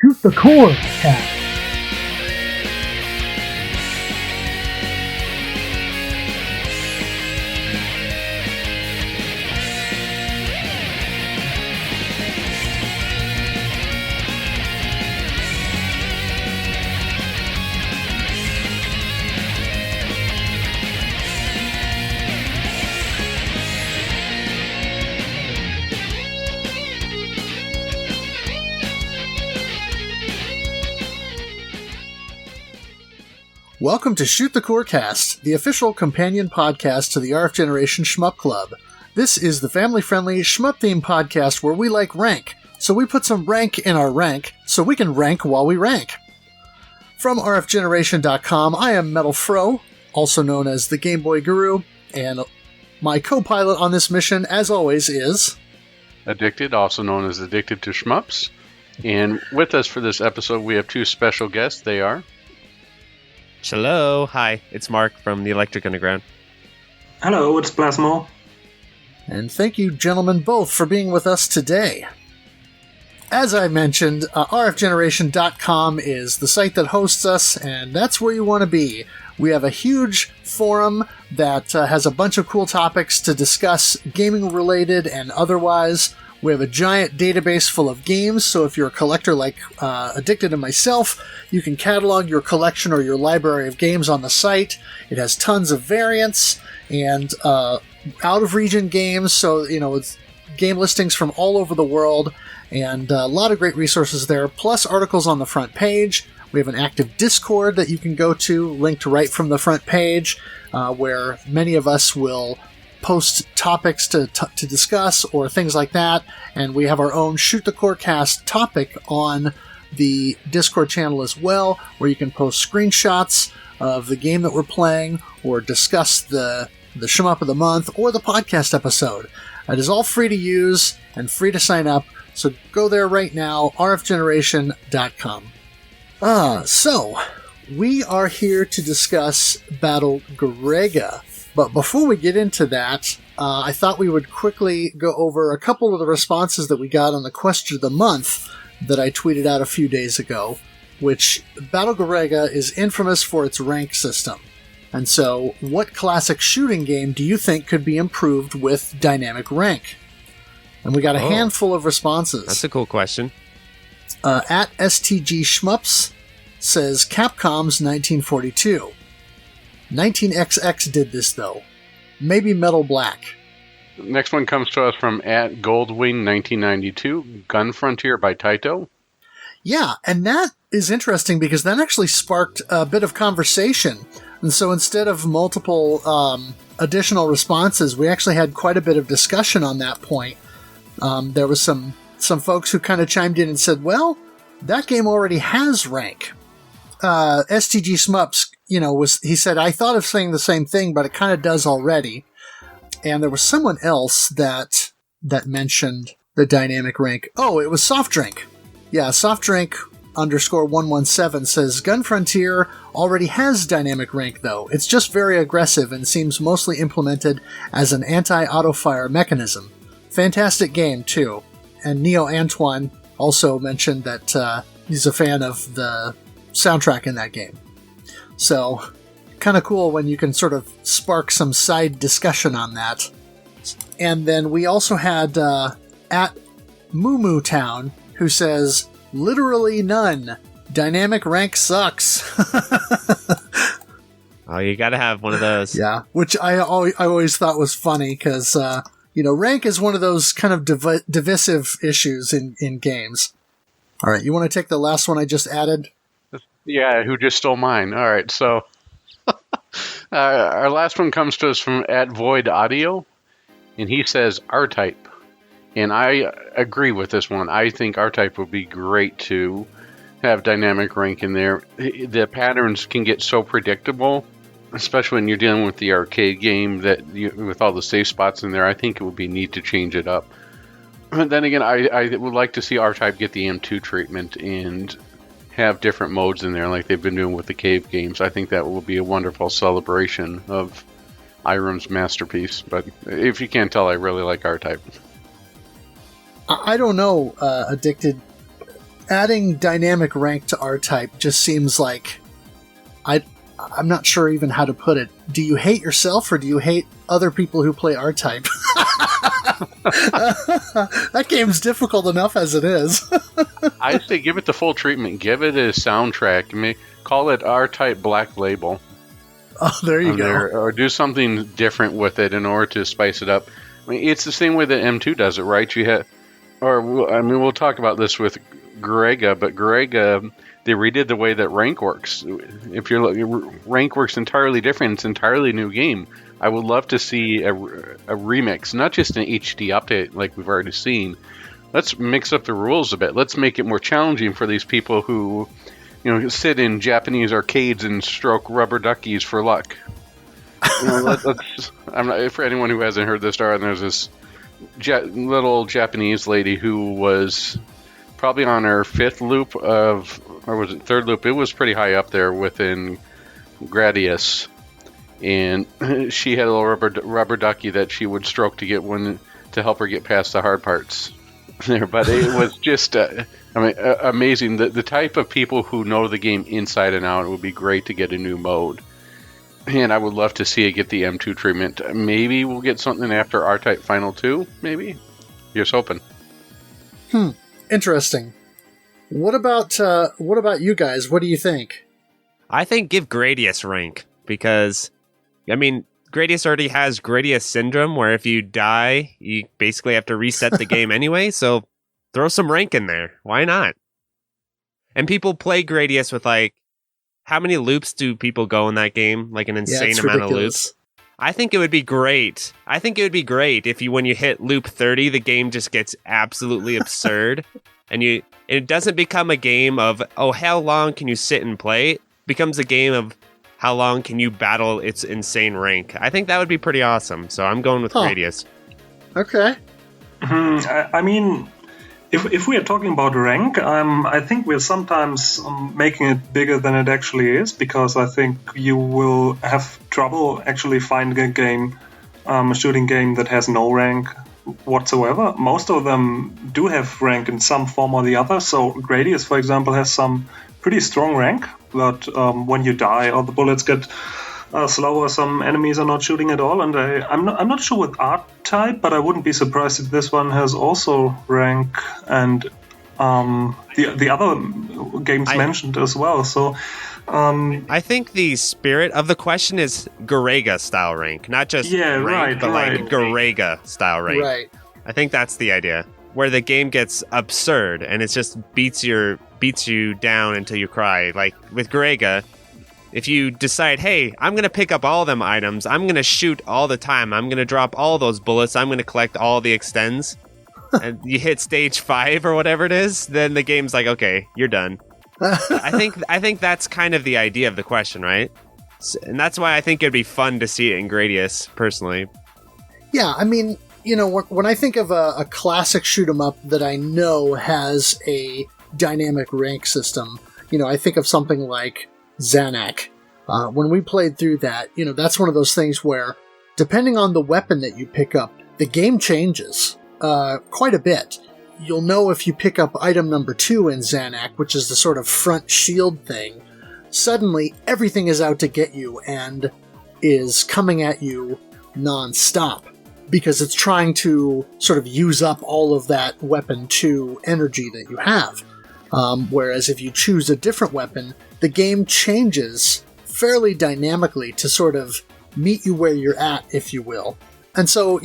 Shoot the Core Cast. Welcome to Shoot the Core Cast, the official companion podcast to the RF Generation Shmup Club. This is the family-friendly shmup-themed podcast where we like rank, so we put some rank in our rank so we can rank while we rank. From rfgeneration.com, I am MetalFRO, also known as the Game Boy Guru, and my co-pilot on this mission, as always, is... Addicted, also known as Addicted to Shmups. And with us for this episode, we have two special guests. They are... Hello, hi, it's Mark from the Electric Underground. Hello, it's Plasmo. And thank you, gentlemen, both for being with us today. As I mentioned, rfgeneration.com is the site that hosts us, and that's where you want to be. We have a huge forum that has a bunch of cool topics to discuss, gaming-related and otherwise. We have a giant database full of games, so if you're a collector like Addicted and myself, you can catalog your collection or your library of games on the site. It has tons of variants and out-of-region games, so, it's game listings from all over the world, and a lot of great resources there, plus articles on the front page. We have an active Discord that you can go to, linked right from the front page, where many of us will post topics to discuss or things like that, and we have our own Shoot the Core Cast topic on the Discord channel as well, where you can post screenshots of the game that we're playing or discuss the shmup of the month or the podcast episode. It is all free to use and free to sign up, so go there right now, rfgeneration.com. So, we are here to discuss Battle Garegga. But before we get into that, I thought we would quickly go over a couple of the responses that we got on the question of the month that I tweeted out a few days ago, which Battle Garegga is infamous for its rank system. And so, what classic shooting game do you think could be improved with dynamic rank? And we got a handful of responses. That's a cool question. At STG Shmups says Capcom's 1942. 19XX did this, though. Maybe Metal Black. Next one comes to us from at Goldwing1992, Gun Frontier by Taito. Yeah, and that is interesting because that actually sparked a bit of conversation. And so instead of multiple additional responses, we actually had quite a bit of discussion on that point. There was some folks who kind of chimed in and said, well, that game already has rank. STG Shmups, he said, I thought of saying the same thing, but it kind of does already. And there was someone else that mentioned the dynamic rank. Oh, it was Soft Drink. Yeah, Soft Drink _117 says, Gun Frontier already has dynamic rank, though. It's just very aggressive and seems mostly implemented as an anti-auto-fire mechanism. Fantastic game, too. And Neo Antoine also mentioned that he's a fan of the soundtrack in that game. So, kind of cool when you can sort of spark some side discussion on that. And then we also had at Moo Moo Town, who says, literally none. Dynamic rank sucks. Oh, you gotta have one of those. Yeah, which I always thought was funny, because, rank is one of those kind of divisive issues in games. All right, you want to take the last one I just added? Yeah, who just stole mine. All right, so our last one comes to us from at Void Audio, and he says R-Type. And I agree with this one. I think R-Type would be great to have dynamic rank in there. The patterns can get so predictable, especially when you're dealing with the arcade game, with all the safe spots in there. I think it would be neat to change it up. But then again, I would like to see R-Type get the M2 treatment and have different modes in there like they've been doing with the cave games. I think that will be a wonderful celebration of Irem's masterpiece. But if you can't tell, I really like R-Type. I don't know, Addicted. adding dynamic rank to R-Type just seems like... I'm not sure even how to put it. Do you hate yourself or do you hate other people who play R-Type? That game's difficult enough as it is. I say give it the full treatment. Give it a soundtrack. Call it R-Type Black Label. Oh, there you go. Or do something different with it in order to spice it up. I mean, it's the same way that M2 does it, right? We'll talk about this with Garegga, but Garegga, they redid the way that rank works. If rank works entirely different, it's an entirely new game. I would love to see a remix, not just an HD update like we've already seen. Let's mix up the rules a bit. Let's make it more challenging for these people who, sit in Japanese arcades and stroke rubber duckies for luck. For anyone who hasn't heard this story, there's this little Japanese lady who was probably on her third loop. It was pretty high up there within Gradius, and she had a little rubber ducky that she would stroke to get one to help her get past the hard parts there. But it was just amazing. The type of people who know the game inside and out, it would be great to get a new mode. And I would love to see it get the M2 treatment. Maybe we'll get something after R-Type Final 2, maybe? Here's hoping. Interesting. What about you guys? What do you think? I think give Gradius rank, because, Gradius already has Gradius Syndrome, where if you die, you basically have to reset the game anyway, so throw some rank in there. Why not? And people play Gradius with, how many loops do people go in that game? Like an insane amount of loops. I think it would be great. If when you hit loop 30, the game just gets absolutely absurd. And it doesn't become a game of, how long can you sit and play? It becomes a game of how long can you battle its insane rank. I think that would be pretty awesome. So I'm going with Gradius. Okay. If we are talking about rank, I think we're sometimes making it bigger than it actually is, because I think you will have trouble actually finding a game, a shooting game that has no rank whatsoever. Most of them do have rank in some form or the other. So Gradius, for example, has some pretty strong rank, but when you die or the bullets get slower, some enemies are not shooting at all. And I'm not sure with R-Type, but I wouldn't be surprised if this one has also rank, and the other games mentioned as well. So I think the spirit of the question is Garegga style rank, not just rank, but Garegga style rank. Right. I think that's the idea, where the game gets absurd and it just beats you down until you cry. Like with Garegga, if you decide, hey, I'm going to pick up all them items, I'm going to shoot all the time, I'm going to drop all those bullets, I'm going to collect all the extends, and you hit stage 5 or whatever it is, then the game's like, okay, you're done. I think that's kind of the idea of the question, right? And that's why I think it'd be fun to see it in Gradius, personally. Yeah, when I think of a classic shoot 'em up that I know has a dynamic rank system, I think of something like Zanak. When we played through that, that's one of those things where, depending on the weapon that you pick up, the game changes quite a bit. You'll know if you pick up item number 2 in Zanak, which is the sort of front shield thing, suddenly everything is out to get you and is coming at you non-stop, because it's trying to sort of use up all of that weapon 2 energy that you have. Whereas if you choose a different weapon, the game changes fairly dynamically to sort of meet you where you're at, if you will. And so,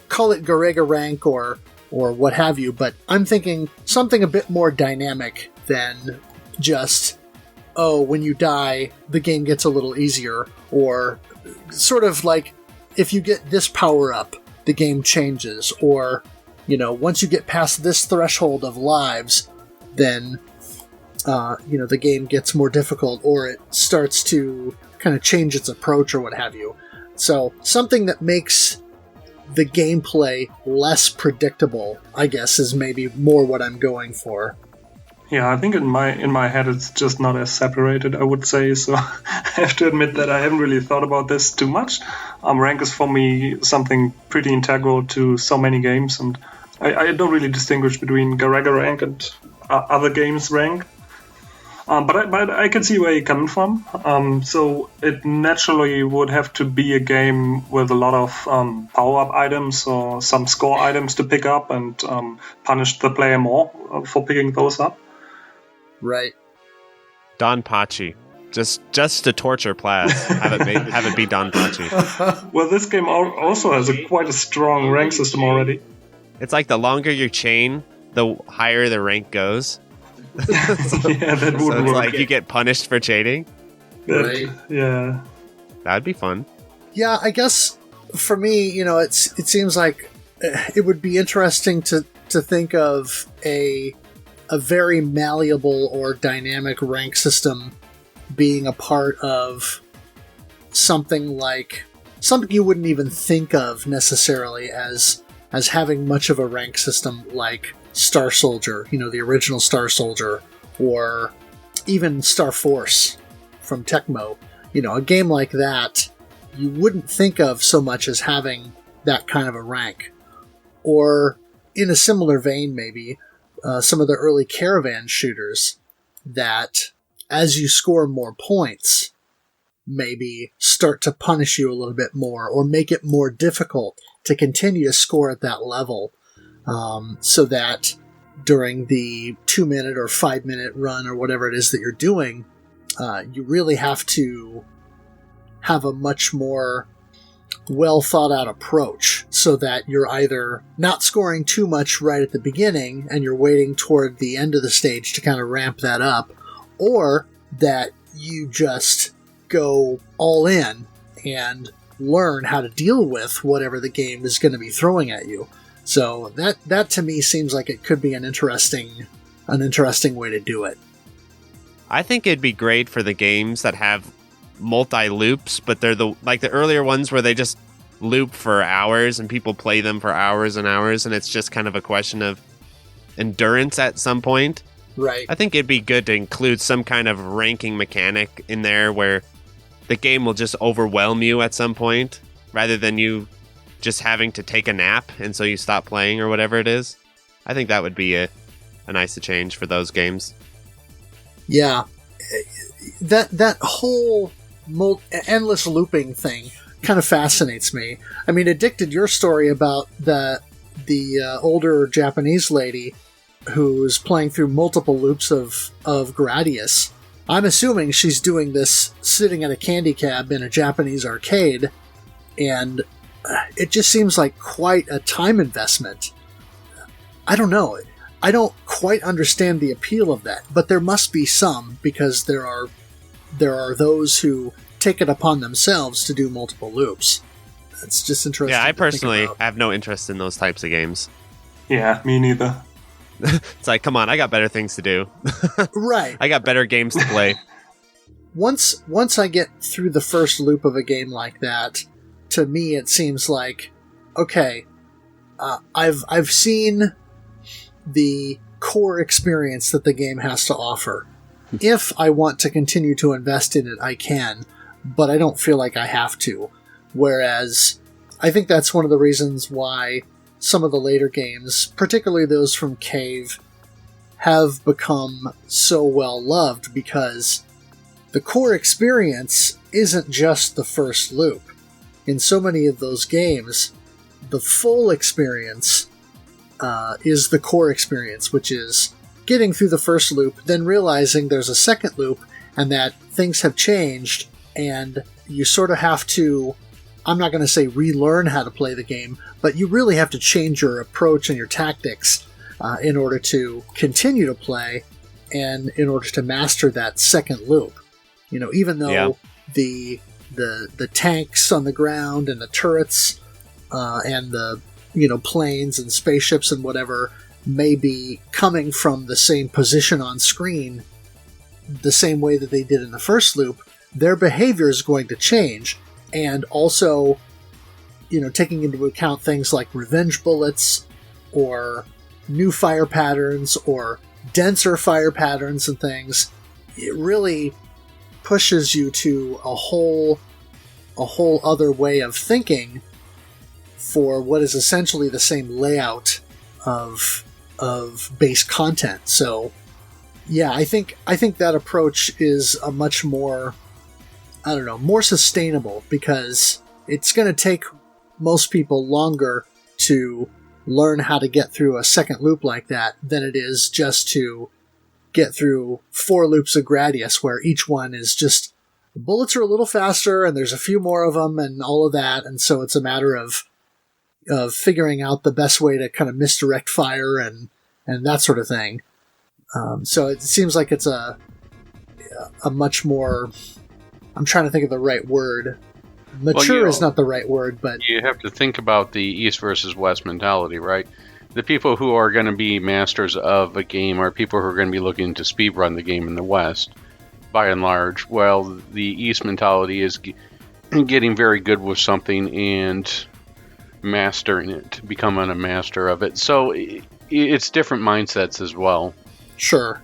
call it Garegga rank or what have you, but I'm thinking something a bit more dynamic than just, when you die, the game gets a little easier, or sort of like, if you get this power up, the game changes, or, once you get past this threshold of lives, then, the game gets more difficult, or it starts to kind of change its approach or what have you. So, something that makes the gameplay less predictable, I guess, is maybe more what I'm going for. Yeah, I think in my head it's just not as separated, I would say. So I have to admit that I haven't really thought about this too much. Rank is for me something pretty integral to so many games, and I don't really distinguish between Garegga rank and other games rank. But I can see where you're coming from. So it naturally would have to be a game with a lot of power-up items or some score items to pick up and punish the player more for picking those up. Right. Don Pachi. Just to torture Plas. Have it be Don Pachi. Well, this game also has quite a strong rank system already. It's like the longer your chain, the higher the rank goes. Yeah, that would it's work. like you get punished for chaining. Right. Yeah. That'd be fun. Yeah, I guess for me, it seems like it would be interesting to think of a very malleable or dynamic rank system being a part of something you wouldn't even think of necessarily as having much of a rank system like Star Soldier, the original Star Soldier, or even Star Force from Tecmo. A game like that, you wouldn't think of so much as having that kind of a rank. Or, in a similar vein, maybe, some of the early Caravan shooters that, as you score more points, maybe start to punish you a little bit more, or make it more difficult to continue to score at that level. So that during the 2-minute or 5-minute run or whatever it is that you're doing, you really have to have a much more well thought out approach so that you're either not scoring too much right at the beginning and you're waiting toward the end of the stage to kind of ramp that up, or that you just go all in and learn how to deal with whatever the game is going to be throwing at you. So that to me seems like it could be an interesting way to do it. I think it'd be great for the games that have multi-loops, but they're the earlier ones where they just loop for hours and people play them for hours and hours, and it's just kind of a question of endurance at some point. Right. I think it'd be good to include some kind of ranking mechanic in there where the game will just overwhelm you at some point rather than you just having to take a nap and so you stop playing or whatever it is. I think that would be a nice change for those games. Yeah. That whole endless looping thing kind of fascinates me. I mean, Addicted, your story about the older Japanese lady who's playing through multiple loops of Gradius. I'm assuming she's doing this sitting at a candy cab in a Japanese arcade, and it just seems like quite a time investment. I don't know. I don't quite understand the appeal of that, but there must be some, because there are those who take it upon themselves to do multiple loops. It's just interesting. Yeah, I personally have no interest in those types of games. Yeah, me neither. It's like, come on, I got better things to do. Right. I got better games to play. Once I get through the first loop of a game like that, to me it seems like, okay, I've seen the core experience that the game has to offer. If I want to continue to invest in it, I can, but I don't feel like I have to. Whereas, I think that's one of the reasons why some of the later games, particularly those from Cave, have become so well loved, because the core experience isn't just the first loop. In so many of those games, the full experience is the core experience, which is getting through the first loop, then realizing there's a second loop, and that things have changed, and you sort of have to, I'm not going to say relearn how to play the game, but you really have to change your approach and your tactics in order to continue to play and in order to master that second loop. Even though the tanks on the ground and the turrets and the planes and spaceships and whatever may be coming from the same position on screen the same way that they did in the first loop, their behavior is going to change. And also, taking into account things like revenge bullets or new fire patterns or denser fire patterns and things, it really pushes you to a whole other way of thinking for what is essentially the same layout of of base content. So yeah, I think that approach is a much more, I don't know, more sustainable, because it's going to take most people longer to learn how to get through a second loop like that than it is just to get through 4 loops of Gradius, where each one is just, the bullets are a little faster and there's a few more of them and all of that. And so it's a matter of figuring out the best way to kind of misdirect fire and that sort of thing. So it seems like it's a much more, I'm trying to think of the right word. Mature is not the right word, but you have to think about the East versus West mentality, right? The people who are going to be masters of a game are people who are going to be looking to speedrun the game in the West, by and large. Well, the East mentality is getting very good with something and mastering it, becoming a master of it. So it's different mindsets as well. Sure.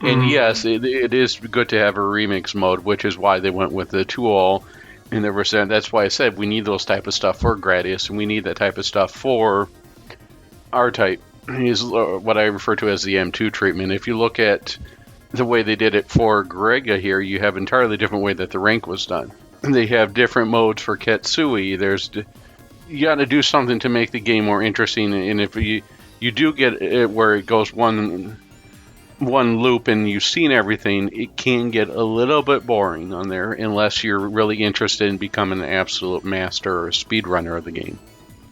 And yes, it is good to have a remix mode, which is why they went with the tool. And that's why I said we need those type of stuff for Gradius, and we need that type of stuff for R-Type, is what I refer to as the M2 treatment. If you look at the way they did it for Garegga here, you have an entirely different way that the rank was done. They have different modes for Ketsui. You got to do something to make the game more interesting, and if you do get it where it goes one loop and you've seen everything, it can get a little bit boring on there unless you're really interested in becoming an absolute master or speedrunner of the game.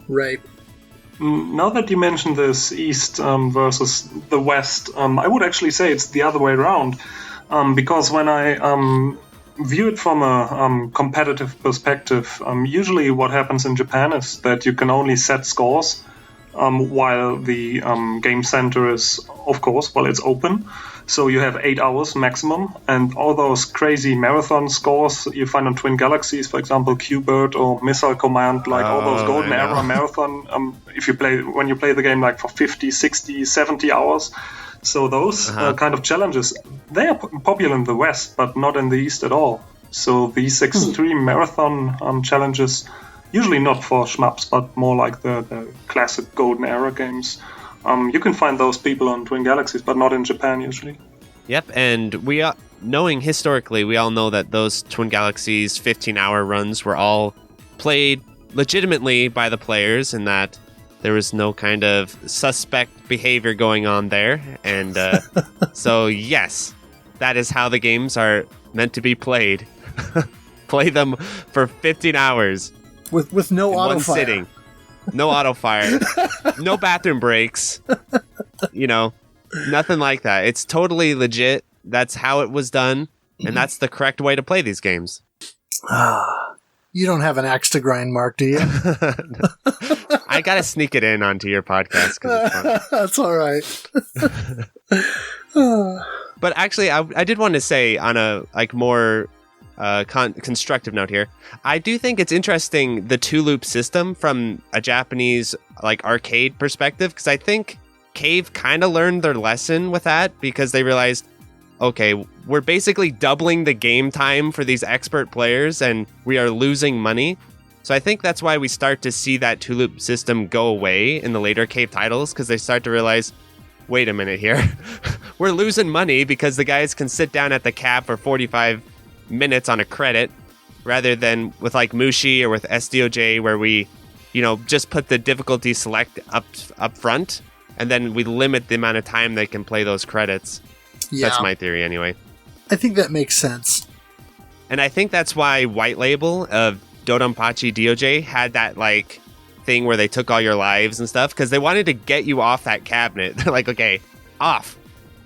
Right. Now that you mentioned this East versus the West, I would actually say it's the other way around, because when I view it from a competitive perspective, usually what happens in Japan is that you can only set scores while the game center is, of course, it's open. So you have 8 hours maximum, and all those crazy marathon scores you find on Twin Galaxies, for example, Q-Bird or Missile Command, all those golden era marathon, when you play the game for 50, 60, 70 hours. So those kind of challenges, they are popular in the West, but not in the East at all. So these extreme marathon challenges, usually not for shmups, but more like the classic golden era games. You can find those people on Twin Galaxies, but not in Japan usually. Yep, and knowing historically, we all know that those Twin Galaxies 15-hour runs were all played legitimately by the players, and that there was no kind of suspect behavior going on there. And so, yes, that is how the games are meant to be played. Play them for 15 hours. With no auto one fire. Sitting. No auto fire. No bathroom breaks. Nothing like that. It's totally legit. That's how it was done. And that's the correct way to play these games. You don't have an axe to grind, Mark, do you? I got to sneak it in onto your podcast because it's fun. That's all right. But actually, I did want to say on a more constructive note here, I do think it's interesting, the 2-loop system from a Japanese arcade perspective, because I think Cave kind of learned their lesson with that, because they realized, okay, we're basically doubling the game time for these expert players and we are losing money. So I think that's why we start to see that 2-loop system go away in the later Cave titles, because they start to realize, wait a minute here, we're losing money because the guys can sit down at the cab for 45 minutes on a credit, rather than with Mushi or with SDOJ, where we just put the difficulty select up front, and then we limit the amount of time they can play those credits. Yeah. That's my theory anyway. I think that makes sense. And I think that's why White Label of Dodonpachi DOJ had that thing where they took all your lives and stuff, because they wanted to get you off that cabinet. They're like, okay,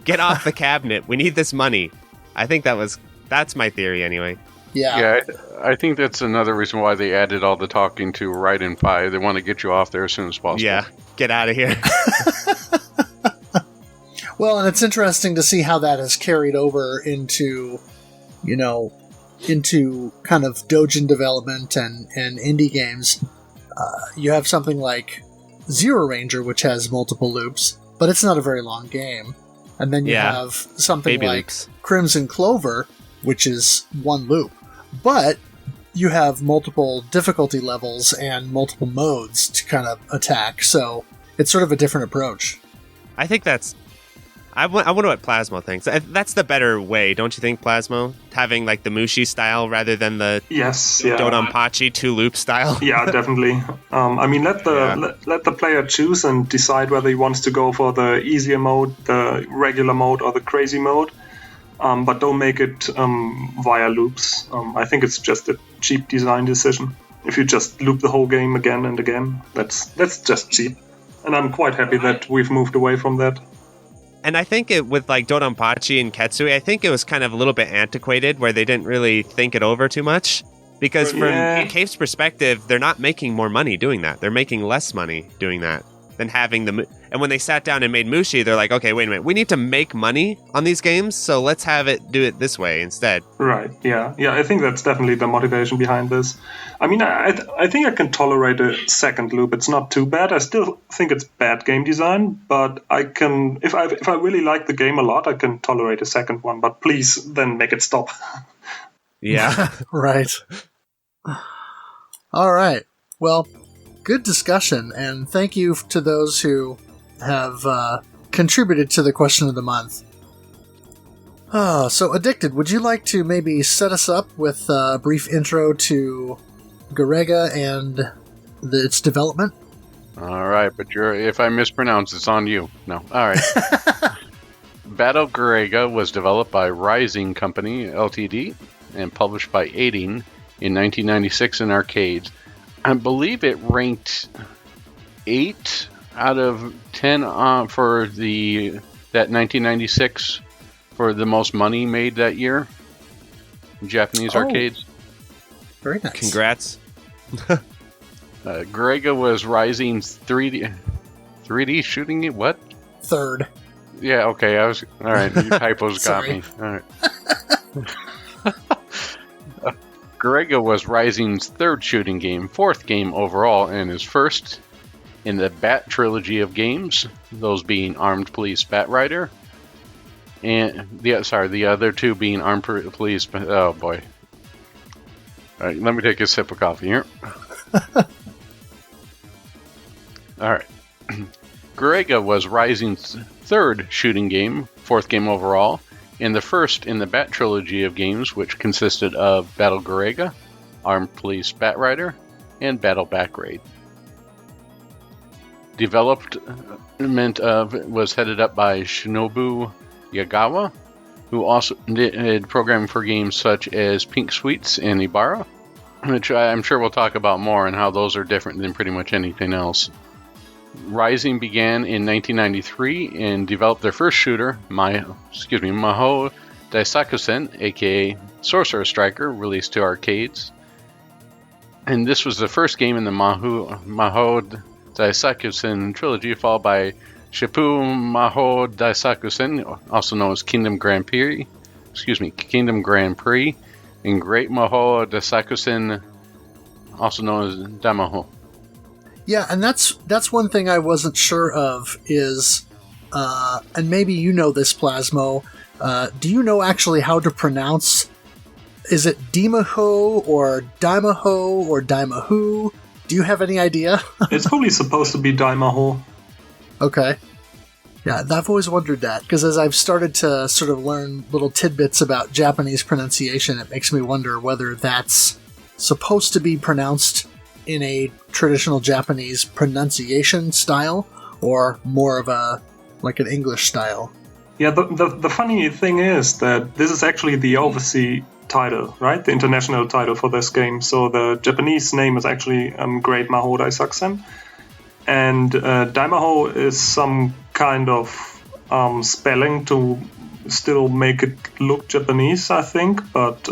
get off the cabinet, we need this money. I think that's my theory anyway. Yeah, I think that's another reason why they added all the talking to Raiden 5. They want to get you off there as soon as possible. Yeah, get out of here. Well, and it's interesting to see how that has carried over into kind of doujin development and indie games. You have something like Zero Ranger, which has multiple loops, but it's not a very long game. And then you have something Baby like loops. Crimson Clover, which is 1 loop. But you have multiple difficulty levels and multiple modes to kind of attack, so it's sort of a different approach. I think that's... I wonder what Plasmo thinks. That's the better way, don't you think, Plasmo? Having like the Mushi style rather than the Dodonpachi 2-loop style? Yeah, definitely. I mean, let the player choose and decide whether he wants to go for the easier mode, the regular mode, or the crazy mode. But don't make it via loops. I think it's just a cheap design decision. If you just loop the whole game again and again, that's just cheap. And I'm quite happy that we've moved away from that. And I think with like Dodonpachi and Ketsui, I think it was kind of a little bit antiquated where they didn't really think it over too much. Because from Cave's perspective, they're not making more money doing that. They're making less money doing that than having the... And when they sat down and made Mushi, they're like, okay, wait a minute. We need to make money on these games, so let's have it do it this way instead. Right, yeah. Yeah, I think that's definitely the motivation behind this. I mean, I think I can tolerate a second loop. It's not too bad. I still think it's bad game design, but I can... If I really like the game a lot, I can tolerate a second one. But please, then make it stop. Yeah. Right. All right. Well, good discussion, and thank you to those who have contributed to the question of the month. So, Addicted, would you like to maybe set us up with a brief intro to Garegga and its development? All right, but if I mispronounce, it's on you. No. All right. Battle Garegga was developed by Rising Company, Ltd., and published by Aiding in 1996 in arcades. I believe it ranked 8 out of 10 for that 1996 for the most money made that year in Japanese arcades. Very nice. Congrats. Garegga was Rising's 3D shooting game. What? Third. Yeah, okay. All right. Your typos got me. All right. Garegga was Rising's third shooting game, fourth game overall, and his first in the Bat trilogy of games, those being Armed Police Batrider, and the other two being Armed Police... Oh, boy. All right, let me take a sip of coffee here. All right. Garegga was Rising's third shooting game, fourth game overall, and the first in the Bat trilogy of games, which consisted of Battle Garegga, Armed Police Batrider, and Battle Backraid. Development was headed up by Shinobu Yagawa, who also did programming for games such as Pink Sweets and Ibarra, which I'm sure we'll talk about more and how those are different than pretty much anything else. Rising began in 1993 and developed their first shooter, Maho Daisakusen, aka Sorcerer Striker, released to arcades. And this was the first game in the Maho Daisakusen trilogy, followed by Shippu Maho Daisakusen, also known as Kingdom Grand Prix, and Great Maho Daisakusen, also known as Damaho. Yeah, and that's one thing I wasn't sure of is, and maybe you know this, Plasmo, do you know actually how to pronounce, is it Dimaho or Daimaho or Daimahu? Do you have any idea? It's probably supposed to be Daimaho. Okay. Yeah, I've always wondered that, because as I've started to sort of learn little tidbits about Japanese pronunciation, it makes me wonder whether that's supposed to be pronounced in a traditional Japanese pronunciation style, or more of an English style. Yeah, the funny thing is that this is actually the overseas title, right? The international title for this game. So the Japanese name is actually Great Maho Daisakusen, and Daimaho is some kind of spelling to still make it look Japanese, I think, but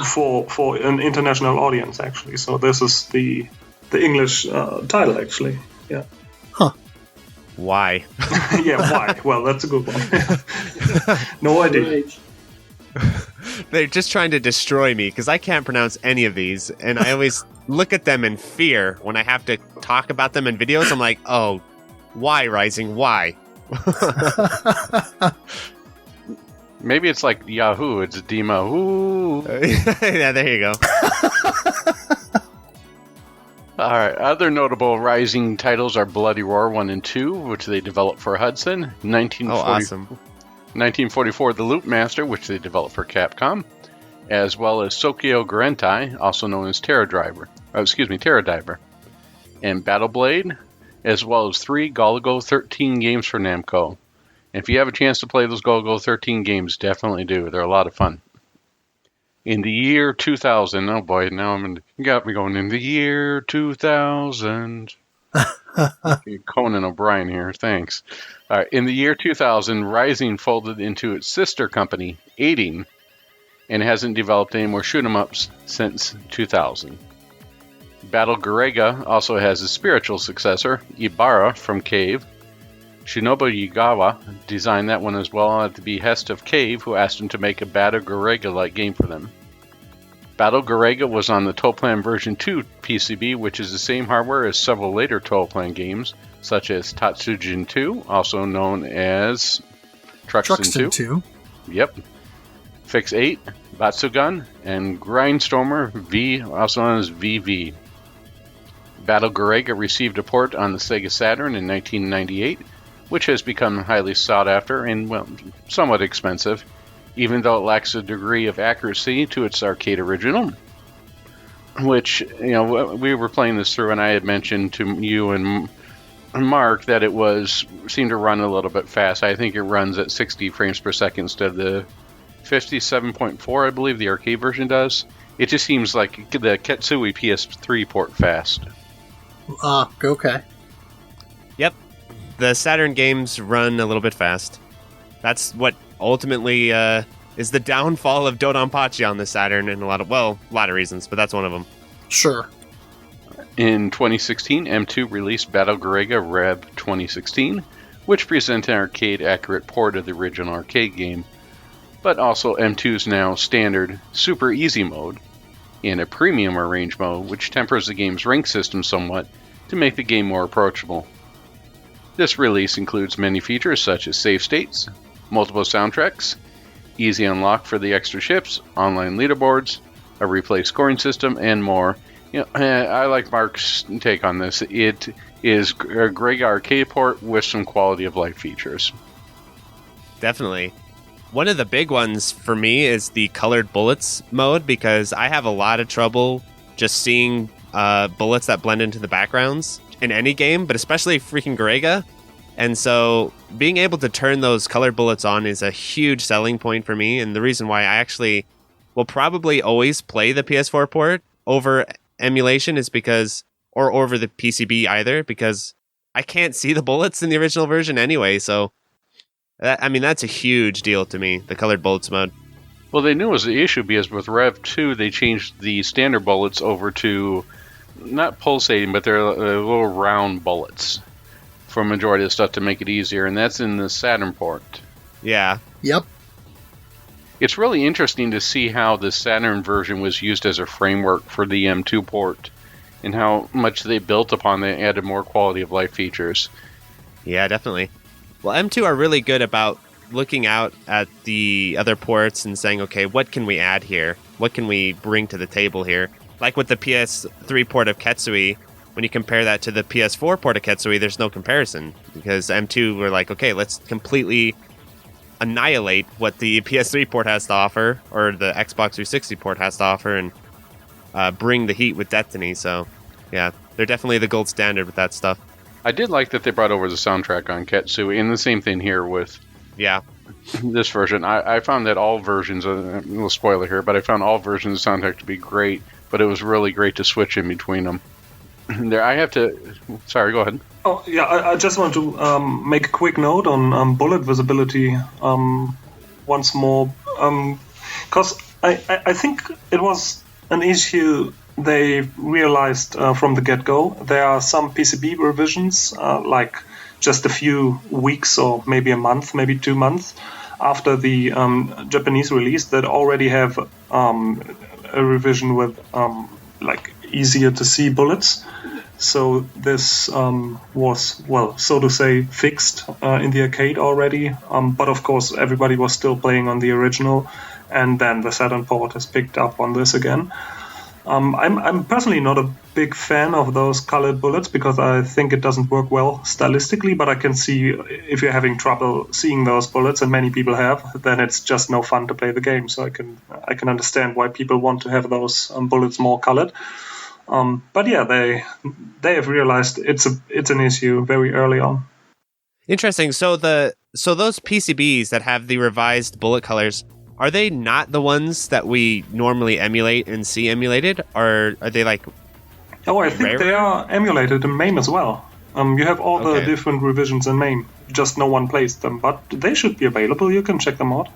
for an international audience, actually. So this is the English title, actually. Yeah. Huh. Why? Yeah, why? Well, that's a good one. No idea. They're just trying to destroy me because I can't pronounce any of these, and I always look at them in fear when I have to talk about them in videos. I'm like, oh, why, Rising? Why? Maybe it's like Yahoo. It's Dima. Yeah, there you go. All right. Other notable Rising titles are Bloody Roar 1 and 2, which they developed for Hudson. 1944, The Loop Master, which they developed for Capcom, as well as Sokyo Gurentai, also known as Terra Diver. And Battle Blade, as well as 3 Golgo 13 games for Namco. And if you have a chance to play those Golgo 13 games, definitely do. They're a lot of fun. In the year 2000, oh boy, now you got me going. In the year 2000. Conan O'Brien here, thanks. All right, in the year 2000, Rising folded into its sister company, Aiding, and hasn't developed any more shoot-em-ups since 2000. Battle Garegga also has a spiritual successor, Ibarra from Cave. Shinobu Yigawa designed that one as well at the behest of Cave, who asked him to make a Battle Garegga-like game for them. Battle Garegga was on the Toplan version 2 PCB, which is the same hardware as several later Toplan games, such as Tatsujin 2, also known as Truxton 2. Yep. Fix 8, Batsugan, and Grindstormer V, also known as VV. Battle Garegga received a port on the Sega Saturn in 1998, which has become highly sought after and, well, somewhat expensive, even though it lacks a degree of accuracy to its arcade original, which, you know, we were playing this through and I had mentioned to you and Mark that it seemed to run a little bit fast. I think it runs at 60 frames per second instead of the 57.4, I believe the arcade version does. It just seems like the Ketsui PS3 port fast. Okay. Yep. The Saturn games run a little bit fast. That's what ultimately is the downfall of Dodonpachi on the Saturn in a lot of reasons, but that's one of them. Sure. In 2016, M2 released Battle Garegga Rev 2016, which presents an arcade-accurate port of the original arcade game, but also M2's now standard Super Easy mode and a Premium Arrange mode, which tempers the game's rank system somewhat to make the game more approachable. This release includes many features such as save states, multiple soundtracks, easy unlock for the extra ships, online leaderboards, a replay scoring system, and more. You know, I like Mark's take on this. It is a Garegga arcade port with some quality of life features. Definitely. One of the big ones for me is the colored bullets mode, because I have a lot of trouble just seeing bullets that blend into the backgrounds in any game, but especially freaking Garegga. And so being able to turn those colored bullets on is a huge selling point for me, and the reason why I actually will probably always play the PS4 port over emulation is because, or over the PCB either, because I can't see the bullets in the original version anyway, so that's a huge deal to me, the colored bullets mode. Well, they knew it was the issue because with Rev 2, they changed the standard bullets over to not pulsating, but they're little round bullets for a majority of the stuff to make it easier, and that's in the Saturn port. Yeah. Yep. It's really interesting to see how the Saturn version was used as a framework for the M2 port and how much they built upon it and added more quality of life features. Yeah, definitely. Well, M2 are really good about looking out at the other ports and saying, okay, what can we add here? What can we bring to the table here? Like with the PS3 port of Ketsui, when you compare that to the PS4 port of Ketsui, there's no comparison, because M2 were like, okay, let's completely annihilate what the PS3 port has to offer, or the Xbox 360 port has to offer, and bring the heat with Destiny. So, yeah, they're definitely the gold standard with that stuff. I did like that they brought over the soundtrack on Ketsui, and the same thing here with this version. I found that all versions, a little spoiler here, but I found all versions of the soundtrack to be great, but it was really great to switch in between them. Sorry, go ahead. Oh, yeah, I just want to make a quick note on bullet visibility once more, because I think it was an issue they realized from the get-go. There are some PCB revisions, like just a few weeks or maybe a month, maybe 2 months after the Japanese release, that already have a revision with like easier to see bullets. So this was, well, so to say, fixed in the arcade already. But of course, everybody was still playing on the original, and then the Saturn port has picked up on this again. I'm personally not a big fan of those colored bullets because I think it doesn't work well stylistically, but I can see if you're having trouble seeing those bullets, and many people have, then it's just no fun to play the game. So I can understand why people want to have those bullets more colored. But yeah, they have realized it's an issue very early on. Interesting. So those PCBs that have the revised bullet colors, are they not the ones that we normally emulate and see emulated, or are they like? Oh, I think rarer? they are emulated in MAME as well. You have all the different revisions in MAME, just no one plays them, but they should be available. You can check them out.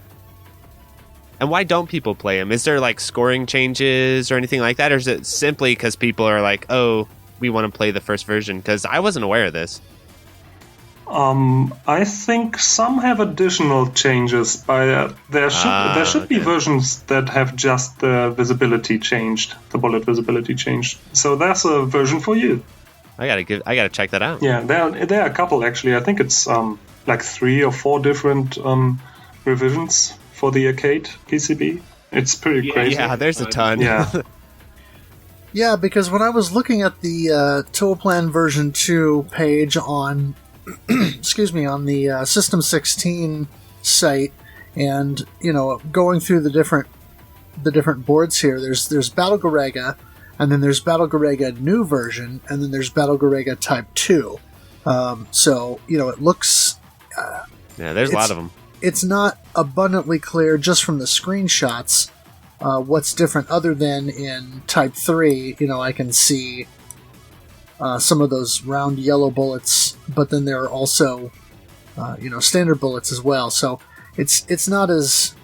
And why don't people play them? Is there like scoring changes or anything like that, or is it simply because people are like, oh, we want to play the first version? Because I wasn't aware of this. I think some have additional changes. There should be versions that have just the visibility changed, the bullet visibility changed. So that's a version for you. I gotta check that out. Yeah, there are a couple actually. I think it's like 3 or 4 different revisions for the arcade PCB. It's pretty crazy. Yeah, there's a ton. Yeah. Yeah, because when I was looking at the Tool Plan version 2 page on on the System 16 site, and going through the different boards here, there's Battle Garegga, and then there's Battle Garegga new version, and then there's Battle Garegga Type 2. So it looks there's a lot of them. It's not abundantly clear just from the screenshots what's different, other than in Type 3. I can see some of those round yellow bullets, but then there are also standard bullets as well. So it's not as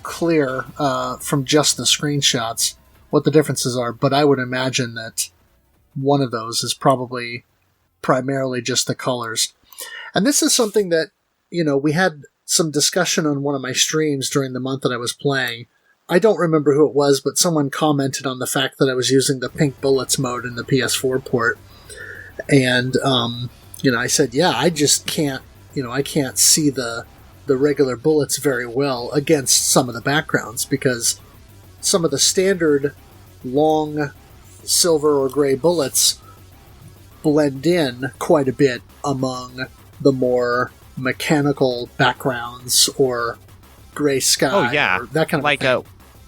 clear from just the screenshots what the differences are. But I would imagine that one of those is probably primarily just the colors. And this is something that we had some discussion on one of my streams during the month that I was playing. I don't remember who it was, but someone commented on the fact that I was using the pink bullets mode in the PS4 port. And, I said, yeah, I just can't, I can't see the regular bullets very well against some of the backgrounds, because some of the standard long silver or gray bullets blend in quite a bit among the more mechanical backgrounds or gray sky. Oh, yeah. Or that kind of thing.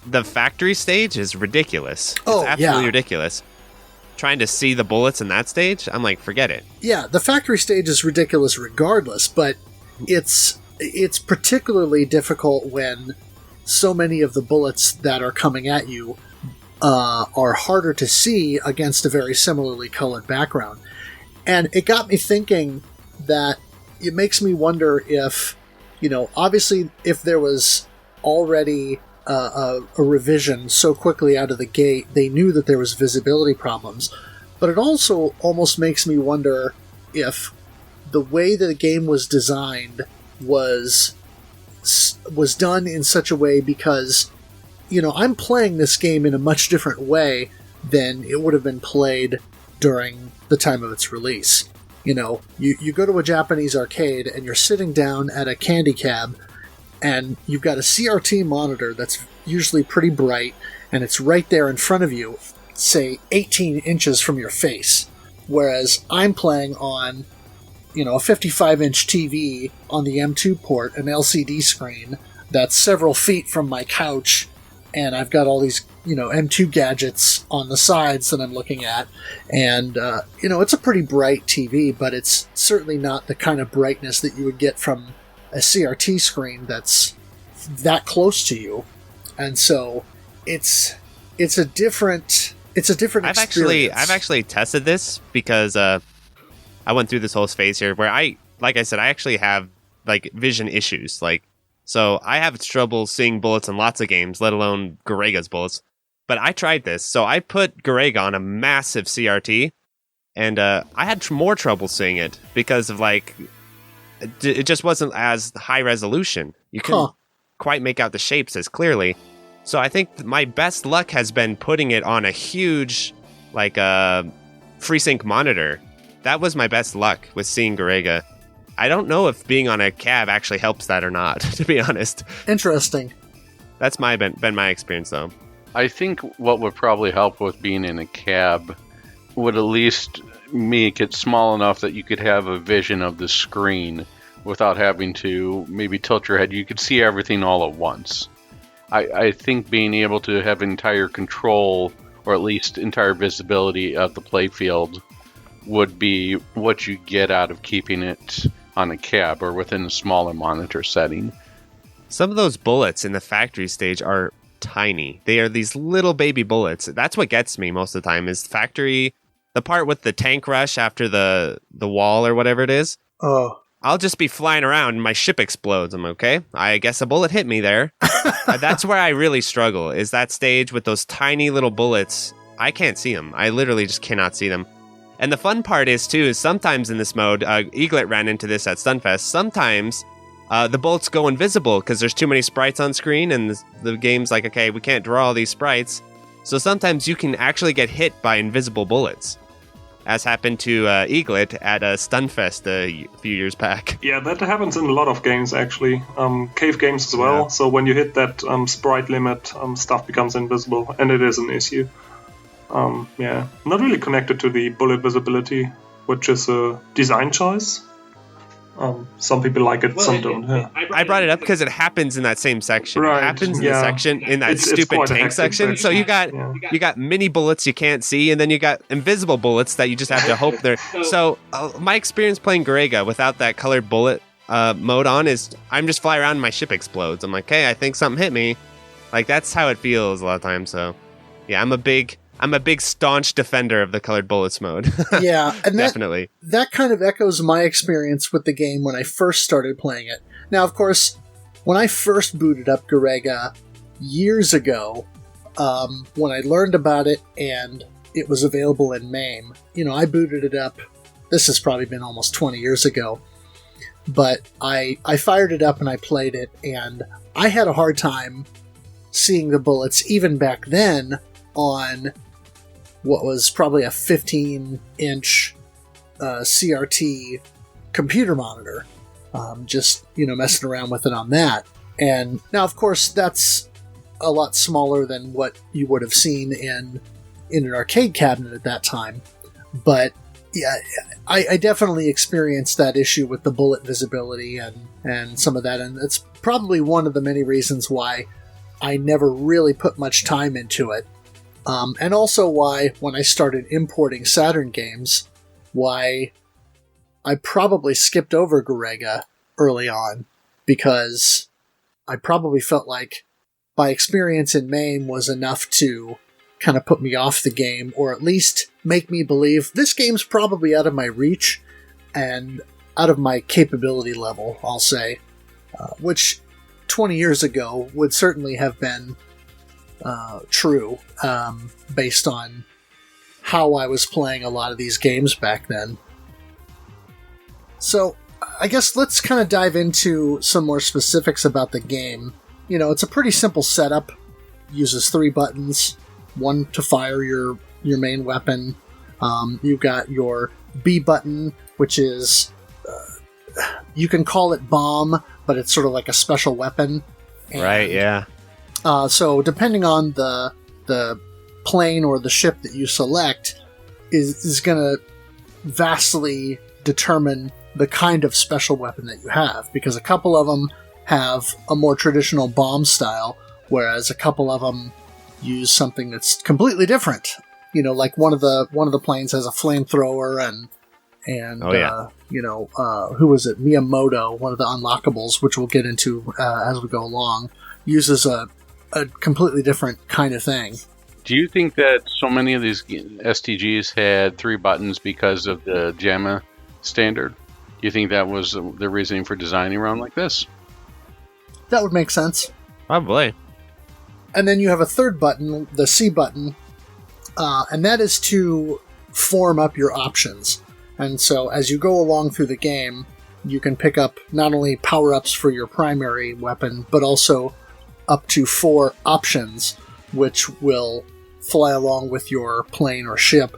The factory stage is ridiculous. It's Oh, absolutely yeah. ridiculous. Trying to see the bullets in that stage, I'm like, forget it. Yeah, the factory stage is ridiculous regardless, but it's particularly difficult when so many of the bullets that are coming at you are harder to see against a very similarly colored background. And it got me thinking that it makes me wonder if, obviously if there was already a revision so quickly out of the gate, they knew that there was visibility problems. But it also almost makes me wonder if the way that the game was designed was done in such a way because, I'm playing this game in a much different way than it would have been played during the time of its release. You go to a Japanese arcade and you're sitting down at a candy cab, and you've got a CRT monitor that's usually pretty bright, and it's right there in front of you, say 18 inches from your face. Whereas I'm playing on, a 55-inch TV on the M2 port, an LCD screen that's several feet from my couch, and I've got all these, M2 gadgets on the sides that I'm looking at. And, it's a pretty bright TV, but it's certainly not the kind of brightness that you would get from a CRT screen that's that close to you. And so it's a different experience. I've actually tested this because I went through this whole phase here where like I said, I actually have like vision issues. So I have trouble seeing bullets in lots of games, let alone Garegga's bullets. But I tried this. So I put Garegga on a massive CRT, and I had more trouble seeing it because of it just wasn't as high resolution. You couldn't quite make out the shapes as clearly. So I think my best luck has been putting it on a huge, FreeSync monitor. That was my best luck with seeing Garegga. I don't know if being on a cab actually helps that or not, to be honest. Interesting. That's been my experience, though. I think what would probably help with being in a cab would at least make it small enough that you could have a vision of the screen without having to maybe tilt your head. You could see everything all at once. I think being able to have entire control, or at least entire visibility of the playfield, would be what you get out of keeping it on a cab or within a smaller monitor setting. Some of those bullets in the factory stage are tiny. They are these little baby bullets. That's what gets me most of the time is factory, the part with the tank rush after the wall or whatever it is. Oh. I'll just be flying around and my ship explodes. I'm okay. I guess a bullet hit me there. That's where I really struggle, is that stage with those tiny little bullets. I can't see them. I literally just cannot see them. And the fun part is, too, is sometimes in this mode, Eaglet ran into this at Stunfest, sometimes the bullets go invisible because there's too many sprites on screen and the game's like, okay, we can't draw all these sprites. So sometimes you can actually get hit by invisible bullets, as happened to Eaglet at Stunfest a few years back. Yeah, that happens in a lot of games, actually. Cave games as well. Yeah. So when you hit that sprite limit, stuff becomes invisible, and it is an issue. Yeah, not really connected to the bullet visibility, which is a design choice. Some people like it, some don't. Yeah. I brought it up because it happens in that same section. Right, It happens in the yeah. section in that It's stupid quite a tank hectic section. So you got Yeah. you got mini bullets you can't see, and then you got invisible bullets that you just have to hope they're. So my experience playing Garegga without that colored bullet mode on is I'm just fly around and my ship explodes. I'm like, hey, I think something hit me. Like that's how it feels a lot of times. So yeah, I'm a big staunch defender of the colored bullets mode. Yeah, and Definitely. that kind of echoes my experience with the game when I first started playing it. Now, of course, when I first booted up Garegga years ago, when I learned about it and it was available in MAME, I booted it up. This has probably been almost 20 years ago. But I fired it up and I played it, and I had a hard time seeing the bullets even back then on what was probably a 15-inch CRT computer monitor. Just, messing around with it on that. And now, of course, that's a lot smaller than what you would have seen in an arcade cabinet at that time. But yeah, I definitely experienced that issue with the bullet visibility and some of that. And it's probably one of the many reasons why I never really put much time into it. And also why, when I started importing Saturn games, why I probably skipped over Garegga early on, because I probably felt like my experience in MAME was enough to kind of put me off the game, or at least make me believe this game's probably out of my reach and out of my capability level, I'll say, which 20 years ago would certainly have been true, based on how I was playing a lot of these games back then. So, I guess let's kind of dive into some more specifics about the game. It's a pretty simple setup. Uses 3 buttons, one to fire your main weapon. You've got your B button, which is, you can call it bomb, but it's sort of like a special weapon. And Right, yeah. so depending on the plane or the ship that you select is going to vastly determine the kind of special weapon that you have, because a couple of them have a more traditional bomb style, whereas a couple of them use something that's completely different. Like one of the planes has a flamethrower and Oh, yeah. Who was it? Miyamoto, one of the unlockables, which we'll get into as we go along, uses a completely different kind of thing. Do you think that so many of these STGs had 3 buttons because of the JAMA standard? Do you think that was the reasoning for designing around like this? That would make sense. Probably. And then you have a third button, the C button, and that is to form up your options. And so as you go along through the game, you can pick up not only power-ups for your primary weapon, but also up to 4 options, which will fly along with your plane or ship.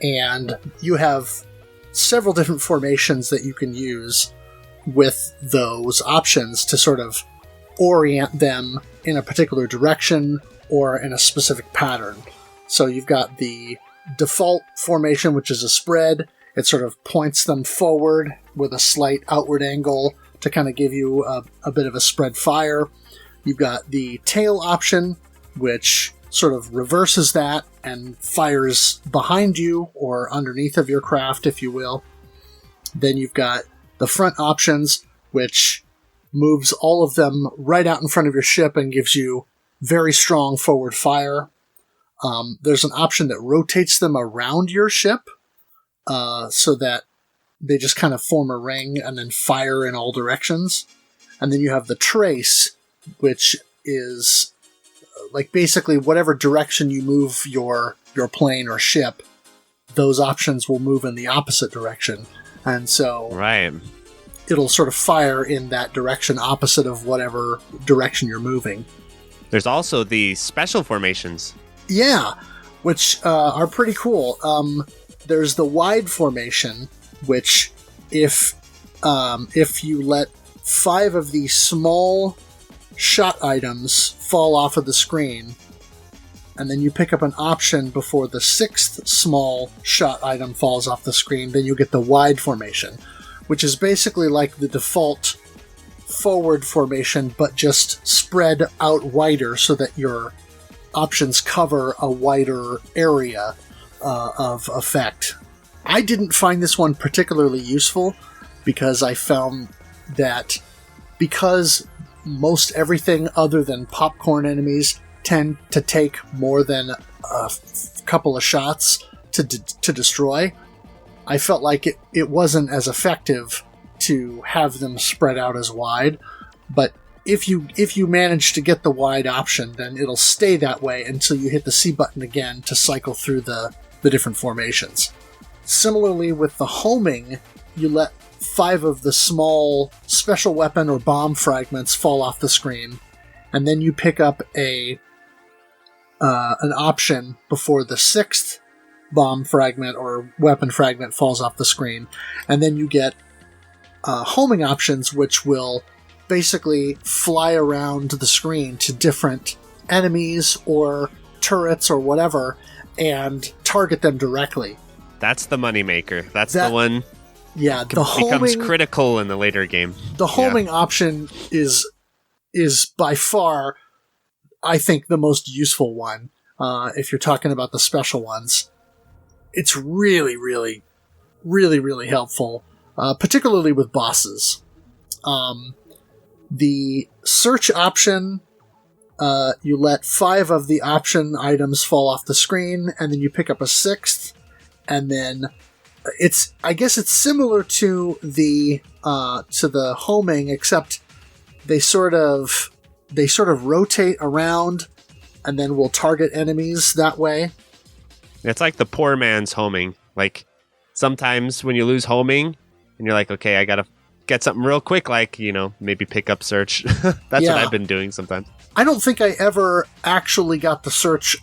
And you have several different formations that you can use with those options to sort of orient them in a particular direction or in a specific pattern. So you've got the default formation, which is a spread. It sort of points them forward with a slight outward angle to kind of give you a bit of a spread fire. You've got the tail option, which sort of reverses that and fires behind you or underneath of your craft, if you will. Then you've got the front options, which moves all of them right out in front of your ship and gives you very strong forward fire. There's an option that rotates them around your ship so that they just kind of form a ring and then fire in all directions. And then you have the trace, which is like basically whatever direction you move your plane or ship, those options will move in the opposite direction. And so right. It'll sort of fire in that direction opposite of whatever direction you're moving. There's also the special formations. Yeah, which are pretty cool. There's the wide formation, which if you let 5 of the small shot items fall off of the screen, and then you pick up an option before the 6th small shot item falls off the screen, then you get the wide formation, which is basically like the default forward formation, but just spread out wider so that your options cover a wider area of effect. I didn't find this one particularly useful because I found that because most everything other than popcorn enemies tend to take more than a couple of shots to destroy, I felt like it wasn't as effective to have them spread out as wide. But if you manage to get the wide option, then it'll stay that way until you hit the C button again to cycle through the different formations. Similarly with the homing, you let 5 of the small special weapon or bomb fragments fall off the screen, and then you pick up an option before the 6th bomb fragment or weapon fragment falls off the screen, and then you get homing options, which will basically fly around the screen to different enemies or turrets or whatever and target them directly. That's the moneymaker. That's the one. Yeah, the becomes critical in the later game. The homing option is by far, I think, the most useful one. If you're talking about the special ones, it's really, really, really, really helpful, particularly with bosses. The search option, you let 5 of the option items fall off the screen, and then you pick up a 6th, and then I guess it's similar to the homing, except they sort of rotate around, and then will target enemies that way. It's like the poor man's homing. Like sometimes when you lose homing, and you're like, okay, I gotta get something real quick, like, maybe pick up search. That's what I've been doing sometimes. I don't think I ever actually got the search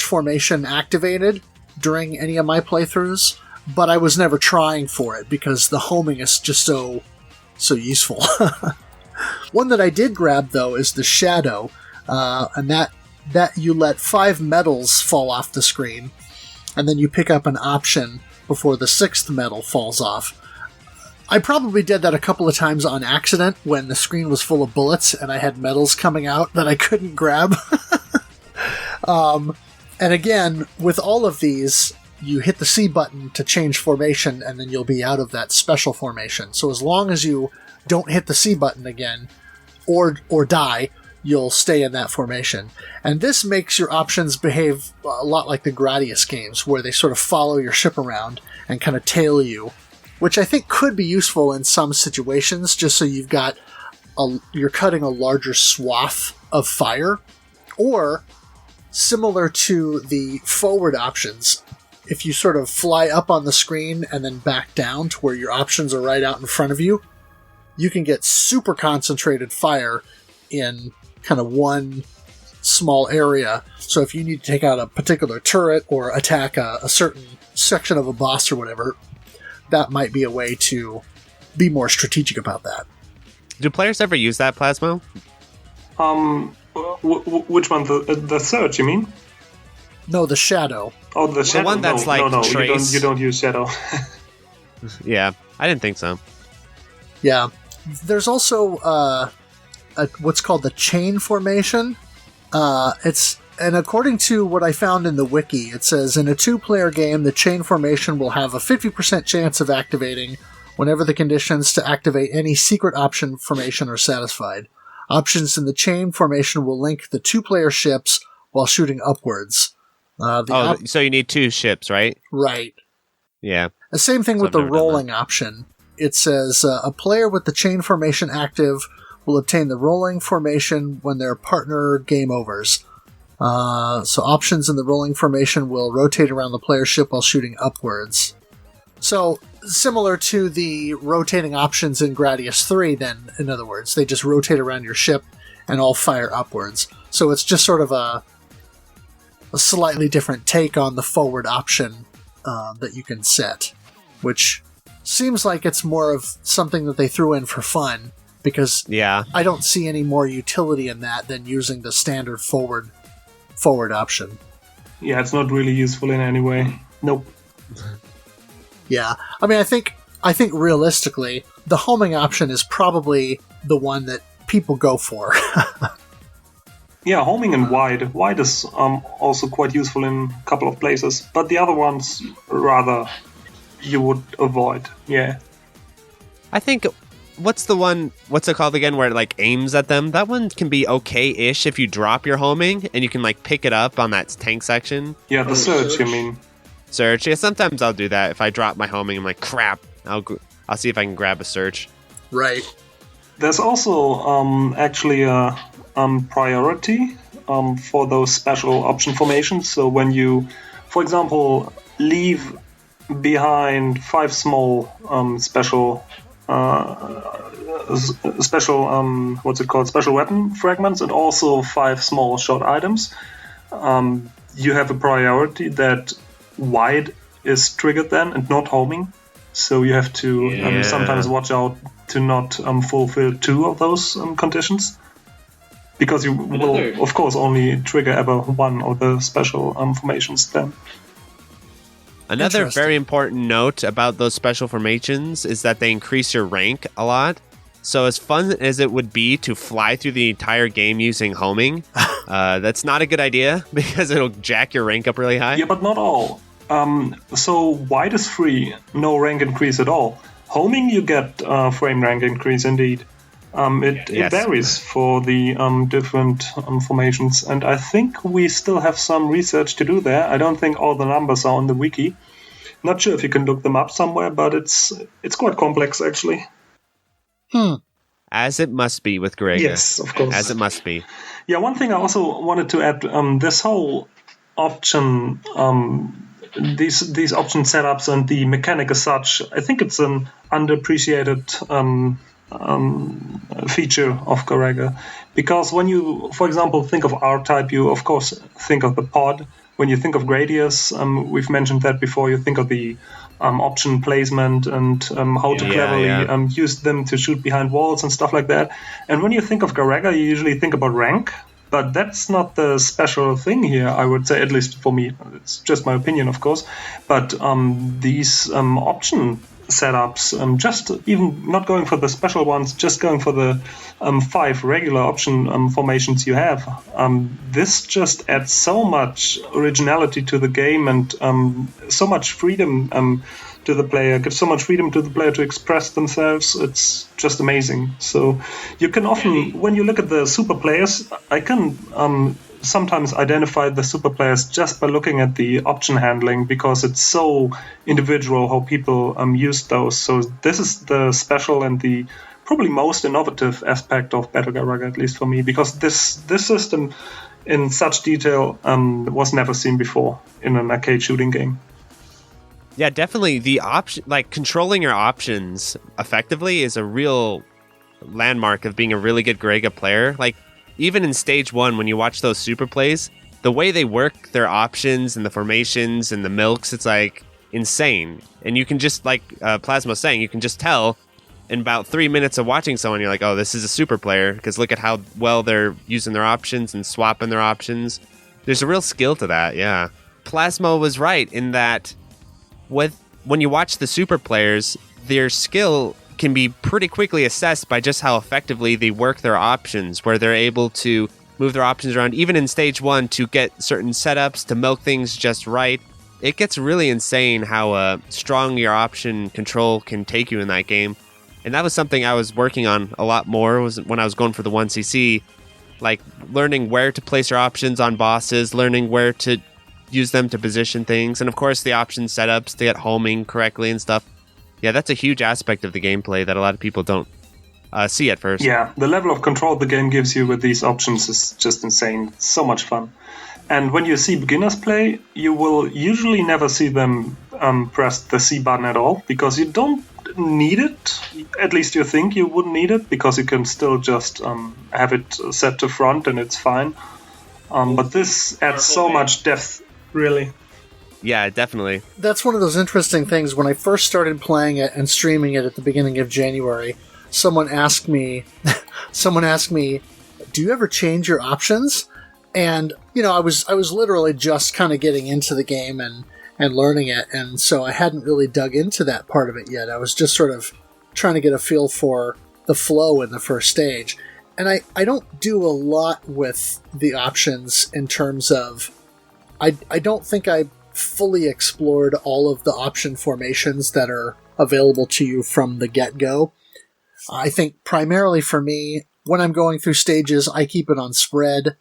formation activated during any of my playthroughs, but I was never trying for it because the homing is just so useful. One that I did grab, though, is the shadow, and that you let 5 medals fall off the screen, and then you pick up an option before the 6th medal falls off. I probably did that a couple of times on accident when the screen was full of bullets and I had medals coming out that I couldn't grab. And again, with all of these, you hit the C button to change formation, and then you'll be out of that special formation. So as long as you don't hit the C button again, or die, you'll stay in that formation. And this makes your options behave a lot like the Gradius games, where they sort of follow your ship around and kind of tail you, which I think could be useful in some situations, just so you've got you're cutting a larger swath of fire. Or, similar to the forward options, if you sort of fly up on the screen and then back down to where your options are right out in front of you, you can get super concentrated fire in kind of one small area. So if you need to take out a particular turret or attack a certain section of a boss or whatever, that might be a way to be more strategic about that. Do players ever use that, Plasmo? Which one? The search, you mean? No, the shadow. Oh, the shadow. one that's like no, trace. you don't use shadow. Yeah, I didn't think so. Yeah. There's also what's called the chain formation. And according to what I found in the wiki, it says in a 2-player game, the chain formation will have a 50% chance of activating whenever the conditions to activate any secret option formation are satisfied. Options in the chain formation will link the 2-player ships while shooting upwards. So you need 2 ships, right? Right. Yeah. The same thing with the rolling option. It says a player with the chain formation active will obtain the rolling formation when their partner game overs. So options in the rolling formation will rotate around the player's ship while shooting upwards. So similar to the rotating options in Gradius 3, then, in other words, they just rotate around your ship and all fire upwards. So it's just sort of a slightly different take on the forward option that you can set, which seems like it's more of something that they threw in for fun, because I don't see any more utility in that than using the standard forward option. Yeah, it's not really useful in any way. Nope. Yeah, I mean, I think realistically, the homing option is probably the one that people go for. Yeah, homing and wide. Wide is also quite useful in a couple of places, but the other ones rather you would avoid. Yeah. I think what's it called again, where it like aims at them? That one can be okay-ish if you drop your homing and you can like pick it up on that tank section. Yeah, the surge, you mean. Surge. Yeah, sometimes I'll do that. If I drop my homing, I'm like, crap. I'll see if I can grab a surge. Right. There's also actually a priority for those special option formations. So when you, for example, leave behind 5 small special special weapon fragments and also 5 small shot items, you have a priority that wide is triggered then and not homing. So you have to sometimes watch out to not fulfill 2 of those conditions, because you will of course only trigger ever 1 of the special formations then. Another very important note about those special formations is that they increase your rank a lot. So as fun as it would be to fly through the entire game using homing, that's not a good idea because it'll jack your rank up really high. Yeah, but not all. So wide is free, no rank increase at all. Homing, you get frame rank increase indeed. It varies for the different formations, and I think we still have some research to do there. I don't think all the numbers are on the wiki. Not sure if you can look them up somewhere, but it's quite complex actually. As it must be with Garegga. Yes, of course. As it must be. Yeah, one thing I also wanted to add, this whole option, these option setups and the mechanic as such, I think it's an underappreciated feature of Garegga, because when you, for example, think of R-Type, you of course think of the pod. When you think of Gradius, we've mentioned that before, you think of the option placement and how to cleverly use them to shoot behind walls and stuff like that. And when you think of Garegga, you usually think about rank, but that's not the special thing here, I would say, at least for me. It's just my opinion, of course. But these option setups, just even not going for the special ones, just going for the 5 regular option formations you have, this just adds so much originality to the game and so much freedom to the player, gives so much freedom to the player to express themselves. It's just amazing. So you can often, when you look at the super players, I can sometimes identify the super players just by looking at the option handling, because it's so individual how people use those. So this is the special and the probably most innovative aspect of Battle Garegga, at least for me, because this system in such detail was never seen before in an arcade shooting game. Yeah, definitely. The option, like controlling your options effectively, is a real landmark of being a really good Garegga player. Like, even in stage 1, when you watch those super plays, the way they work their options and the formations and the milks, it's like insane. And you can just, like Plasmo was saying, you can just tell in about 3 minutes of watching someone, you're like, oh, this is a super player, because look at how well they're using their options and swapping their options. There's a real skill to that, yeah. Plasmo was right in that when you watch the super players, their skill can be pretty quickly assessed by just how effectively they work their options, where they're able to move their options around, even in stage 1, to get certain setups, to milk things just right. It gets really insane how strong your option control can take you in that game. And that was something I was working on a lot more was when I was going for the 1cc, like learning where to place your options on bosses, learning where to use them to position things, and of course the option setups to get homing correctly and stuff. Yeah, that's a huge aspect of the gameplay that a lot of people don't see at first. Yeah, the level of control the game gives you with these options is just insane. It's so much fun. And when you see beginners play, you will usually never see them press the C button at all, because you don't need it. At least you think you wouldn't need it, because you can still just have it set to front and it's fine. But this adds so much depth, really. Yeah, definitely. That's one of those interesting things. When I first started playing it and streaming it at the beginning of January, someone asked me, "Do you ever change your options?" And I was literally just kind of getting into the game and learning it, and so I hadn't really dug into that part of it yet. I was just sort of trying to get a feel for the flow in the first stage. And I don't do a lot with the options in terms of... I don't think I fully explored all of the option formations that are available to you from the get-go. I think primarily for me, when I'm going through stages, I keep it on spread.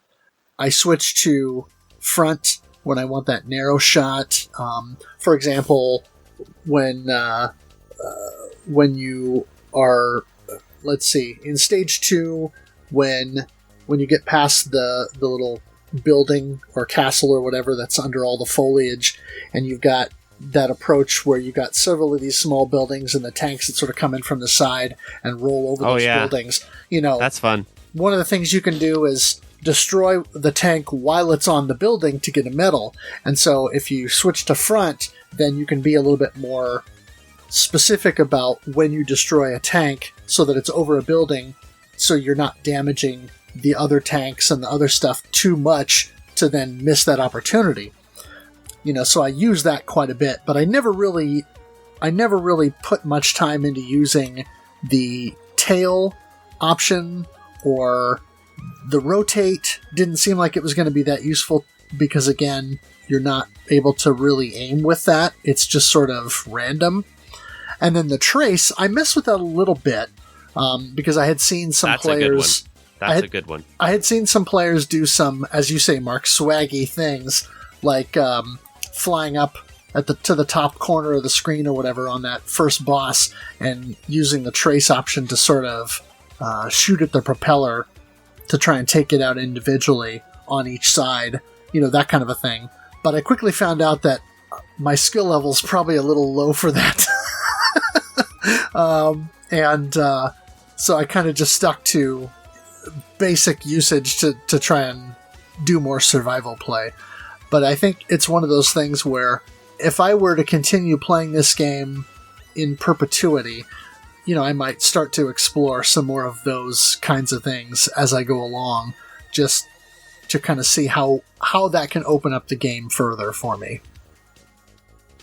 I switch to front when I want that narrow shot. For example, when you are, let's see, in stage 2, when you get past the little building or castle or whatever that's under all the foliage, and you've got that approach where you've got several of these small buildings and the tanks that sort of come in from the side and roll over those buildings. That's fun. One of the things you can do is destroy the tank while it's on the building to get a medal. And so if you switch to front, then you can be a little bit more specific about when you destroy a tank so that it's over a building, so you're not damaging the other tanks and the other stuff too much to then miss that opportunity. So I use that quite a bit, but I never really put much time into using the tail option or the rotate. Didn't seem like it was going to be that useful because, again, you're not able to really aim with that. It's just sort of random. And then the trace, I messed with that a little bit because I had seen some players... That's a good one. I had seen some players do some, as you say, Mark, swaggy things, like flying up to the top corner of the screen or whatever on that first boss and using the trace option to sort of shoot at the propeller to try and take it out individually on each side, that kind of a thing. But I quickly found out that my skill level's probably a little low for that. So I kind of just stuck to basic usage to try and do more survival play. But I think it's one of those things where if I were to continue playing this game in perpetuity, I might start to explore some more of those kinds of things as I go along, just to kind of see how that can open up the game further for me.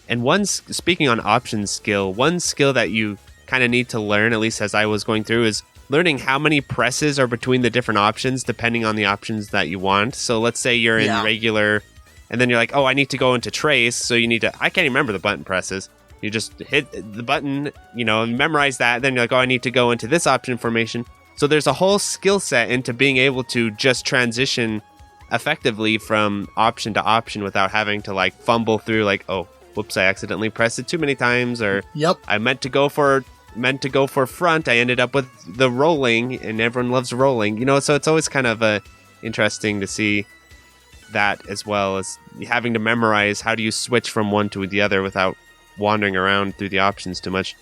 And speaking on options skill, one skill that you kind of need to learn, at least as I was going through, is learning how many presses are between the different options depending on the options that you want. So let's say you're in regular, and then you're like, oh, I need to go into trace, so you need to... I can't even remember the button presses. You just hit the button, memorize that, then you're like, oh, I need to go into this option formation. So there's a whole skill set into being able to just transition effectively from option to option without having to fumble through oh, whoops, I accidentally pressed it too many times, or I meant to go for front, I ended up with the rolling, and everyone loves rolling, so it's always kind of interesting to see that, as well as having to memorize how do you switch from one to the other without wandering around through the options too much.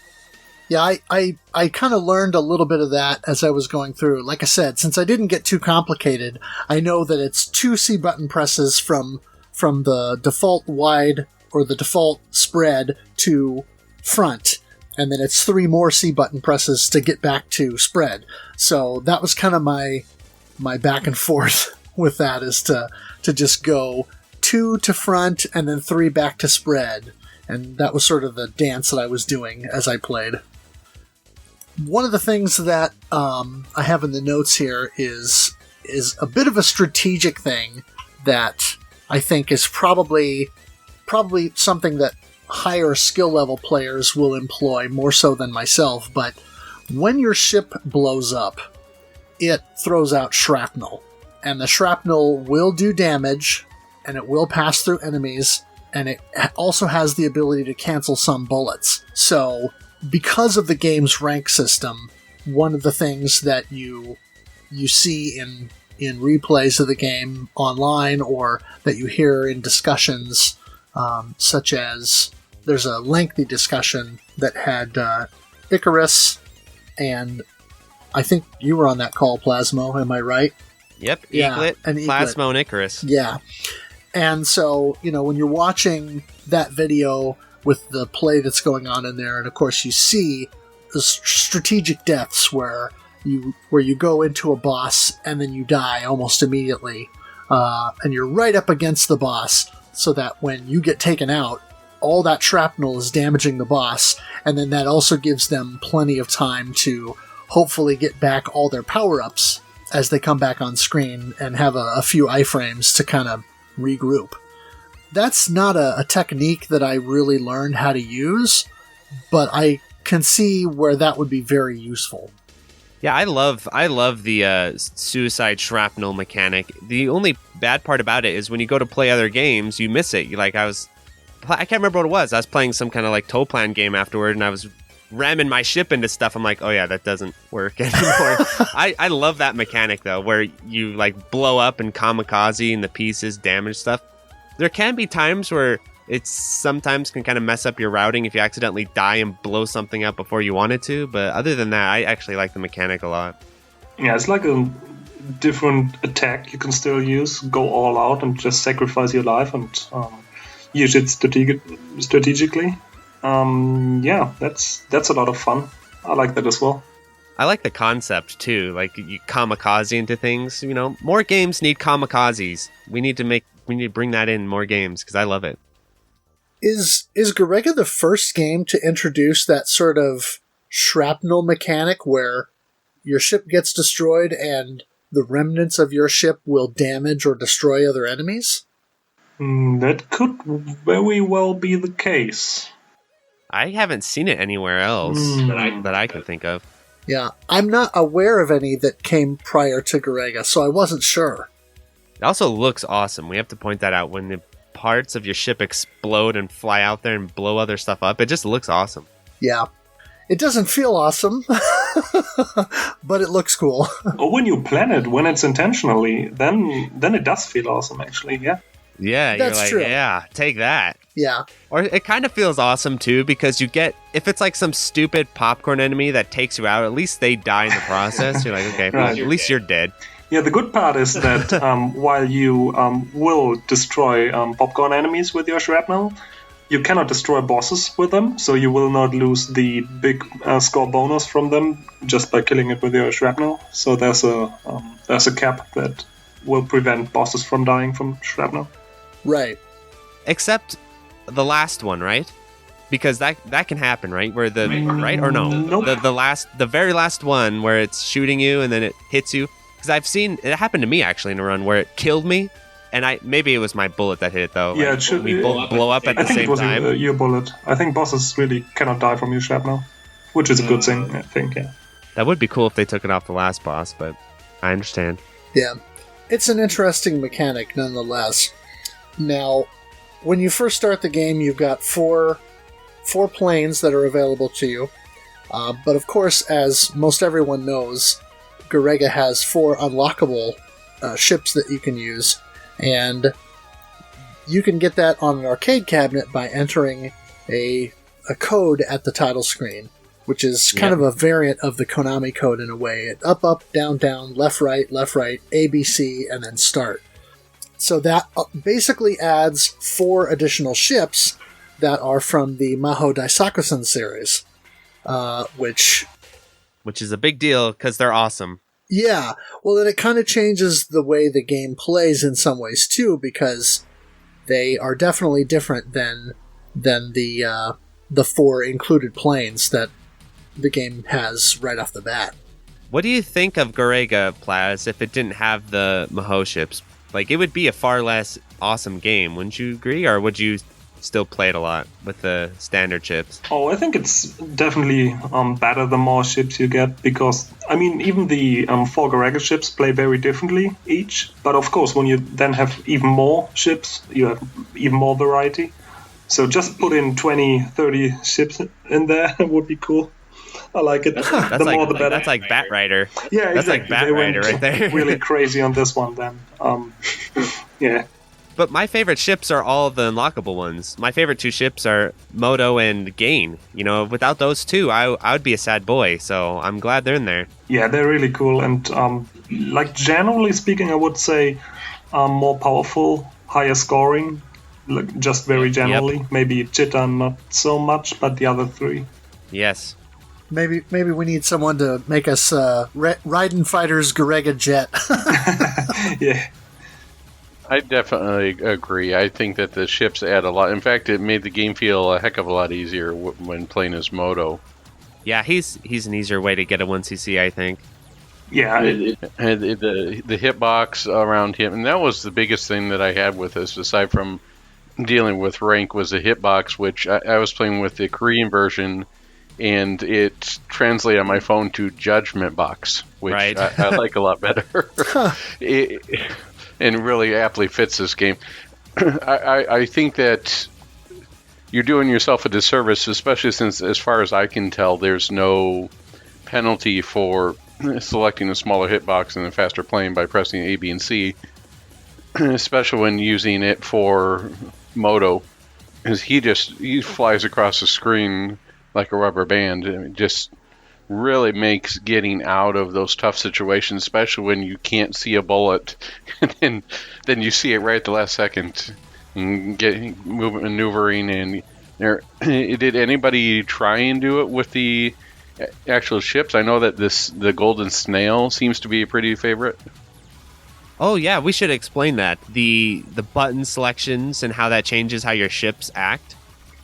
Yeah, I kind of learned a little bit of that as I was going through. Like I said, since I didn't get too complicated, I know that it's 2 C button presses from the default wide or the default spread to front, and then it's 3 more C button presses to get back to spread. So that was kind of my back and forth with that is to just go 2 to front and then 3 back to spread. And that was sort of the dance that I was doing as I played. One of the things that I have in the notes here is a bit of a strategic thing that I think is probably something that higher skill level players will employ more so than myself. But when your ship blows up, it throws out shrapnel. And the shrapnel will do damage, and it will pass through enemies, and it also has the ability to cancel some bullets. So, because of the game's rank system, one of the things that you see in replays of the game online, or that you hear in discussions, such as there's a lengthy discussion that had Icarus, and I think you were on that call, Plasmo, am I right? Yep, Yeah, Eaglet, and Eaglet. Plasmo, and Icarus. Yeah. And so, when you're watching that video with the play that's going on in there, and of course you see the strategic deaths where you go into a boss and then you die almost immediately, and you're right up against the boss, so that when you get taken out, all that shrapnel is damaging the boss, and then that also gives them plenty of time to hopefully get back all their power-ups as they come back on screen and have a few iframes to kind of regroup. That's not a technique that I really learned how to use, but I can see where that would be very useful. Yeah, I love the suicide shrapnel mechanic. The only bad part about it is when you go to play other games, you miss it. I can't remember what it was. I was playing some kind of toe plan game afterward, and I was ramming my ship into stuff. I'm like, oh yeah, that doesn't work anymore. I love that mechanic though, where you blow up and kamikaze and the pieces damage stuff. There can be times where it sometimes can kind of mess up your routing if you accidentally die and blow something up before you wanted to, but other than that, I actually like the mechanic a lot. Yeah, it's like a different attack you can still use. Go all out and just sacrifice your life and use it strategically. Yeah, that's a lot of fun. I like that as well. I like the concept too, you kamikaze into things. More games need kamikazes. We need to bring that in more games because I love it. Is Garegga the first game to introduce that sort of shrapnel mechanic where your ship gets destroyed and the remnants of your ship will damage or destroy other enemies? That could very well be the case. I haven't seen it anywhere else that I can think of. Yeah, I'm not aware of any that came prior to Garegga, so I wasn't sure. It also looks awesome. We have to point that out. When the parts of your ship explode and fly out there and blow other stuff up, it just looks awesome. Yeah. It doesn't feel awesome, but it looks cool. Or when you plan it, when it's intentionally, then it does feel awesome, actually, yeah. Yeah, That's you're true. Yeah, take that. Yeah. Or it kind of feels awesome, too, because you get, if it's some stupid popcorn enemy that takes you out, at least they die in the process. You're like, okay, Right. at least you're dead. Yeah, the good part is that while you will destroy popcorn enemies with your shrapnel, you cannot destroy bosses with them, so you will not lose the big score bonus from them just by killing it with your shrapnel. So there's a cap that will prevent bosses from dying from shrapnel. Right. Except the last one, right? Because that can happen, right? Where right or no? Nope. The very last one where it's shooting you and then it hits you. Because I've seen it happened to me actually in a run where it killed me, and maybe it was my bullet that hit it though. Yeah, it should we both blow up at the I think same it was time. your bullet. I think bosses really cannot die from your shrapnel, which is a good thing, I think. Yeah. That would be cool if they took it off the last boss, but I understand. Yeah. It's an interesting mechanic nonetheless. Now, when you first start the game, you've got four planes that are available to you. But of course, as most everyone knows, Garegga has 4 unlockable ships that you can use. And you can get that on an arcade cabinet by entering a code at the title screen, which is kind of a variant of the Konami code in a way. Up, up, down, down, left, right, ABC, and then start. So that basically adds 4 additional ships that are from the Maho Daisakusen series, which is a big deal because they're awesome. Yeah, well, then it kind of changes the way the game plays in some ways too, because they are definitely different than the 4 included planes that the game has right off the bat. What do you think of Garegga, Plaz, if it didn't have the Maho ships? Like, it would be a far less awesome game, wouldn't you agree? Or would you still play it a lot with the standard ships? Oh, I think it's definitely better the more ships you get, because, I mean, even the 4 Garegga ships play very differently each. But of course, when you then have even more ships, you have even more variety. So just put in 20, 30 ships in there would be cool. I like it. That's the like, more the better. That's like Bat Rider. Yeah, that's exactly. like Bat They Rider went right there. really crazy on this one then. Yeah. But my favorite ships are all the unlockable ones. My favorite 2 ships are Moto and Gain. You know, without those 2, I would be a sad boy. So I'm glad they're in there. Yeah, they're really cool. And like generally speaking, I would say more powerful, higher scoring. Like, just very generally. Yep. Maybe Chitta not so much, but the other 3. Yes. Maybe we need someone to make us Raiden Fighter's Garegga jet. Yeah. I definitely agree. I think that the ships add a lot. In fact, it made the game feel a heck of a lot easier when playing as Moto. Yeah, he's an easier way to get a 1cc, I think. Yeah. The hitbox around him, and that was the biggest thing that I had with this, aside from dealing with rank, was the hitbox, which I was playing with the Korean version, and it translated on my phone to Judgment Box, which right. I like a lot better. And really aptly fits this game. I think that you're doing yourself a disservice, especially since, as far as I can tell, there's no penalty for selecting a smaller hitbox and a faster plane by pressing A, B, and C, especially when using it for Moto, because he flies across the screen like a rubber band. It just really makes getting out of those tough situations, especially when you can't see a bullet, and then you see it right at the last second, and maneuvering. And did anybody try and do it with the actual ships? I know that the Golden Snail seems to be a pretty favorite. Oh yeah, we should explain that. The button selections and how that changes how your ships act.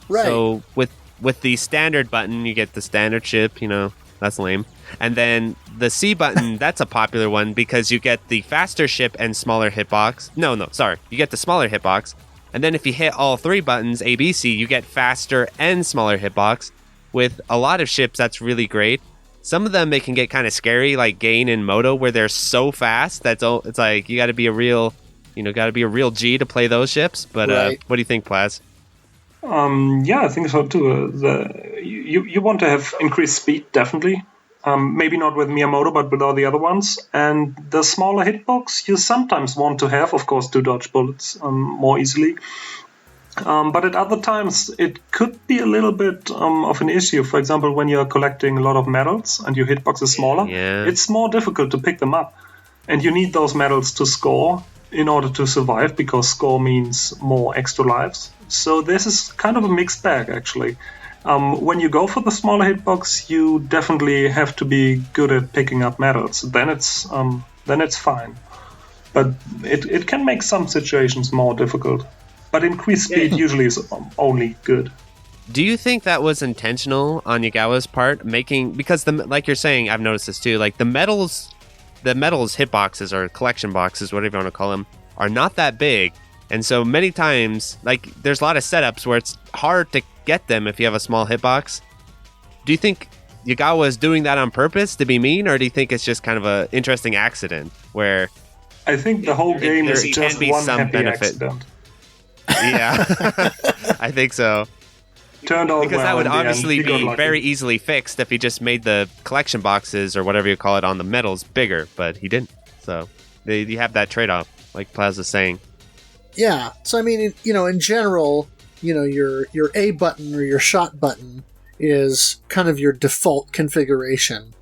Right. So with the standard button, you get the standard ship, you know, that's lame. And then the C button, that's a popular one because you get the faster ship and smaller hitbox. Sorry. You get the smaller hitbox. And then if you hit all 3 buttons, A, B, C, you get faster and smaller hitbox. With a lot of ships, that's really great. Some of them, they can get kind of scary, like Gain and Moto, where they're so fast. It's like you got to be a real G to play those ships. But right. What do you think, Plaz? Yeah, I think so too. You want to have increased speed, definitely. Maybe not with Miyamoto, but with all the other ones. And the smaller hitbox you sometimes want to have, of course, to dodge bullets more easily. But at other times, it could be a little bit of an issue. For example, when you're collecting a lot of medals and your hitbox is smaller, it's more difficult to pick them up. And you need those medals to score in order to survive, because score means more extra lives. So this is kind of a mixed bag, actually. When you go for the smaller hitbox, you definitely have to be good at picking up medals. Then it's fine. But it can make some situations more difficult. But increased speed usually is only good. Do you think that was intentional on Yagawa's part, because like you're saying, I've noticed this too, like the medals hitboxes or collection boxes, whatever you want to call them, are not that big. And so many times, like, there's a lot of setups where it's hard to get them if you have a small hitbox. Do you think Yagawa is doing that on purpose to be mean, or do you think it's just kind of an interesting accident where... I think the whole game is there just can be one some happy benefit. accident. Yeah, I think so. Turned out Because well that would in the end. obviously He got be lucky. very easily fixed if he just made the collection boxes or whatever you call it on the medals bigger, but he didn't. So you have that trade-off, like Plaza's saying. Yeah. So I mean, in general, your A button or your shot button is kind of your default configuration,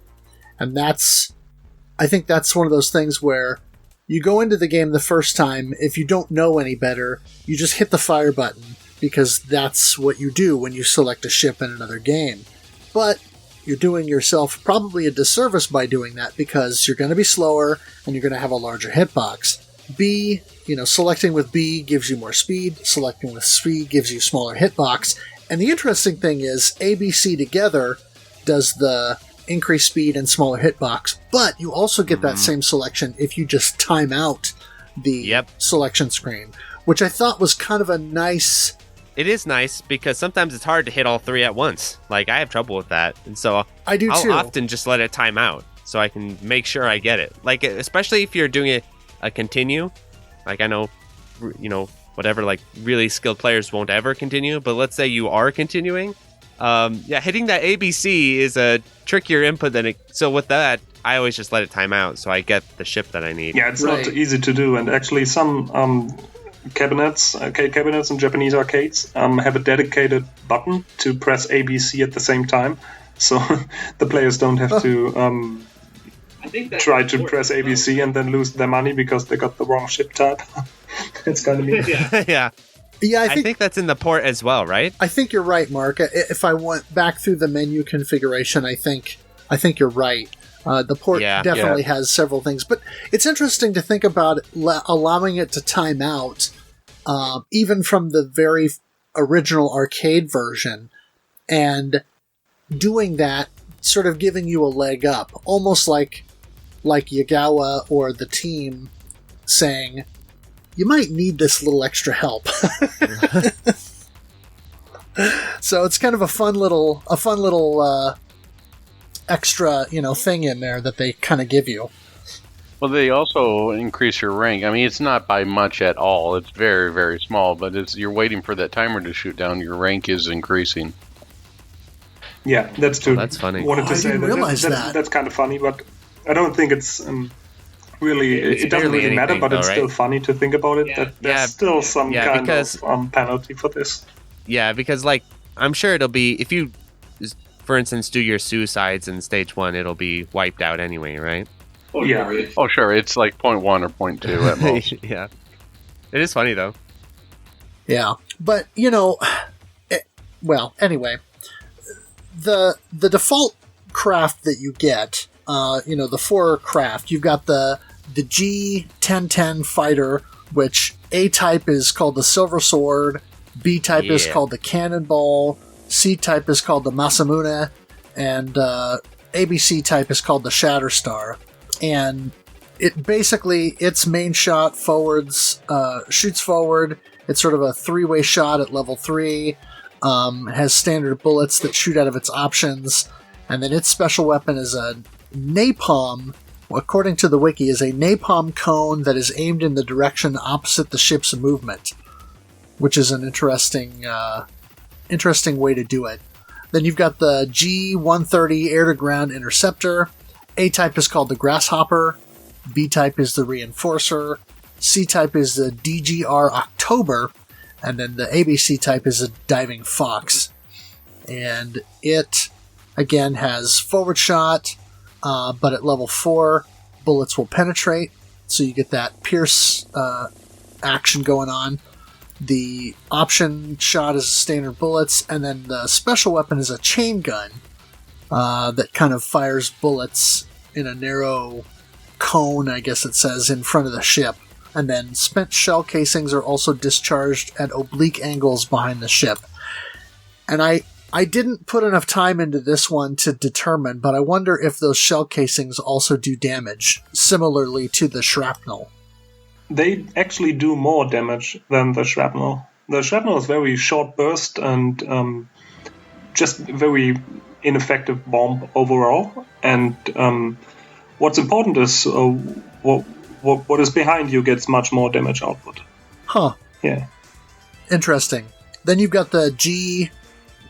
and I think that's one of those things where you go into the game the first time, if you don't know any better, you just hit the fire button, because that's what you do when you select a ship in another game. But you're doing yourself probably a disservice by doing that, because you're going to be slower and you're going to have a larger hitbox. B, selecting with B gives you more speed, selecting with C gives you smaller hitbox, and the interesting thing is ABC together does the increased speed and smaller hitbox, but you also get that same selection if you just time out the selection screen, which I thought was kind of a nice... It is nice, because sometimes it's hard to hit all three at once. Like, I have trouble with that, and so I do I'll too. often just let it time out so I can make sure I get it. Like, especially if you're doing a continue. Like, I know, whatever, like, really skilled players won't ever continue, but let's say you are continuing. Hitting that ABC is a trickier input than it. So with that, I always just let it time out so I get the ship that I need. Yeah, it's not easy to do, and actually some arcade cabinets in Japanese arcades have a dedicated button to press ABC at the same time, so the players don't have to try to press ABC and then lose their money because they got the wrong ship type. It's kind of mean. Yeah, I think that's in the port as well, right? I think you're right, Mark. If I went back through the menu configuration, I think you're right. The port definitely has several things, but it's interesting to think about allowing it to time out, even from the very original arcade version, and doing that, sort of giving you a leg up, almost like Yagawa or the team saying, you might need this little extra help. So it's kind of a fun little extra, thing in there that they kind of give you. Well, they also increase your rank. I mean, it's not by much at all. It's very, very small, but you're waiting for that timer to shoot down. Your rank is increasing. Yeah, that's true. Oh, that's funny. Wanted to I say didn't realize that's kind of funny, but I don't think it's really. It doesn't really matter, but it's still funny to think about it. That there's still some kind of penalty for this. Yeah, because I'm sure it'll be, if you, for instance, do your suicides in stage 1, it'll be wiped out anyway, right? Oh yeah. Oh sure, it's like 0.1 or 0.2 at most. Yeah, it is funny though. Yeah, but anyway, the default craft that you get, the 4 craft, you've got the G1010 fighter, which A type is called the Silver Sword, B type is called the Cannonball, C type is called the Masamune, and ABC type is called the Shatterstar. And it basically, its main shot forwards, shoots forward. It's sort of a 3-way shot at level 3. Has standard bullets that shoot out of its options. And then its special weapon is a napalm, according to the wiki, is a napalm cone that is aimed in the direction opposite the ship's movement, which is an interesting way to do it. Then you've got the G130 air-to-ground interceptor. A-type is called the Grasshopper, B-type is the Reinforcer, C-type is the DGR October, and then the ABC type is a Diving Fox. And it, again, has forward shot, but at level 4, bullets will penetrate, so you get that pierce action going on. The option shot is standard bullets, and then the special weapon is a chain gun that kind of fires bullets in a narrow cone, I guess it says, in front of the ship. And then spent shell casings are also discharged at oblique angles behind the ship. And I didn't put enough time into this one to determine, but I wonder if those shell casings also do damage, similarly to the shrapnel. They actually do more damage than the shrapnel. The shrapnel is very short burst and just very ineffective bomb overall. And what's important is what is behind you gets much more damage output. Huh. Yeah. Interesting. Then you've got the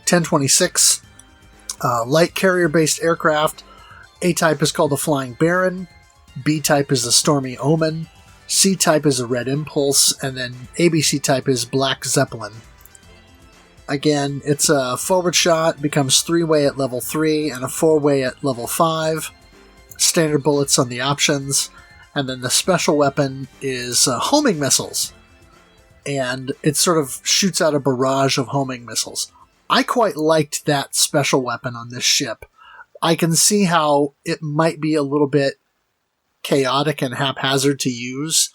G1026 light carrier-based aircraft. A-type is called the Flying Baron. B-type is the Stormy Omen. C-type is a Red Impulse, and then ABC type is Black Zeppelin. Again, it's a forward shot, becomes 3-way at level 3, and a 4-way at level 5. Standard bullets on the options, and then the special weapon is homing missiles. And it sort of shoots out a barrage of homing missiles. I quite liked that special weapon on this ship. I can see how it might be a little bit chaotic and haphazard to use.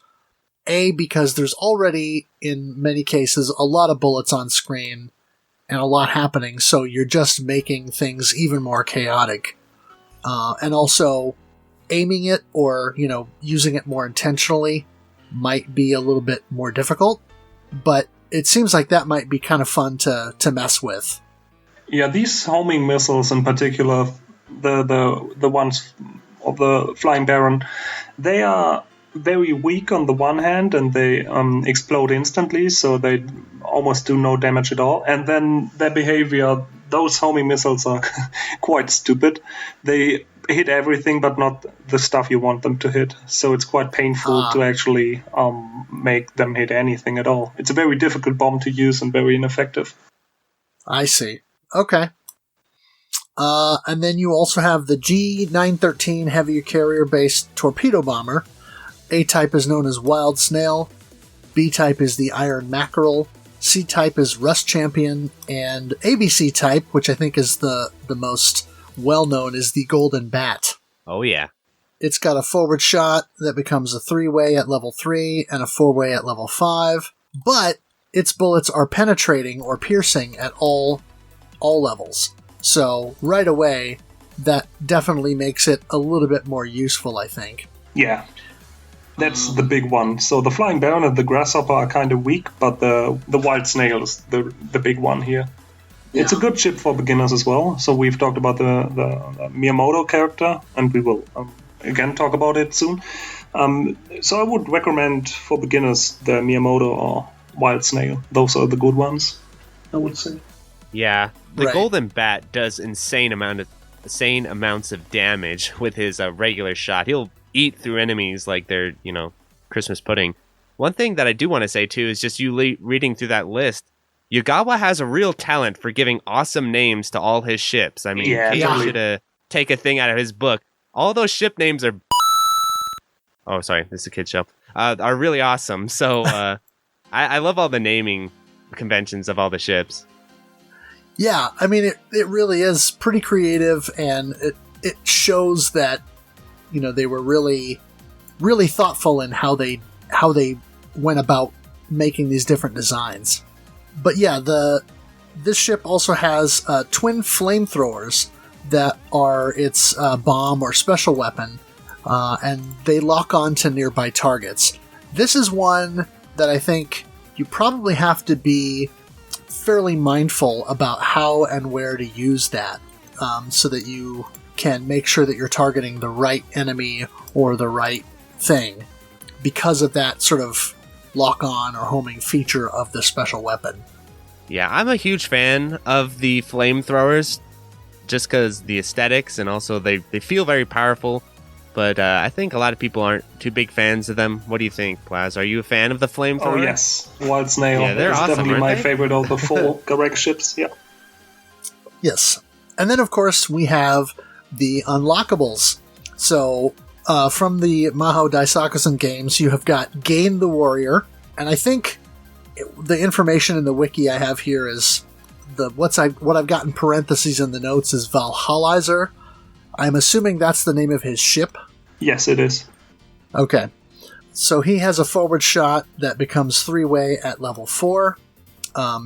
A, because there's already, in many cases, a lot of bullets on screen and a lot happening, so you're just making things even more chaotic. And also, aiming it or, using it more intentionally might be a little bit more difficult, but it seems like that might be kind of fun to mess with. Yeah, these homing missiles in particular, the ones of the Flying Baron, they are very weak on the one hand, and they explode instantly, so they almost do no damage at all. And then their behavior, those homing missiles are quite stupid. They hit everything, but not the stuff you want them to hit. So it's quite painful to actually make them hit anything at all. It's a very difficult bomb to use and very ineffective. I see. Okay. And then you also have the G913 heavy carrier-based torpedo bomber. A-type is known as Wild Snail. B-type is the Iron Mackerel. C-type is Rust Champion. And ABC type, which I think is the most well-known, is the Golden Bat. Oh, yeah. It's got a forward shot that becomes a 3-way at level 3 and a 4-way at level 5. But its bullets are penetrating or piercing at all levels. So, right away, that definitely makes it a little bit more useful, I think. Yeah. That's the big one. So the Flying Baron and the Grasshopper are kind of weak, but the Wild Snail is the big one here. Yeah. It's a good ship for beginners as well. So we've talked about the Miyamoto character, and we will again talk about it soon. So I would recommend for beginners the Miyamoto or Wild Snail. Those are the good ones, I would say. Yeah, the Right. Golden Bat does insane amounts of damage with his regular shot. He'll eat through enemies like they're, Christmas pudding. One thing that I do want to say, too, is just you reading through that list, Yugawa has a real talent for giving awesome names to all his ships. I mean, Keijo should take a thing out of his book. All those ship names are... Oh, sorry, this is a kid's show. Are really awesome. So I love all the naming conventions of all the ships. Yeah, I mean, it really is pretty creative, and it shows that, they were really, really thoughtful in how they went about making these different designs. But yeah, this ship also has twin flamethrowers that are its bomb or special weapon, and they lock on to nearby targets. This is one that I think you probably have to be fairly mindful about how and where to use that, so that you can make sure that you're targeting the right enemy or the right thing because of that sort of lock-on or homing feature of the special weapon. Yeah, I'm a huge fan of the flamethrowers just because the aesthetics and also they feel very powerful. But I think a lot of people aren't too big fans of them. What do you think, Plaz? Are you a fan of the flamethrower? Oh, yes. Wild Snail. Yeah, they're It's awesome, definitely aren't my they? favorite of the 4 Garegga ships. Yeah. Yes. And then, of course, we have the unlockables. So, from the Mahou Daisakusen games, you have got Gain the Warrior, and I think the information in the wiki I have here is what I've got in parentheses in the notes is Valhallizer. I'm assuming that's the name of his ship. Yes, it is. Okay. So he has a forward shot that becomes 3-way at level 4.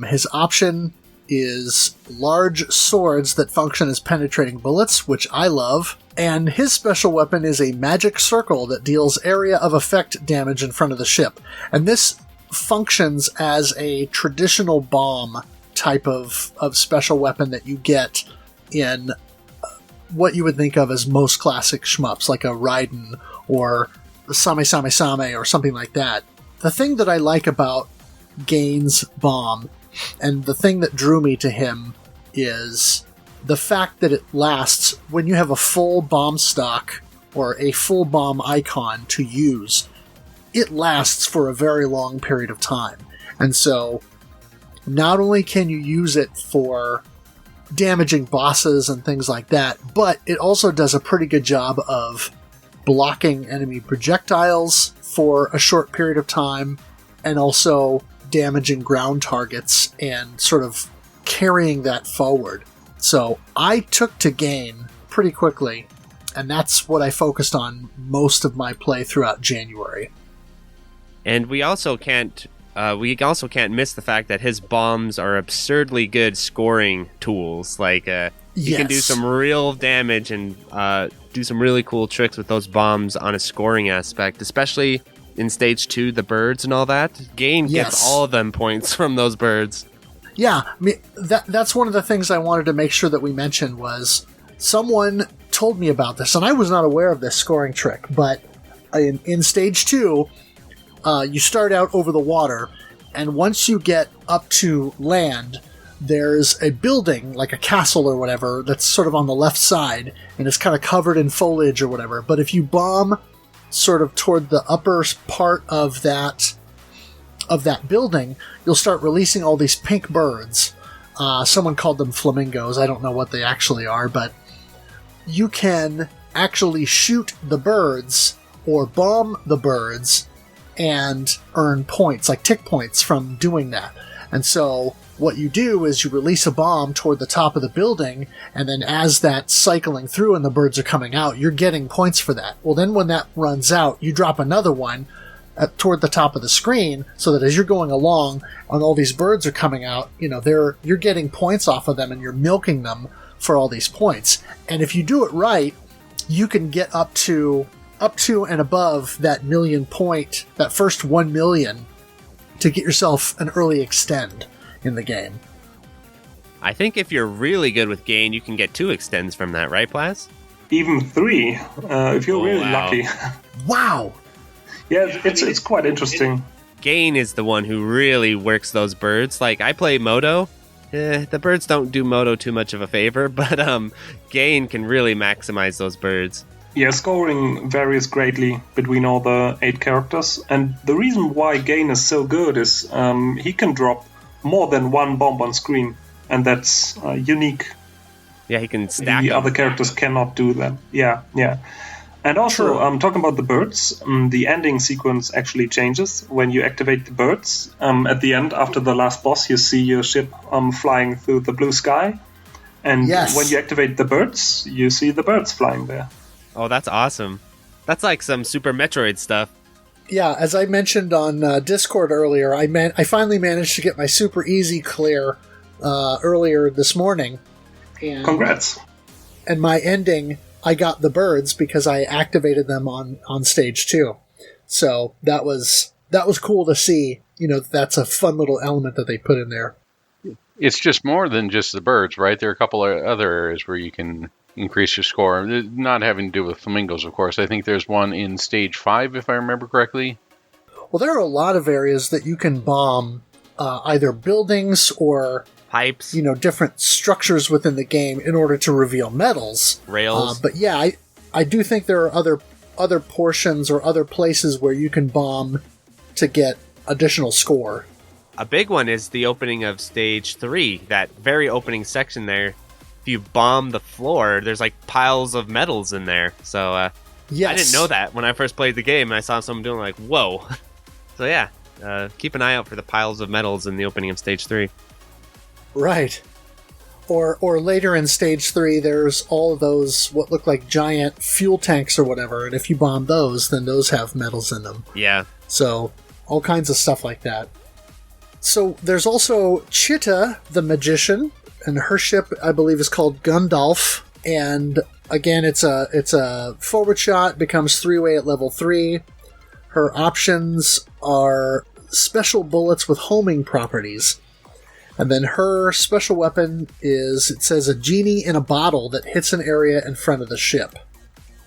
His option is large swords that function as penetrating bullets, which I love. And his special weapon is a magic circle that deals area of effect damage in front of the ship. And this functions as a traditional bomb type of special weapon that you get in what you would think of as most classic shmups, like a Raiden or Same Same Same or something like that. The thing that I like about Gain's bomb, and the thing that drew me to him, is the fact that it lasts when you have a full bomb stock or a full bomb icon to use. It lasts for a very long period of time. And so, not only can you use it for damaging bosses and things like that, but it also does a pretty good job of blocking enemy projectiles for a short period of time, and also damaging ground targets and sort of carrying that forward. So I took to Gain pretty quickly, and that's what I focused on most of my play throughout January. And we also can't miss the fact that his bombs are absurdly good scoring tools. Like, you can do some real damage and do some really cool tricks with those bombs on a scoring aspect, especially in Stage 2, the birds and all that. Gain gets all of them points from those birds. Yeah, I mean, that's one of the things I wanted to make sure that we mentioned was someone told me about this, and I was not aware of this scoring trick, but in Stage 2, you start out over the water, and once you get up to land, there's a building, like a castle or whatever, that's sort of on the left side, and it's kind of covered in foliage or whatever. But if you bomb sort of toward the upper part of that building, you'll start releasing all these pink birds. Someone called them flamingos. I don't know what they actually are, but you can actually shoot the birds or bomb the birds and earn points, like tick points from doing that. And so what you do is you release a bomb toward the top of the building, and then as that's cycling through and the birds are coming out, you're getting points for that. Well, then when that runs out, you drop another one toward the top of the screen, so that as you're going along and all these birds are coming out, you're getting points off of them and you're milking them for all these points. And if you do it right, you can get up to and above that that first 1 million, to get yourself an early extend in the game. I think if you're really good with gain, you can get 2 extends from that, right, Plas? Even 3, if you're really lucky. Wow! Yeah, it's quite interesting. Gain is the one who really works those birds. Like, I play Moto. The birds don't do Moto too much of a favor, but Gain can really maximize those birds. Yeah, scoring varies greatly between all the 8 characters, and the reason why Gain is so good is he can drop more than one bomb on screen, and that's unique. Yeah, he can stack The them. other characters cannot do that. Yeah. And also, talking about the birds, the ending sequence actually changes when you activate the birds. At the end, after the last boss, you see your ship flying through the blue sky, and when you activate the birds, you see the birds flying there. Oh, that's awesome. That's like some Super Metroid stuff. Yeah, as I mentioned on Discord earlier, I finally managed to get my super easy clear earlier this morning. And, Congrats. And my ending, I got the birds because I activated them on Stage 2. So that was cool to see. That's a fun little element that they put in there. It's just more than just the birds, right? There are a couple of other areas where you can increase your score. Not having to do with flamingos, of course. I think there's one in Stage 5, if I remember correctly. Well, there are a lot of areas that you can bomb either buildings or pipes, different structures within the game in order to reveal medals. Rails. But yeah, I do think there are other portions or other places where you can bomb to get additional score. A big one is the opening of Stage 3, that very opening section there. If you bomb the floor, there's like piles of medals in there. So yes. I didn't know that when I first played the game, and I saw someone doing like, whoa. So yeah, keep an eye out for the piles of medals in the opening of Stage 3. Right. Or later in Stage 3, there's all of those, what look like giant fuel tanks or whatever, and if you bomb those, then those have medals in them. Yeah. So, all kinds of stuff like that. So, there's also Chitta, the magician, and her ship, I believe, is called Gundalf, and again, it's a forward shot, becomes 3-way at level 3. Her options are special bullets with homing properties. And then her special weapon is, it says, a genie in a bottle that hits an area in front of the ship.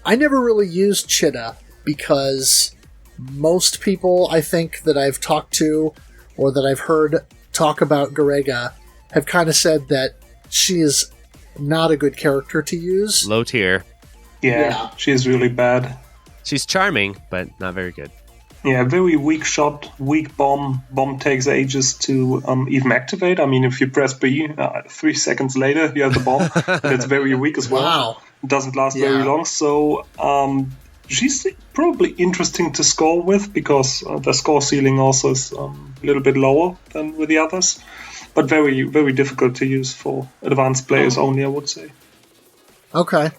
I never really used Chitta because most people, I think, that I've talked to or that I've heard talk about Garegga have kind of said that she is not a good character to use. Low tier. Yeah, she's really bad. She's charming, but not very good. Yeah, very weak shot, weak bomb. Bomb takes ages to even activate. I mean, if you press B, 3 seconds later, you have the bomb. That's very weak as well. Wow. It doesn't last very long. So she's probably interesting to score with because the score ceiling also is a little bit lower than with the others. But very, very difficult to use for advanced players only, I would say. Okay.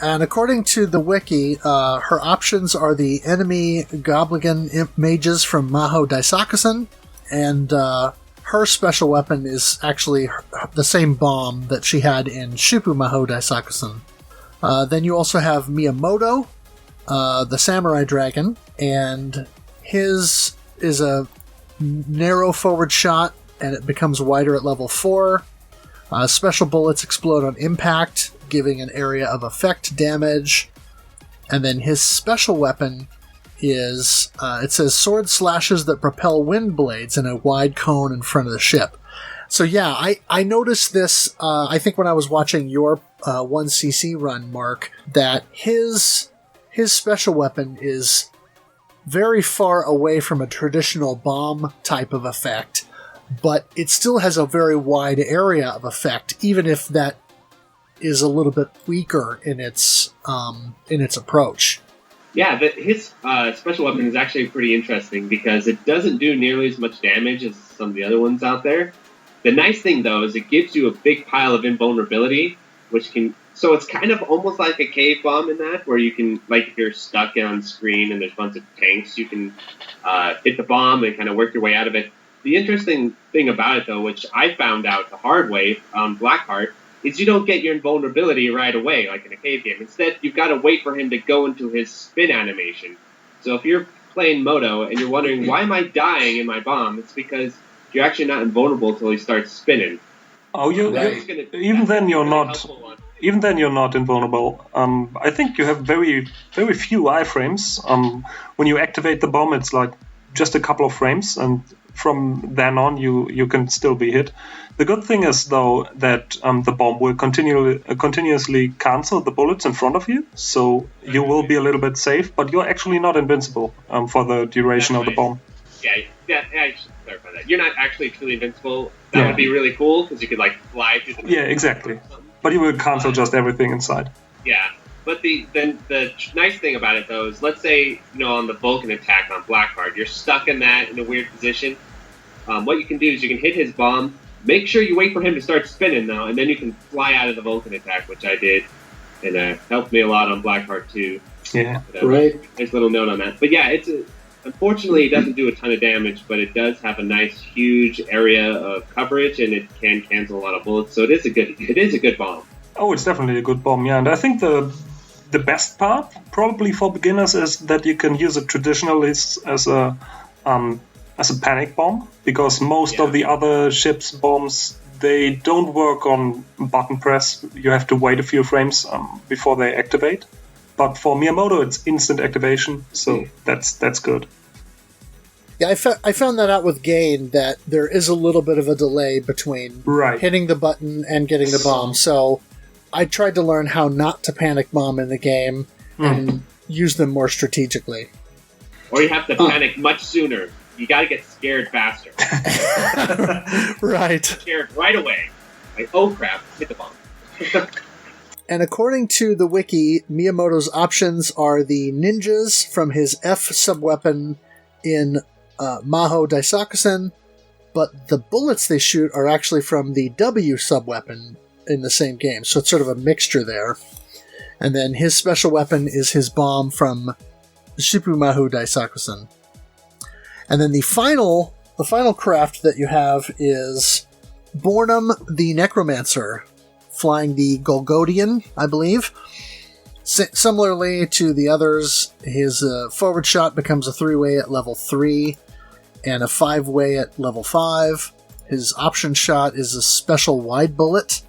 And according to the wiki, her options are the enemy Goblin Imp Mages from Maho Daisakusen, and her special weapon is actually the same bomb that she had in Shuppu Maho Daisakusen. Then you also have Miyamoto, the Samurai Dragon, and his is a narrow forward shot, and it becomes wider at level 4. Special bullets explode on impact, giving an area of effect damage. And then his special weapon is, it says, sword slashes that propel wind blades in a wide cone in front of the ship. So yeah, I noticed this, I think when I was watching your 1cc run, Mark, that his special weapon is very far away from a traditional bomb type of effect, but it still has a very wide area of effect, even if that is a little bit weaker in its approach. Yeah, but his special weapon is actually pretty interesting because it doesn't do nearly as much damage as some of the other ones out there. The nice thing, though, is it gives you a big pile of invulnerability, so it's kind of almost like a cave bomb in that, where you can, like, if you're stuck on screen and there's a bunch of tanks, you can hit the bomb and kind of work your way out of it. The interesting thing about it, though, which I found out the hard way on Blackheart, is you don't get your invulnerability right away, like in a cave game. Instead, you've got to wait for him to go into his spin animation. So if you're playing Moto and you're wondering, why am I dying in my bomb? It's because you're actually not invulnerable until he starts spinning. Oh, even then you're not invulnerable. I think you have very, very few iframes. When you activate the bomb, it's like just a couple of frames, and from then on you can still be hit. The good thing is, though, that the bomb will continuously cancel the bullets in front of you, so you will be a little bit safe, but you're actually not invincible for the duration of the bomb. Yeah, I should clarify that. You're not actually truly invincible. That would be really cool, because you could, like, fly through the... Yeah, exactly. But you will cancel just everything inside. Yeah. But the nice thing about it, though, is let's say, on the Vulcan attack on Blackheart, you're stuck in a weird position. What you can do is you can hit his bomb. Make sure you wait for him to start spinning, though, and then you can fly out of the Vulcan attack, which I did. And helped me a lot on Blackheart, too. Yeah, right. There's a little note on that. But yeah, unfortunately, it doesn't do a ton of damage, but it does have a nice, huge area of coverage, and it can cancel a lot of bullets. So it is a good bomb. Oh, it's definitely a good bomb, yeah. And I think the best part, probably for beginners, is that you can use it traditionally as a panic bomb, because most of the other ship's bombs, they don't work on button press. You have to wait a few frames before they activate. But for Miyamoto, it's instant activation, so that's good. Yeah, I found that out with Gain, that there is a little bit of a delay between hitting the button and getting the bomb. So I tried to learn how not to panic bomb in the game and use them more strategically. Or you have to panic much sooner. You got to get scared faster. Right. Scared right away. Like, oh crap, hit the bomb. And according to the wiki, Miyamoto's options are the ninjas from his F subweapon in Maho Daisakusen, but the bullets they shoot are actually from the W subweapon in the same game, so it's sort of a mixture there. And then his special weapon is his bomb from Shuppu Maho Daisakusen. And then the final craft that you have is Bornum the Necromancer, flying the Golgodian, I believe. Similarly to the others, his forward shot becomes a 3-way at level 3 and a 5-way at level 5. His option shot is a special wide bullet,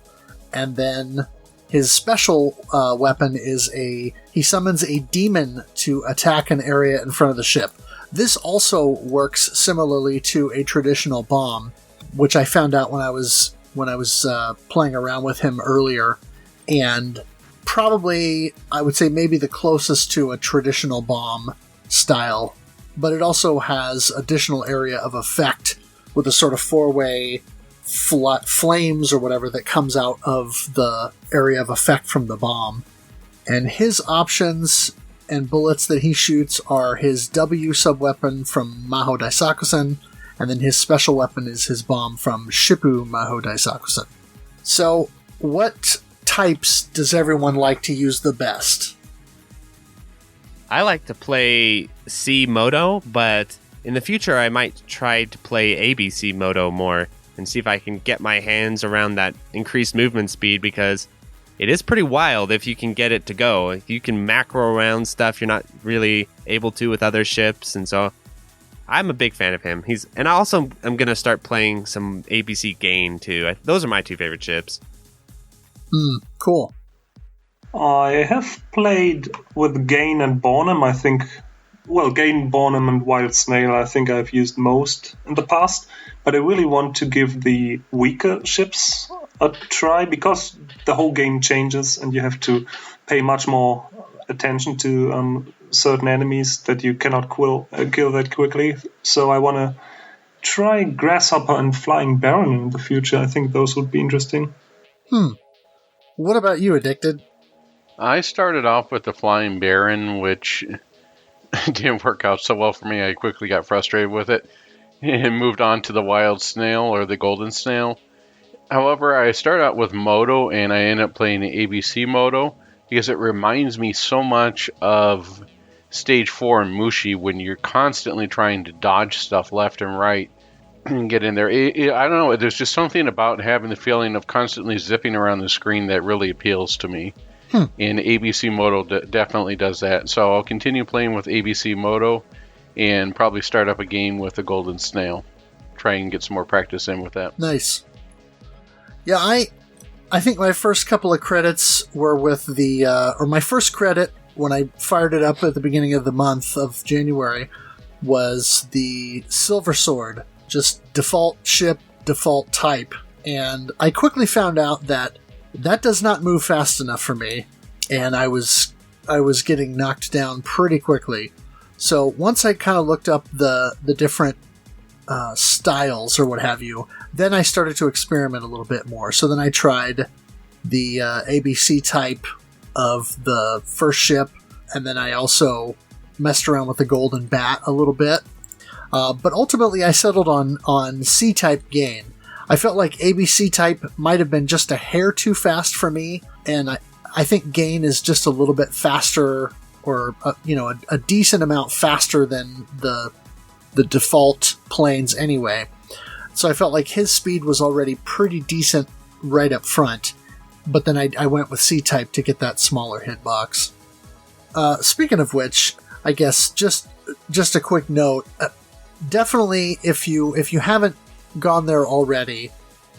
and then his special weapon is he summons a demon to attack an area in front of the ship. This also works similarly to a traditional bomb, which I found out when I was playing around with him earlier, and probably, I would say, maybe the closest to a traditional bomb style, but it also has additional area of effect with a sort of 4-way flames or whatever that comes out of the area of effect from the bomb. And his options and bullets that he shoots are his W subweapon from Maho Daisakusen, and then his special weapon is his bomb from Shippu Maho Daisakusen. So, what types does everyone like to use the best? I like to play C Moto, but in the future I might try to play ABC Moto more and see if I can get my hands around that increased movement speed, because it is pretty wild if you can get it to go. If you can macro around stuff you're not really able to with other ships, and so I'm a big fan of him. And I also am going to start playing some ABC Gain too. Those are my two favorite ships. Cool. I have played with Gain and Bornham, I think. Well, Gain, Bornham, and Wild Snail I think I've used most in the past. But I really want to give the weaker ships a try, because the whole game changes and you have to pay much more attention to certain enemies that you cannot kill that quickly. So I want to try Grasshopper and Flying Baron in the future. I think those would be interesting. What about you, Addicted? I started off with the Flying Baron, which didn't work out so well for me. I quickly got frustrated with it and moved on to the Wild Snail or the Golden Snail. However, I started out with Moto, and I ended up playing the ABC Moto because it reminds me so much of Stage 4 in Mushi, when you're constantly trying to dodge stuff left and right and get in there. I don't know, there's just something about having the feeling of constantly zipping around the screen that really appeals to me. And ABC Moto definitely does that. So I'll continue playing with ABC Moto and probably start up a game with the Golden Snail. Try and get some more practice in with that. Nice. Yeah, I think my first couple of credits were with or my first credit when I fired it up at the beginning of the month of January was the Silver Sword. Just default ship, default type. And I quickly found out that does not move fast enough for me, and I was getting knocked down pretty quickly. So once I kind of looked up the different styles or what have you, then I started to experiment a little bit more. So then I tried the ABC type of the first ship, and then I also messed around with the Golden Bat a little bit. But ultimately I settled on C-type Gain. I felt like ABC type might have been just a hair too fast for me, and I think Gain is just a little bit faster, or a decent amount faster than the default planes anyway. So I felt like his speed was already pretty decent right up front, but then I went with C-type to get that smaller hitbox. Speaking of which, I guess just a quick note. Definitely, if you haven't gone there already,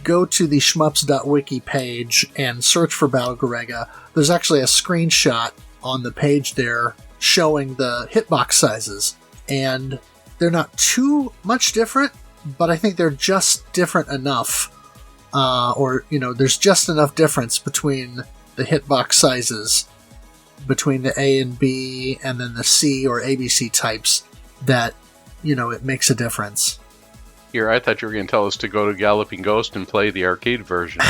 go to the shmups.wiki page and search for Battle Garegga. There's actually a screenshot on the page there showing the hitbox sizes, and they're not too much different, but I think they're just different enough, there's just enough difference between the hitbox sizes between the A and B and then the C or ABC types that, it makes a difference. Here, I thought you were going to tell us to go to Galloping Ghost and play the arcade version.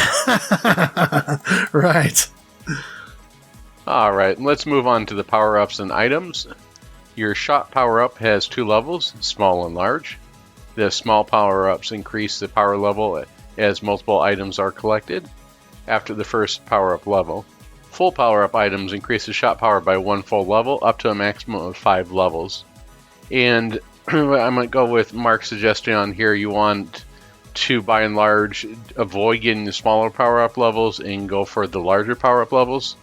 Right. All right, let's move on to the power-ups and items. Your shot power-up has 2 levels, small and large. The small power-ups increase the power level as multiple items are collected after the first power-up level. Full power-up items increase the shot power by 1 full level, up to a maximum of 5 levels. And I'm going to go with Mark's suggestion on here. You want to, by and large, avoid getting the smaller power-up levels and go for the larger power-up levels,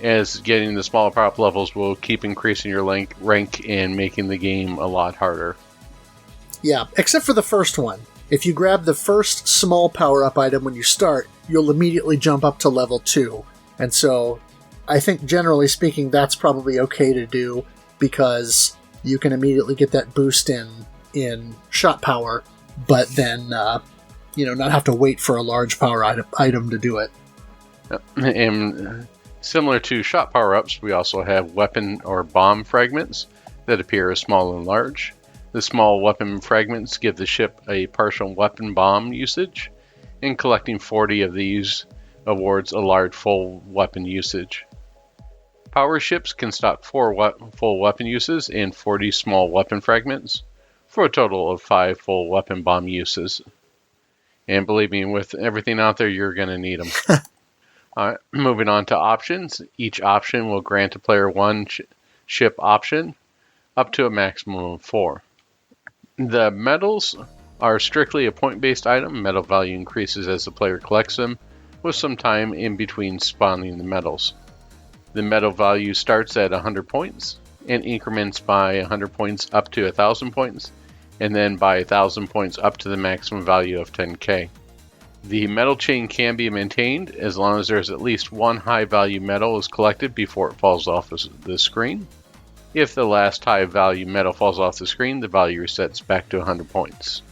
as getting the smaller power-up levels will keep increasing your rank and making the game a lot harder. Yeah, except for the first one. If you grab the first small power-up item when you start, you'll immediately jump up to level 2. And so, I think generally speaking, that's probably okay to do, because you can immediately get that boost in shot power, but then, not have to wait for a large power item to do it. And similar to shot power-ups, we also have weapon or bomb fragments that appear as small and large. The small weapon fragments give the ship a partial weapon bomb usage, and collecting 40 of these awards a large full weapon usage. Power ships can stock 4 full weapon uses and 40 small weapon fragments, for a total of 5 full weapon bomb uses. And believe me, with everything out there, you're going to need them. All right, moving on to options. Each option will grant a player one ship option, up to a maximum of 4. The medals are strictly a point-based item. Medal value increases as the player collects them, with some time in between spawning the medals. The medal value starts at 100 points and increments by 100 points up to 1,000 points, and then by 1,000 points up to the maximum value of 10k. The medal chain can be maintained as long as there's at least one high-value medal is collected before it falls off the screen. If the last high-value medal falls off the screen, the value resets back to 100 points.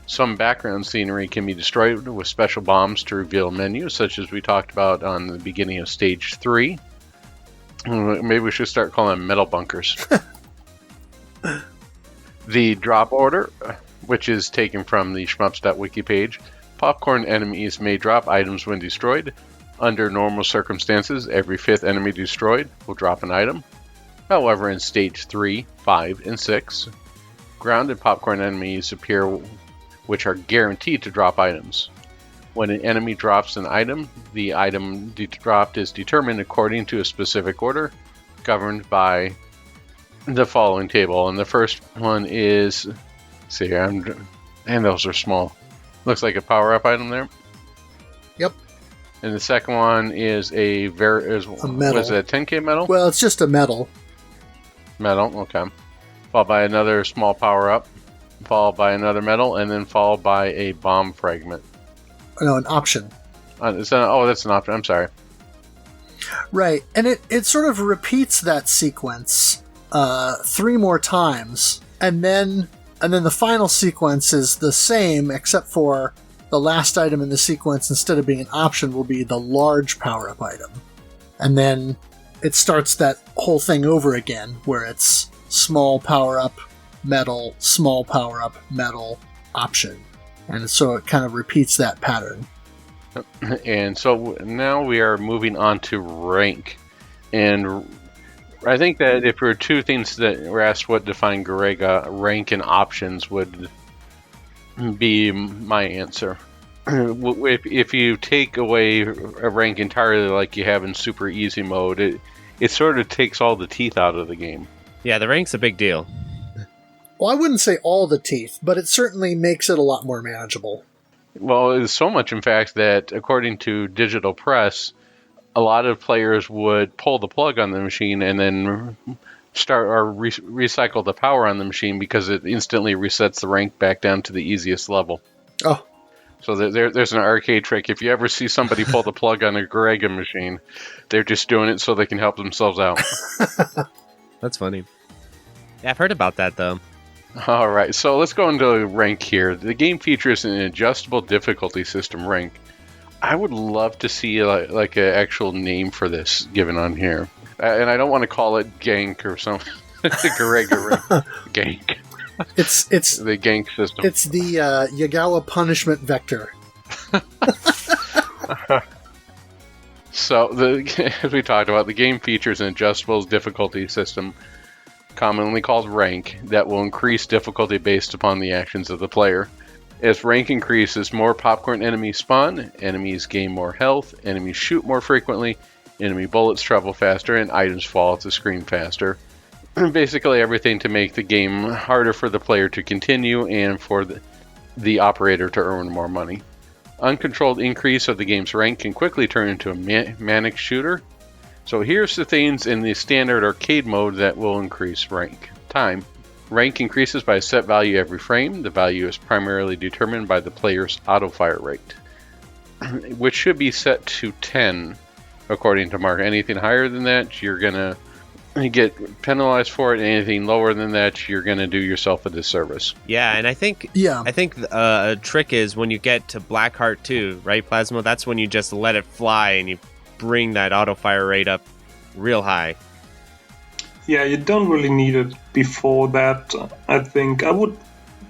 Some background scenery can be destroyed with special bombs to reveal menus, such as we talked about on the beginning of Stage 3. Maybe we should start calling them metal bunkers. The drop order, which is taken from the shmups.wiki page. Popcorn enemies may drop items when destroyed. Under normal circumstances, every 5th enemy destroyed will drop an item. However, in Stage 3, 5, and 6, grounded popcorn enemies appear which are guaranteed to drop items. When an enemy drops an item, the item dropped is determined according to a specific order, governed by the following table. And the first one is, and those are small. Looks like a power-up item there. Yep. And the second one is a medal. Was it a 10k medal? Well, it's just a medal. Medal, okay. Followed by another small power-up, followed by another medal, and then followed by a bomb fragment. No, an option. That's an option. I'm sorry. Right, and it sort of repeats that sequence 3 more times, and then the final sequence is the same, except for the last item in the sequence, instead of being an option, will be the large power-up item. And then it starts that whole thing over again, where it's small power-up, medal, small power-up, medal, option. And so it kind of repeats that pattern. And so now we are moving on to rank. And I think that if there were 2 things that were asked what define Garegga, rank and options would be my answer. If you take away a rank entirely like you have in super easy mode, it sort of takes all the teeth out of the game. Yeah, the rank's a big deal. Well, I wouldn't say all the teeth, but it certainly makes it a lot more manageable. Well, it's so much, in fact, that according to Digital Press, a lot of players would pull the plug on the machine and then start or recycle the power on the machine because it instantly resets the rank back down to the easiest level. Oh. So there's an arcade trick. If you ever see somebody pull the plug on a Garegga machine, they're just doing it so they can help themselves out. That's funny. Yeah, I've heard about that, though. All right, so let's go into rank here. The game features an adjustable difficulty system rank. I would love to see like an actual name for this given on here. And I don't want to call it gank or something. Garegga gank. It's the gank system. It's the Yagawa punishment vector. So, as we talked about, the game features an adjustable difficulty system, commonly called rank, that will increase difficulty based upon the actions of the player. As rank increases, more popcorn enemies spawn, enemies gain more health, enemies shoot more frequently, enemy bullets travel faster, and items fall off the screen faster. Basically everything to make the game harder for the player to continue and for the operator to earn more money. Uncontrolled increase of the game's rank can quickly turn into a manic shooter. So here's the things in the standard arcade mode that will increase rank. Time. Rank increases by a set value every frame. The value is primarily determined by the player's auto-fire rate, which should be set to 10 according to Mark. Anything higher than that, you're going to get penalized for it. Anything lower than that, you're going to do yourself a disservice. Yeah, and I think a trick is when you get to Blackheart 2, right, Plasmo? That's when you just let it fly and you bring that auto-fire rate up real high. Yeah, you don't really need it before that. I think I would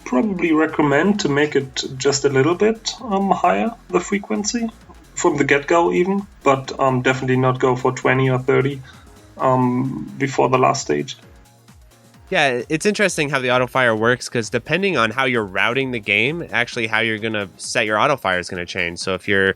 probably recommend to make it just a little bit higher, the frequency, from the get-go even, but definitely not go for 20 or 30 before the last stage. Yeah, it's interesting how the auto-fire works, because depending on how you're routing the game, actually how you're going to set your auto-fire is going to change. So if you're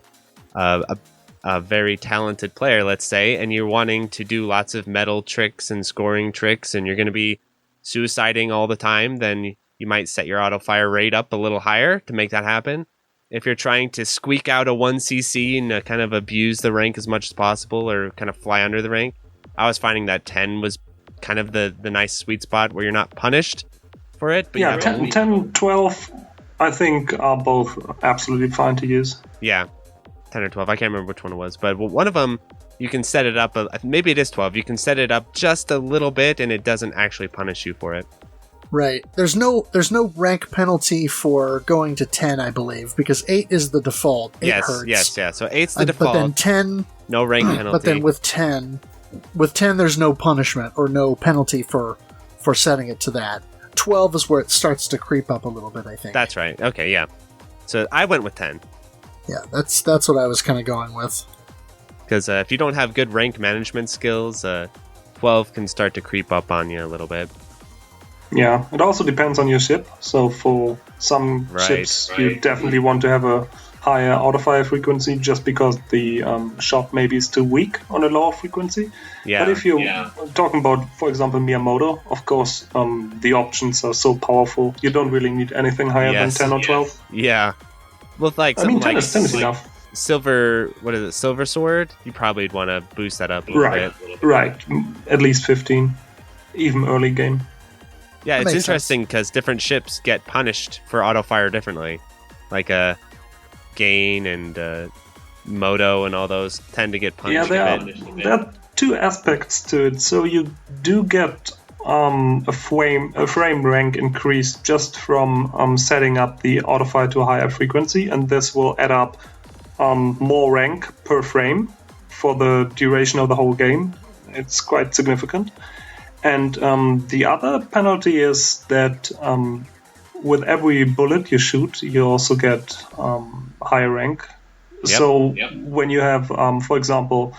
a very talented player, let's say, and you're wanting to do lots of metal tricks and scoring tricks, and you're going to be suiciding all the time, then you might set your auto-fire rate up a little higher to make that happen. If you're trying to squeak out a 1cc and kind of abuse the rank as much as possible or kind of fly under the rank, I was finding that 10 was kind of the nice sweet spot where you're not punished for it. But yeah, 10, 12, I think are both absolutely fine to use. Yeah, 10 or 12. I can't remember which one it was. But one of them, you can set it up. Maybe it is 12. You can set it up just a little bit and it doesn't actually punish you for it. Right. There's no rank penalty for going to 10, I believe, because 8 is the default. 8 hurts. Yes. So 8's the default. But then 10... No rank penalty. But then with 10, there's no punishment or no penalty for setting it to that. 12 is where it starts to creep up a little bit, I think. That's right. Okay, yeah. So I went with 10. Yeah, that's what I was kind of going with. Because if you don't have good rank management skills, 12 can start to creep up on you a little bit. Yeah, it also depends on your ship. So for some ships, you definitely want to have a higher auto-fire frequency just because the shot maybe is too weak on a lower frequency. Yeah. But if you're talking about, for example, Miyamoto, of course, the options are so powerful. You don't really need anything higher than 10 or 12. Yeah. Well, like, 10 is enough. Silver Sword, you probably would want to boost that up a little bit. Right. At least 15, even early game. Yeah, it's interesting because different ships get punished for auto-fire differently. Like Gain and Moto and all those tend to get punished a bit. There are two aspects to it. So you do get a frame rank increase just from setting up the auto-fire to a higher frequency, and this will add up more rank per frame for the duration of the whole game. It's quite significant. And the other penalty is that with every bullet you shoot, you also get higher rank. Yep. So when you have, for example,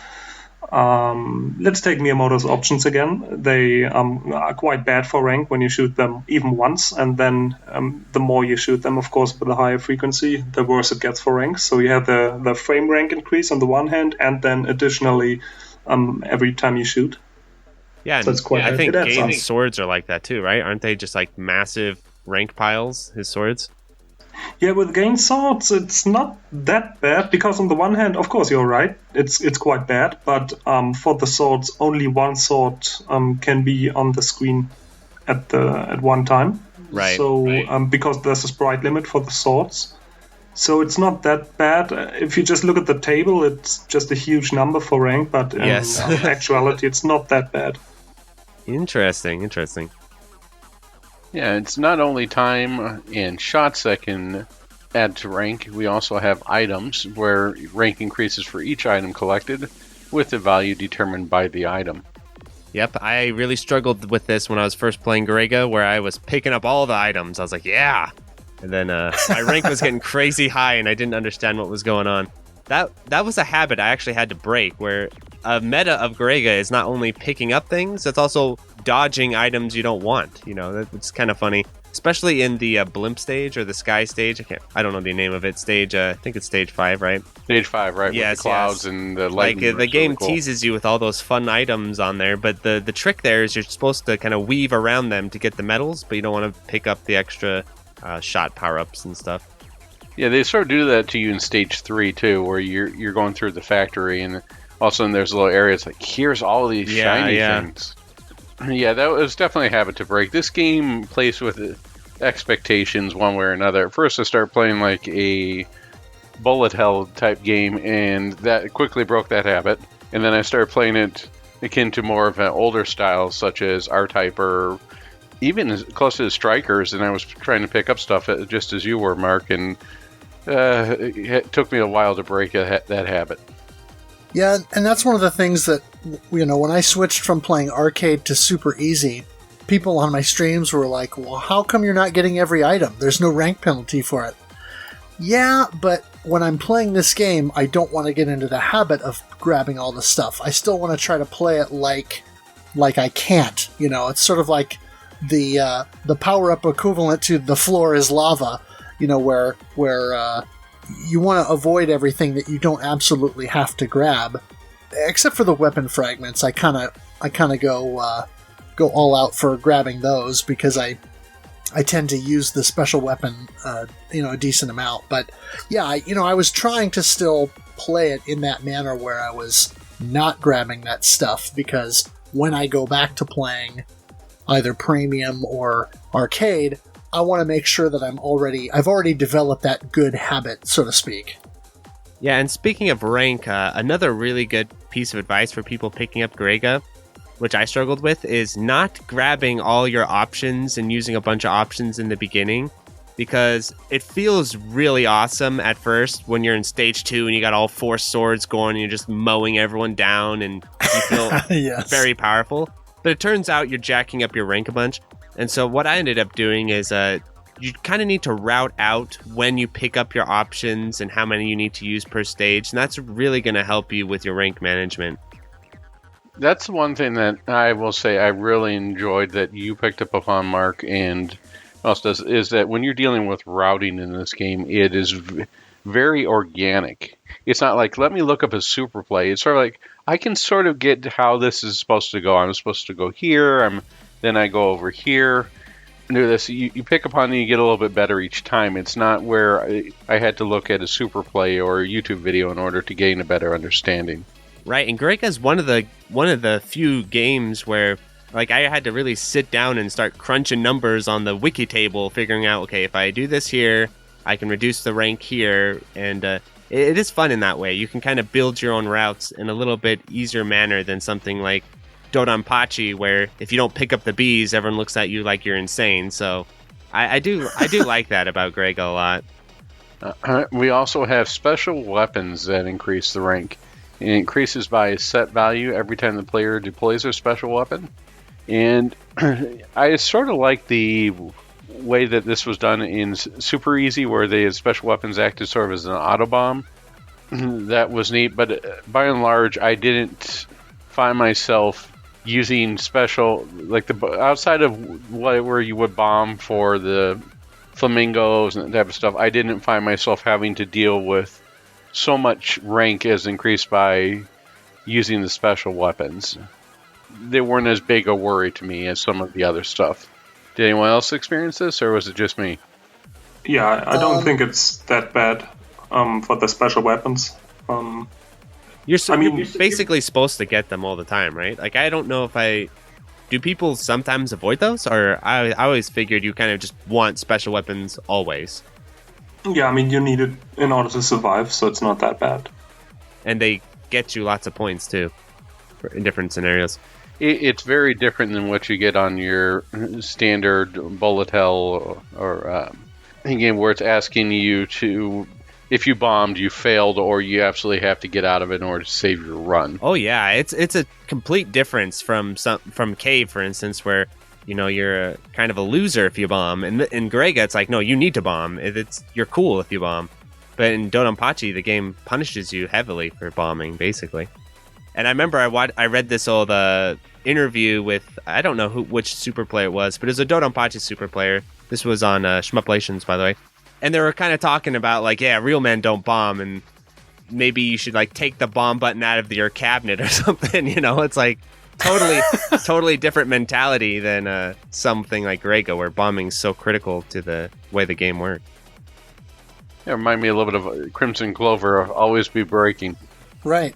let's take Miyamoto's options again. They are quite bad for rank when you shoot them even once, and then the more you shoot them, of course, with a higher frequency, the worse it gets for rank. So you have the frame rank increase on the one hand, and then additionally every time you shoot. Yeah, so it's quite I think Gain's swords are like that too, right? Aren't they just like massive rank piles, his swords? Yeah, with Gain swords, it's not that bad, because on the one hand, of course, you're right, it's quite bad, but for the swords, only one sword can be on the screen at one time. Right. So, because there's a sprite limit for the swords. So it's not that bad. If you just look at the table, it's just a huge number for rank, but in actuality, it's not that bad. Interesting. Yeah, it's not only time and shots that can add to rank. We also have items where rank increases for each item collected with the value determined by the item. Yep, I really struggled with this when I was first playing Garegga, where I was picking up all the items. I was like, yeah! And then my rank was getting crazy high and I didn't understand what was going on. That was a habit I actually had to break, where a meta of Garegga is not only picking up things, it's also dodging items you don't want. You know, it's kind of funny, especially in the blimp stage or the sky stage. I don't know the name of it. Stage, I think it's stage 5, right? Stage 5, right? Yes, with the clouds and the lightning. Like the game really cool. teases you with all those fun items on there, but the trick there is you're supposed to kind of weave around them to get the medals, but you don't want to pick up the extra shot power-ups and stuff. Yeah, they sort of do that to you in stage 3 too, where you're going through the factory and all of a sudden there's a little area. It's like, here's all these shiny things. Yeah, that was definitely a habit to break. This game plays with expectations one way or another. At first, I started playing like a bullet hell type game, and that quickly broke that habit. And then I started playing it akin to more of an older style, such as R-Type or even as close to the Strikers. And I was trying to pick up stuff just as you were, Mark, and it took me a while to break that habit. Yeah, and that's one of the things that, you know, when I switched from playing arcade to super easy, people on my streams were like, well, how come you're not getting every item? There's no rank penalty for it. Yeah, but when I'm playing this game, I don't want to get into the habit of grabbing all the stuff. I still want to try to play it like I can't. You know, it's sort of like the power-up equivalent to the floor is lava, you know, where you want to avoid everything that you don't absolutely have to grab, except for the weapon fragments. I kind of go all out for grabbing those because I tend to use the special weapon, a decent amount. But yeah, I was trying to still play it in that manner where I was not grabbing that stuff, because when I go back to playing either premium or arcade, I want to make sure that I've already developed that good habit, so to speak. Yeah, and speaking of rank, another really good piece of advice for people picking up Garegga, which I struggled with, is not grabbing all your options and using a bunch of options in the beginning, because it feels really awesome at first when you're in stage 2 and you got all 4 swords going and you're just mowing everyone down and you feel yes. very powerful. But it turns out you're jacking up your rank a bunch. And so what I ended up doing is you kind of need to route out when you pick up your options and how many you need to use per stage. And that's really going to help you with your rank management. That's one thing that I will say I really enjoyed that you picked up upon, Mark, and else does, is that when you're dealing with routing in this game, it is very organic. It's not like, let me look up a super play. It's sort of like, I can sort of get how this is supposed to go. I'm supposed to go here, then I go over here, do this. You pick up on it and you get a little bit better each time. It's not where I had to look at a super play or a YouTube video in order to gain a better understanding. Right, and Garegga is one of the few games where, like, I had to really sit down and start crunching numbers on the wiki table, figuring out, okay, if I do this here, I can reduce the rank here, and it is fun in that way. You can kind of build your own routes in a little bit easier manner than something like Dodonpachi, where if you don't pick up the bees, everyone looks at you like you're insane. So I do like that about Garegga a lot. We also have special weapons that increase the rank. It increases by a set value every time the player deploys their special weapon. And I sort of like the way that this was done in Super Easy, where the special weapons acted sort of as an auto bomb. That was neat, but by and large, I didn't find myself using special, like outside of where you would bomb for the flamingos and that type of stuff. I didn't find myself having to deal with so much rank as increased by using the special weapons. They weren't as big a worry to me as some of the other stuff. Did anyone else experience this, or was it just me? Yeah, I don't think it's that bad for the special weapons. You're basically supposed to get them all the time, right? Like, I don't know if do people sometimes avoid those, or I always figured you kind of just want special weapons always. Yeah, I mean, you need it in order to survive, so it's not that bad. And they get you lots of points, too, in different scenarios. It's very different than what you get on your standard bullet hell or game where it's asking you to, if you bombed, you failed, or you absolutely have to get out of it in order to save your run. Oh, yeah, it's a complete difference from Cave, for instance, where you're kind of a loser if you bomb. And in Garegga, it's like, no, you need to bomb. You're cool if you bomb. But in Dodonpachi, the game punishes you heavily for bombing, basically. And I remember I read this old interview with, I don't know which super player it was, but it was a Dodonpachi super player. This was on Shmuplations, by the way. And they were kind of talking about, like, yeah, real men don't bomb, and maybe you should, like, take the bomb button out of your cabinet or something, It's like totally different mentality than something like Garegga, where bombing's so critical to the way the game works. It reminded me a little bit of Crimson Clover, always be breaking. Right.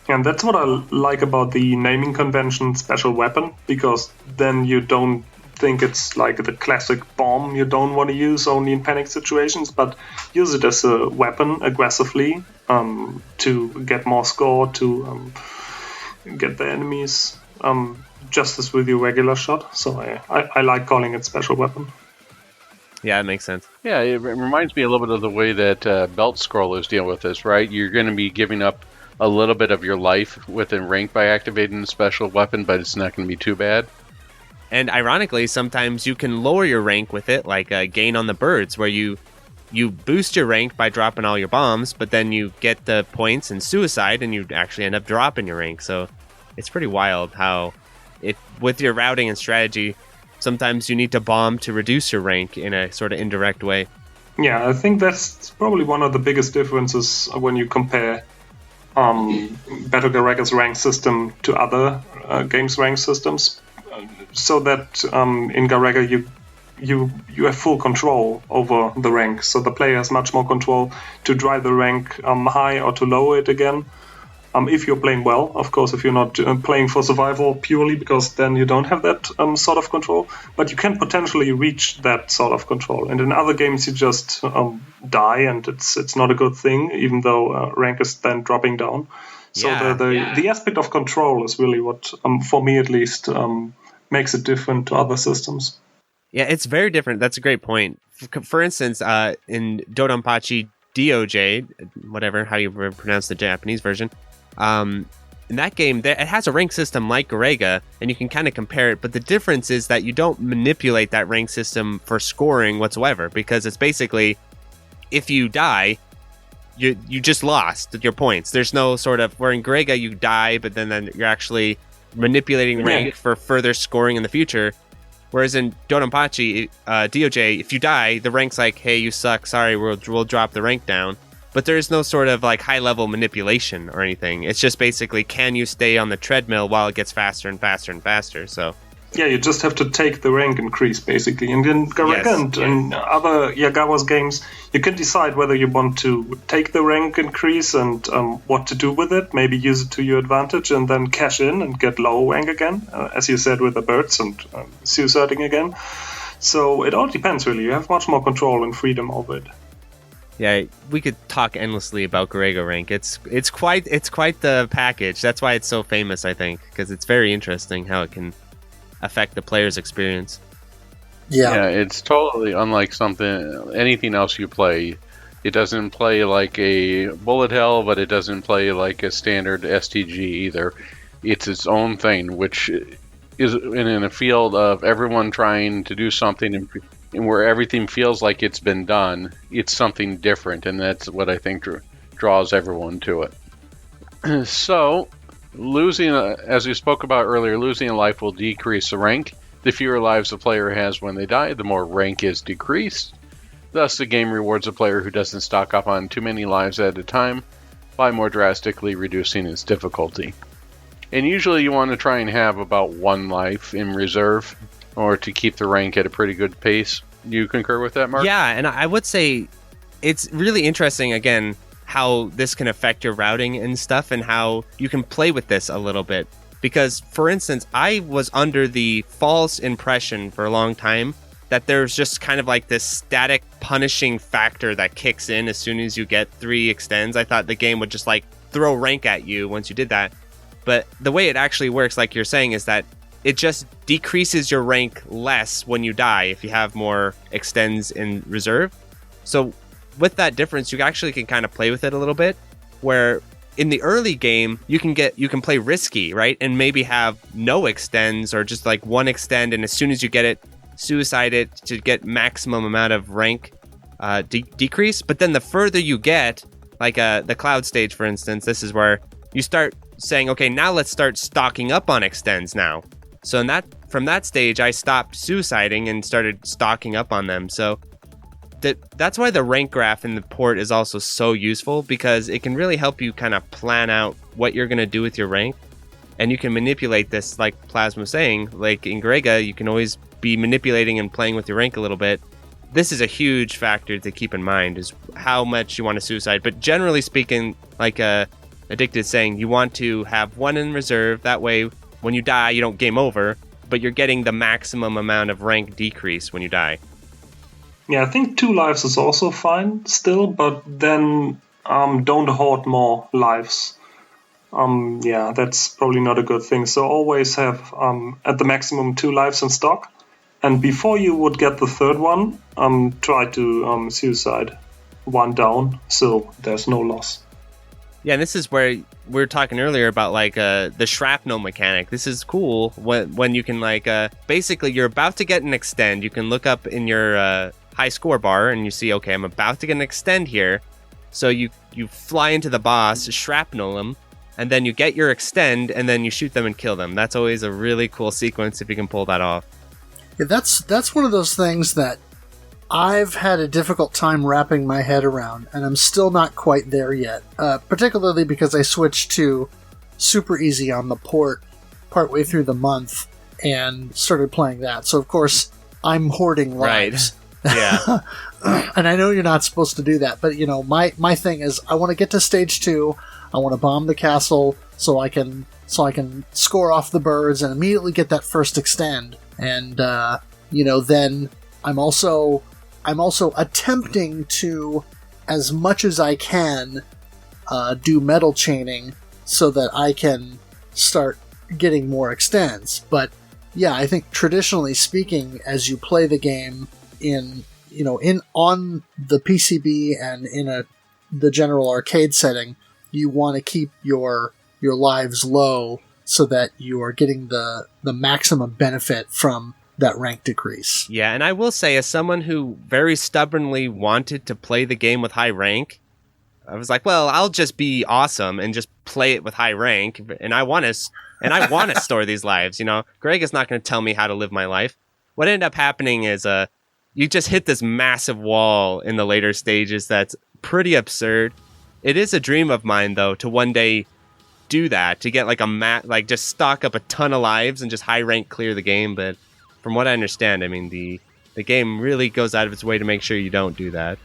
And that's what I like about the naming convention special weapon, because then you don't think it's like the classic bomb you don't want to use only in panic situations, but use it as a weapon aggressively to get more score, to get the enemies just as with your regular shot. So I like calling it special weapon. Yeah, that makes sense. Yeah, it reminds me a little bit of the way that belt scrollers deal with this, right? You're going to be giving up a little bit of your life within rank by activating the special weapon, but it's not going to be too bad. And ironically, sometimes you can lower your rank with it, like Gain on the Birds, where you boost your rank by dropping all your bombs, but then you get the points in Suicide, and you actually end up dropping your rank. So it's pretty wild how, with your routing and strategy, sometimes you need to bomb to reduce your rank in a sort of indirect way. Yeah, I think that's probably one of the biggest differences when you compare Battle Garegga's rank system to other games' rank systems. So that in Garegga you have full control over the rank. So the player has much more control to drive the rank high or to lower it again. If you're playing well, of course, if you're not playing for survival purely, because then you don't have that sort of control. But you can potentially reach that sort of control. And in other games, you just die, and it's not a good thing, even though rank is then dropping down. So the aspect of control is really what, for me at least, makes it different to other systems. Yeah, it's very different. That's a great point. For instance, in Dodonpachi DOJ, whatever, how you pronounce the Japanese version, in that game, it has a rank system like Garegga, and you can kind of compare it, but the difference is that you don't manipulate that rank system for scoring whatsoever, because it's basically, if you die, you just lost your points. There's no sort of, where in Garegga you die, but then you're actually manipulating rank for further scoring in the future. Whereas in Dodonpachi DOJ, if you die, the rank's like, hey, you suck, sorry, we'll drop the rank down. But there's no sort of like high-level manipulation or anything. It's just basically, can you stay on the treadmill while it gets faster and faster and faster? So yeah, you just have to take the rank increase, basically. And in Garegga and other Yagawa's games, you can decide whether you want to take the rank increase and what to do with it. Maybe use it to your advantage and then cash in and get low rank again, as you said with the birds and suiciding again. So it all depends, really. You have much more control and freedom over it. Yeah, we could talk endlessly about Garegga rank. It's quite the package. That's why it's so famous, I think, because it's very interesting how it can affect the player's experience. Yeah, it's totally unlike anything else you play. It doesn't play like a bullet hell, but it doesn't play like a standard STG either. It's its own thing, which is in a field of everyone trying to do something and where everything feels like it's been done. It's something different, and that's what I think draws everyone to it. So, losing, as we spoke about earlier, losing a life will decrease the rank. The fewer lives the player has when they die, the more rank is decreased. Thus, the game rewards a player who doesn't stock up on too many lives at a time by more drastically reducing its difficulty. And usually you want to try and have about one life in reserve, or to keep the rank at a pretty good pace. Do you concur with that, Mark? Yeah, and I would say it's really interesting, again, how this can affect your routing and stuff, and how you can play with this a little bit. Because, for instance, I was under the false impression for a long time that there's just kind of like this static punishing factor that kicks in as soon as you get 3 extends. I thought the game would just like throw rank at you once you did that. But the way it actually works, like you're saying, is that it just decreases your rank less when you die if you have more extends in reserve. So with that difference, you actually can kind of play with it a little bit, where in the early game, you can play risky, right? And maybe have no extends or just like 1 extend, and as soon as you get it, suicide it to get maximum amount of rank decrease. But then the further you get, like the cloud stage, for instance, this is where you start saying, okay, now let's start stocking up on extends now. So from that stage, I stopped suiciding and started stocking up on them. So that's why the rank graph in the port is also so useful, because it can really help you kind of plan out what you're going to do with your rank. And you can manipulate this, like Plasmo was saying, like in Garegga, you can always be manipulating and playing with your rank a little bit. This is a huge factor to keep in mind, is how much you want to suicide. But generally speaking, like Addicted is saying, you want to have 1 in reserve. That way, when you die, you don't game over, but you're getting the maximum amount of rank decrease when you die. Yeah, I think 2 lives is also fine still, but then don't hoard more lives. Yeah, that's probably not a good thing. So always have at the maximum 2 lives in stock. And before you would get the 3rd one, try to suicide 1 down, so there's no loss. Yeah, and this is where we were talking earlier about like the shrapnel mechanic. This is cool when you can like basically you're about to get an extend. You can look up in your high score bar and you see, okay, I'm about to get an extend here. So you fly into the boss, shrapnel them, and then you get your extend, and then you shoot them and kill them. That's always a really cool sequence if you can pull that off. Yeah, that's one of those things that I've had a difficult time wrapping my head around, and I'm still not quite there yet. Particularly because I switched to super easy on the port partway through the month and started playing that. So, of course, I'm hoarding lives. Right. Yeah. And I know you're not supposed to do that, but, you know, my thing is I want to get to stage 2. I want to bomb the castle so I can score off the birds and immediately get that first extend. And, then I'm also attempting to, as much as I can, do metal chaining so that I can start getting more extends. But yeah, I think traditionally speaking, as you play the game on the PCB and in the general arcade setting, you want to keep your lives low so that you are getting the maximum benefit from that rank decrease. Yeah, and I will say, as someone who very stubbornly wanted to play the game with high rank, I was like, well, I'll just be awesome and just play it with high rank, and I want to store these lives. You know, Garegga's not going to tell me how to live my life. What ended up happening is you just hit this massive wall in the later stages that's pretty absurd. It is a dream of mine, though, to one day do that, to get like just stock up a ton of lives and just high rank clear the game. But from what I understand, I mean, the game really goes out of its way to make sure you don't do that.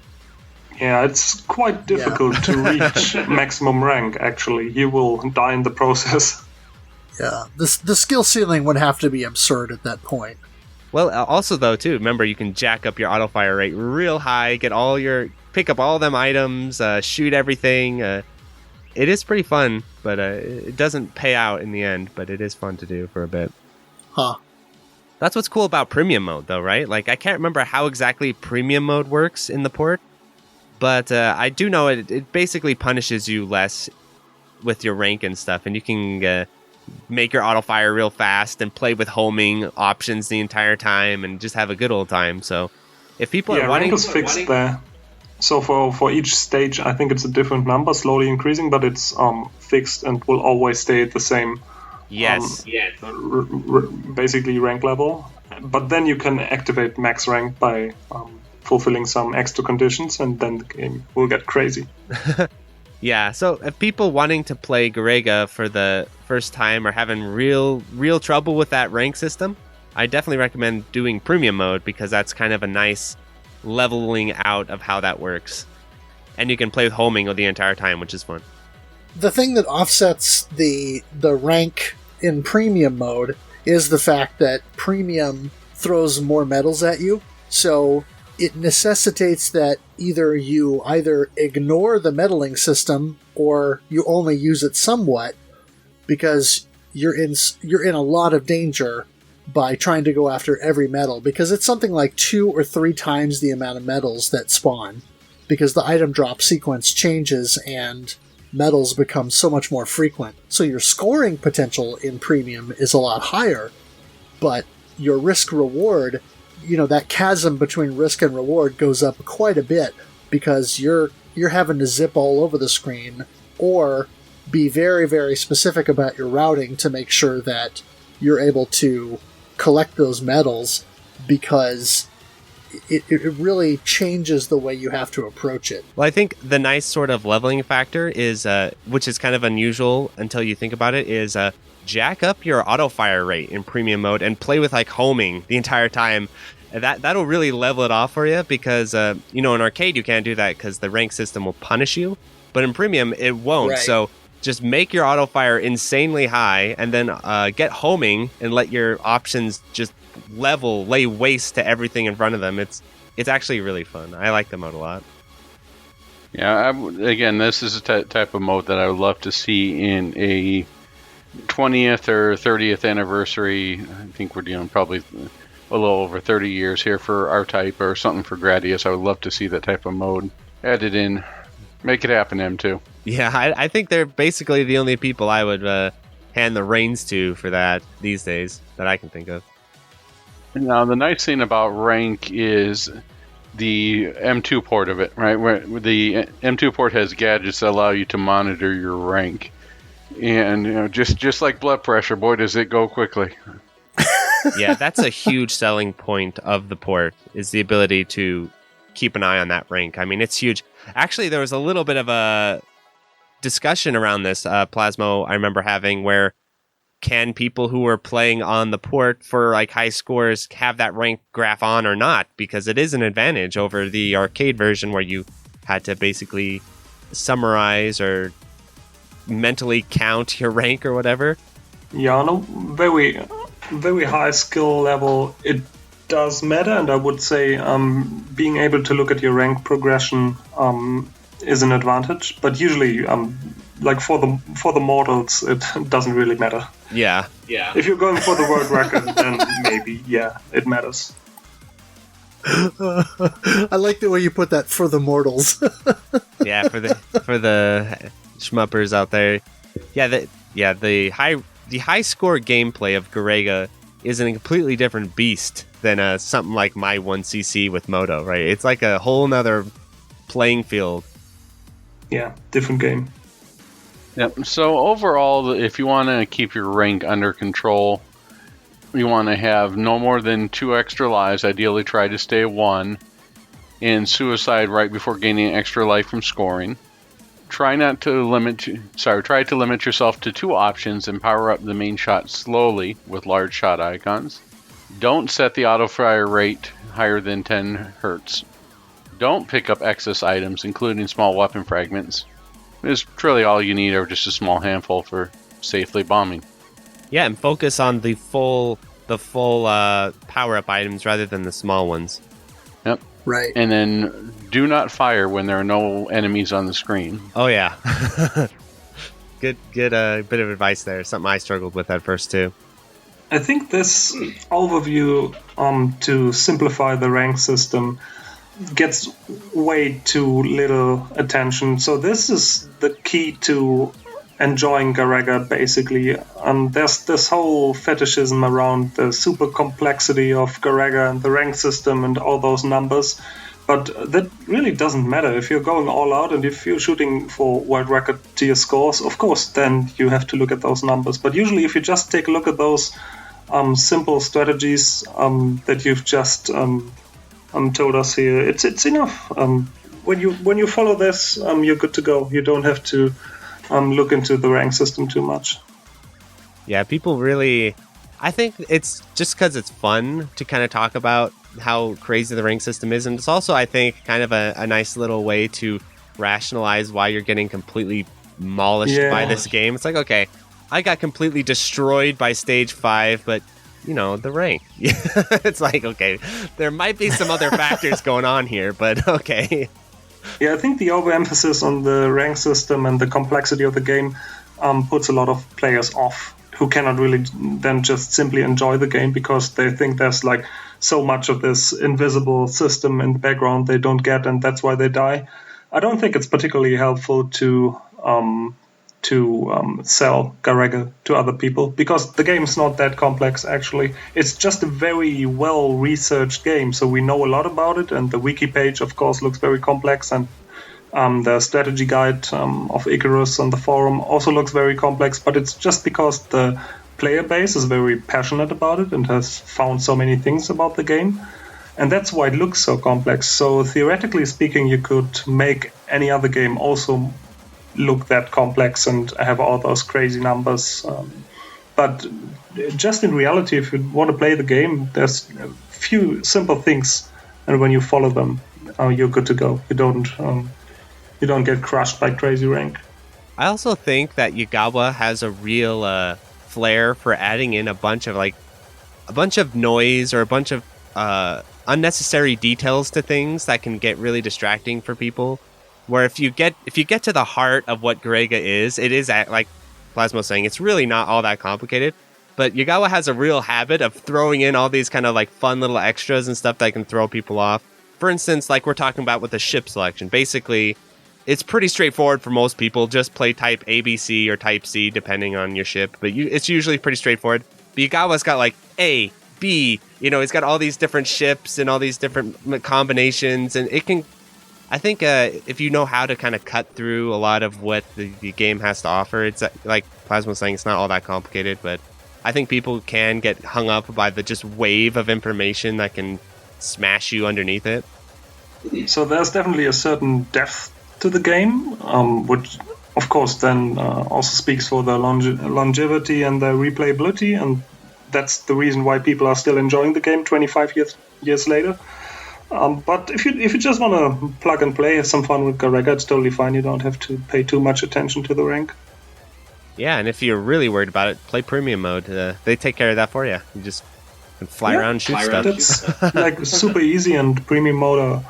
Yeah, it's quite difficult to reach maximum rank, actually. You will die in the process. Yeah, the skill ceiling would have to be absurd at that point. Well, also, though, too, remember, you can jack up your auto-fire rate real high, pick up all them items, shoot everything. It is pretty fun, but it doesn't pay out in the end, but it is fun to do for a bit. Huh. That's what's cool about premium mode, though, right? Like, I can't remember how exactly premium mode works in the port, but I do know it basically punishes you less with your rank and stuff, and you can make your auto fire real fast and play with homing options the entire time and just have a good old time. So if people are wanting... rank is fixed there. So for each stage, I think it's a different number, slowly increasing, but it's fixed and will always stay at the same Yes. basically rank level. But then you can activate max rank by fulfilling some extra conditions, and then the game will get crazy. Yeah, so if people wanting to play Garegga for the first time are having real trouble with that rank system, I definitely recommend doing premium mode, because that's kind of a nice leveling out of how that works. And you can play with homing the entire time, which is fun. The thing that offsets the rank in premium mode is the fact that premium throws more medals at you, so it necessitates that either you ignore the medaling system or you only use it somewhat, because you're in a lot of danger by trying to go after every medal, because it's something like 2 or 3 times the amount of medals that spawn, because the item drop sequence changes and medals become so much more frequent. So your scoring potential in premium is a lot higher, but your risk-reward, that chasm between risk and reward goes up quite a bit, because you're having to zip all over the screen or be very, very specific about your routing to make sure that you're able to collect those medals, because it really changes the way you have to approach it. Well, I think the nice sort of leveling factor is, which is kind of unusual until you think about it, is jack up your auto fire rate in premium mode and play with homing the entire time. That'll really level it off for you, because in arcade you can't do that because the rank system will punish you, but in premium it won't. Right. So just make your auto fire insanely high, and then get homing and let your options just lay waste to everything in front of them. It's actually really fun. I like the mode a lot. Yeah, again, this is a type of mode that I would love to see in a 20th or 30th anniversary. I think we're dealing probably a little over 30 years here for R-Type, or something for Gradius. I would love to see that type of mode added in. Make it happen, M2. Yeah, I think they're basically the only people I would hand the reins to for that these days that I can think of. Now, the nice thing about rank is the M2 port of it, right? Where the M2 port has gadgets that allow you to monitor your rank. And just like blood pressure, boy, does it go quickly. Yeah, that's a huge selling point of the port, is the ability to keep an eye on that rank. I mean, it's huge. Actually, there was a little bit of a discussion around this, Plasmo, I remember having, where can people who are playing on the port for like high scores have that rank graph on or not? Because it is an advantage over the arcade version where you had to basically summarize or mentally count your rank or whatever. Yeah, on a very, very high skill level, it does matter, and I would say being able to look at your rank progression is an advantage. But usually, like for the mortals, it doesn't really matter. Yeah. If you're going for the world record, then maybe, yeah, it matters. I like the way you put that, for the mortals. Yeah, for the shmuppers out there. The high score gameplay of Garegga is a completely different beast than something like my 1cc with Moto, right? It's like a whole nother playing field. Yeah, different game. Yep. So overall, if you want to keep your rank under control, you want to have no more than 2 extra lives. Ideally, try to stay 1. And suicide right before gaining extra life from scoring. Try to limit yourself to 2 options and power up the main shot slowly with large shot icons. Don't set the auto fire rate higher than 10 hertz. Don't pick up excess items, including small weapon fragments. It's really all you need, or just a small handful for safely bombing. Yeah, and focus on the full power-up items rather than the small ones. Yep. Right. And then do not fire when there are no enemies on the screen. Oh, yeah. Good bit of advice there. Something I struggled with at first, too. I think this overview to simplify the rank system gets way too little attention. So this is the key to enjoying Garegga, basically. There's this whole fetishism around the super complexity of Garegga and the rank system and all those numbers. But that really doesn't matter. If you're going all out and if you're shooting for world record tier scores, of course, then you have to look at those numbers. But usually if you just take a look at those simple strategies that you've just told us here, it's enough. When you follow this, you're good to go. You don't have to look into the rank system too much. Yeah, people really... I think it's just because it's fun to kind of talk about how crazy the rank system is, and it's also, I think, kind of a nice little way to rationalize why you're getting completely demolished by this game. It's like, okay, I got completely destroyed by stage 5, but the rank. It's like, okay, there might be some other factors going on here, but okay. Yeah, I think the overemphasis on the rank system and the complexity of the game puts a lot of players off, who cannot really then just simply enjoy the game because they think there's like so much of this invisible system in the background they don't get, and that's why they die. I don't think it's particularly helpful to sell Garegga to other people, because the game's not that complex, actually. It's just a very well-researched game, so we know a lot about it, and the wiki page, of course, looks very complex, and the strategy guide of Icarus on the forum also looks very complex, but it's just because the player base is very passionate about it and has found so many things about the game, and that's why it looks so complex. So theoretically speaking, you could make any other game also look that complex and have all those crazy numbers, but just in reality, if you want to play the game, there's a few simple things, and when you follow them, you're good to go. You don't get crushed by crazy rank. I also think that Yugawa has a real flair for adding in a bunch of noise or a bunch of unnecessary details to things that can get really distracting for people. Where if you get to the heart of what Garegga is, it is, like Plasmo saying, it's really not all that complicated. But Yugawa has a real habit of throwing in all these kind of like fun little extras and stuff that can throw people off. For instance, like we're talking about with the ship selection. Basically, it's pretty straightforward for most people. Just play type ABC or type C, depending on your ship. But it's usually pretty straightforward. But Yugawa's got like A, B, he's got all these different ships and all these different combinations. And it can, I think, if you know how to kind of cut through a lot of what the game has to offer, it's like Plasmo saying, it's not all that complicated. But I think people can get hung up by the just wave of information that can smash you underneath it. So there's definitely a certain depth to the game, which of course then also speaks for the longevity and the replayability, and that's the reason why people are still enjoying the game 25 years later. But if you just want to plug and play, have some fun with Garegga, it's totally fine. You don't have to pay too much attention to the rank. Yeah, and if you're really worried about it, play premium mode. They take care of that for you. You just can fly around and shoot stuff. That's like super easy, and premium mode are,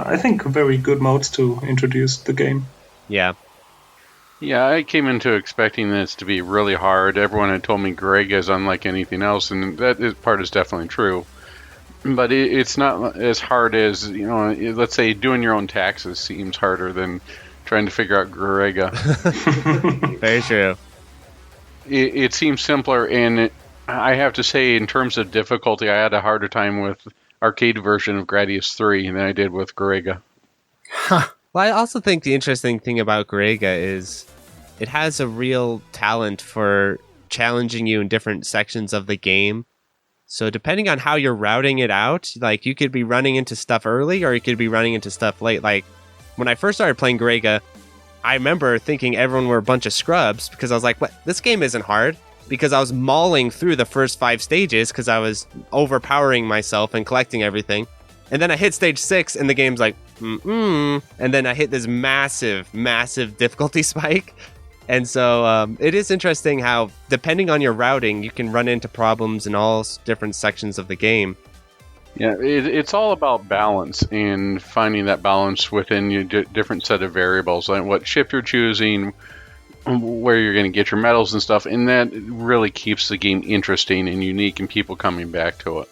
I think, very good modes to introduce the game. Yeah. Yeah, I came into expecting this to be really hard. Everyone had told me Garegga is unlike anything else, and that part is definitely true. But it's not as hard as, let's say doing your own taxes seems harder than trying to figure out Garegga. Very true. It seems simpler, and I have to say, in terms of difficulty, I had a harder time with arcade version of Gradius 3 than I did with Garegga. Huh. Well, I also think the interesting thing about Garegga is it has a real talent for challenging you in different sections of the game. So depending on how you're routing it out, like you could be running into stuff early or you could be running into stuff late. Like when I first started playing Garegga, I remember thinking everyone were a bunch of scrubs because I was like, what? This game isn't hard. Because I was mauling through the first 5 stages because I was overpowering myself and collecting everything. And then I hit stage 6 and the game's like, and then I hit this massive, massive difficulty spike. And so it is interesting how, depending on your routing, you can run into problems in all different sections of the game. Yeah, it's all about balance and finding that balance within your different set of variables, like what ship you're choosing, where you're going to get your medals and stuff, and that really keeps the game interesting and unique and people coming back to it.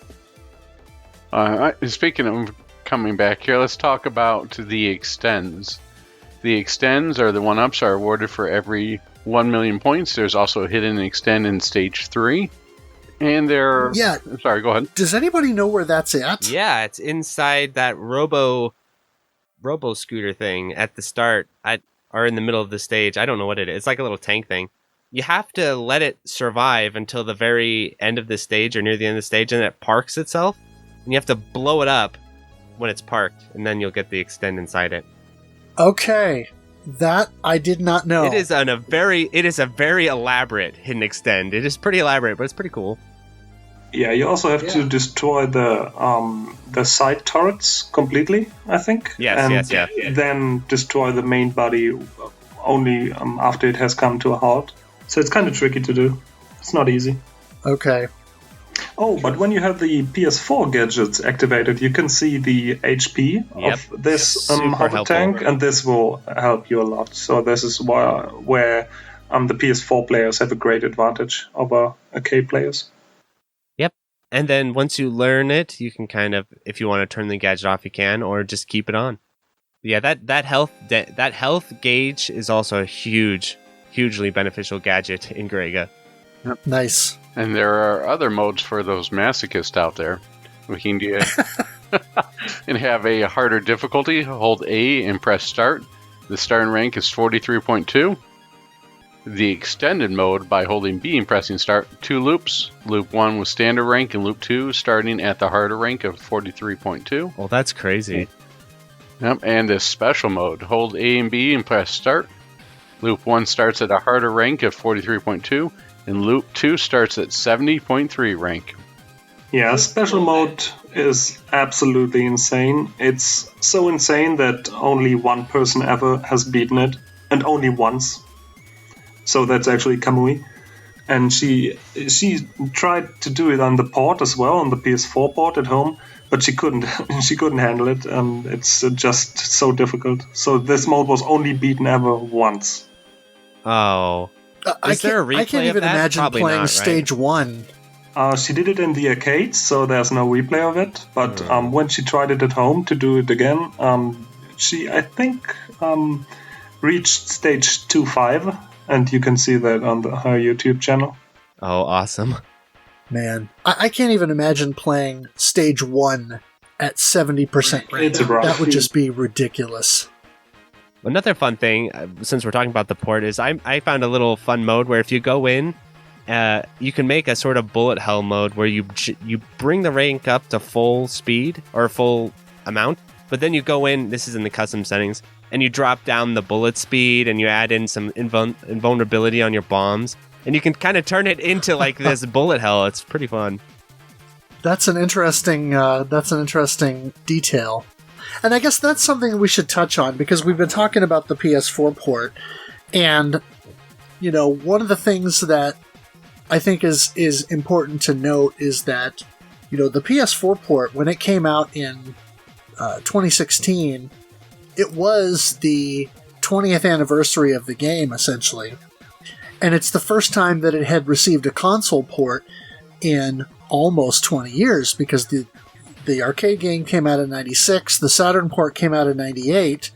Speaking of coming back here, let's talk about the extends. The extends, or the 1-ups, are awarded for every 1 million points. There's also a hidden extend in stage 3. And they're... Yeah. Sorry, go ahead. Does anybody know where that's at? Yeah, it's inside that robo scooter thing at the start, or in the middle of the stage. I don't know what it is. It's like a little tank thing. You have to let it survive until the very end of the stage or near the end of the stage, and then it parks itself. And you have to blow it up when it's parked, and then you'll get the extend inside it. Okay, that I did not know. It is a very elaborate hidden extend. It is pretty elaborate, but it's pretty cool. Yeah, you also have to destroy the side turrets completely, I think. Yes. Then destroy the main body only after it has come to a halt. So it's kind of tricky to do. It's not easy. Okay. Oh, but when you have the PS4 gadgets activated, you can see the HP of this hover tank, and this will help you a lot. So this is where the PS4 players have a great advantage over arcade players. Yep. And then once you learn it, you can kind of, if you want to turn the gadget off, you can, or just keep it on. Yeah, that health gauge is also a hugely beneficial gadget in Garegga. Yep. Nice. And there are other modes for those masochists out there. We can do and have a harder difficulty. Hold A and press start. The starting rank is 43.2. The extended mode, by holding B and pressing start, 2 loops. Loop 1 with standard rank and loop 2 starting at the harder rank of 43.2. Well, that's crazy. Yep, and the special mode. Hold A and B and press start. Loop 1 starts at a harder rank of 43.2. And loop 2 starts at 70.3 rank. Yeah, special mode is absolutely insane. It's so insane that only one person ever has beaten it, and only once. So that's actually Kamui. And she tried to do it on the port as well, on the PS4 port at home, but she couldn't. She couldn't handle it. It's just so difficult. So this mode was only beaten ever once. Oh. Is there a replay I can't even of that? imagine Probably playing not, stage 1. She did it in the arcades, so there's no replay of it. But when she tried it at home to do it again, she, I think, reached stage 2.5, and you can see that on her YouTube channel. Oh, awesome. Man, I can't even imagine playing stage 1 at 70% rank. It's a rough That would feat. just be ridiculous. Another fun thing, since we're talking about the port, is I found a little fun mode where if you go in you can make a sort of bullet hell mode where you bring the rank up to full speed or full amount, but then you go in, this is in the custom settings, and you drop down the bullet speed and you add in some invulnerability on your bombs, and you can kind of turn it into like this bullet hell. It's pretty fun. That's an interesting detail. And I guess that's something we should touch on, because we've been talking about the PS4 port, and one of the things that I think is important to note is that the PS4 port, when it came out in 2016, it was the 20th anniversary of the game, essentially. And it's the first time that it had received a console port in almost 20 years, because the arcade game came out in 96, the Saturn port came out in 98,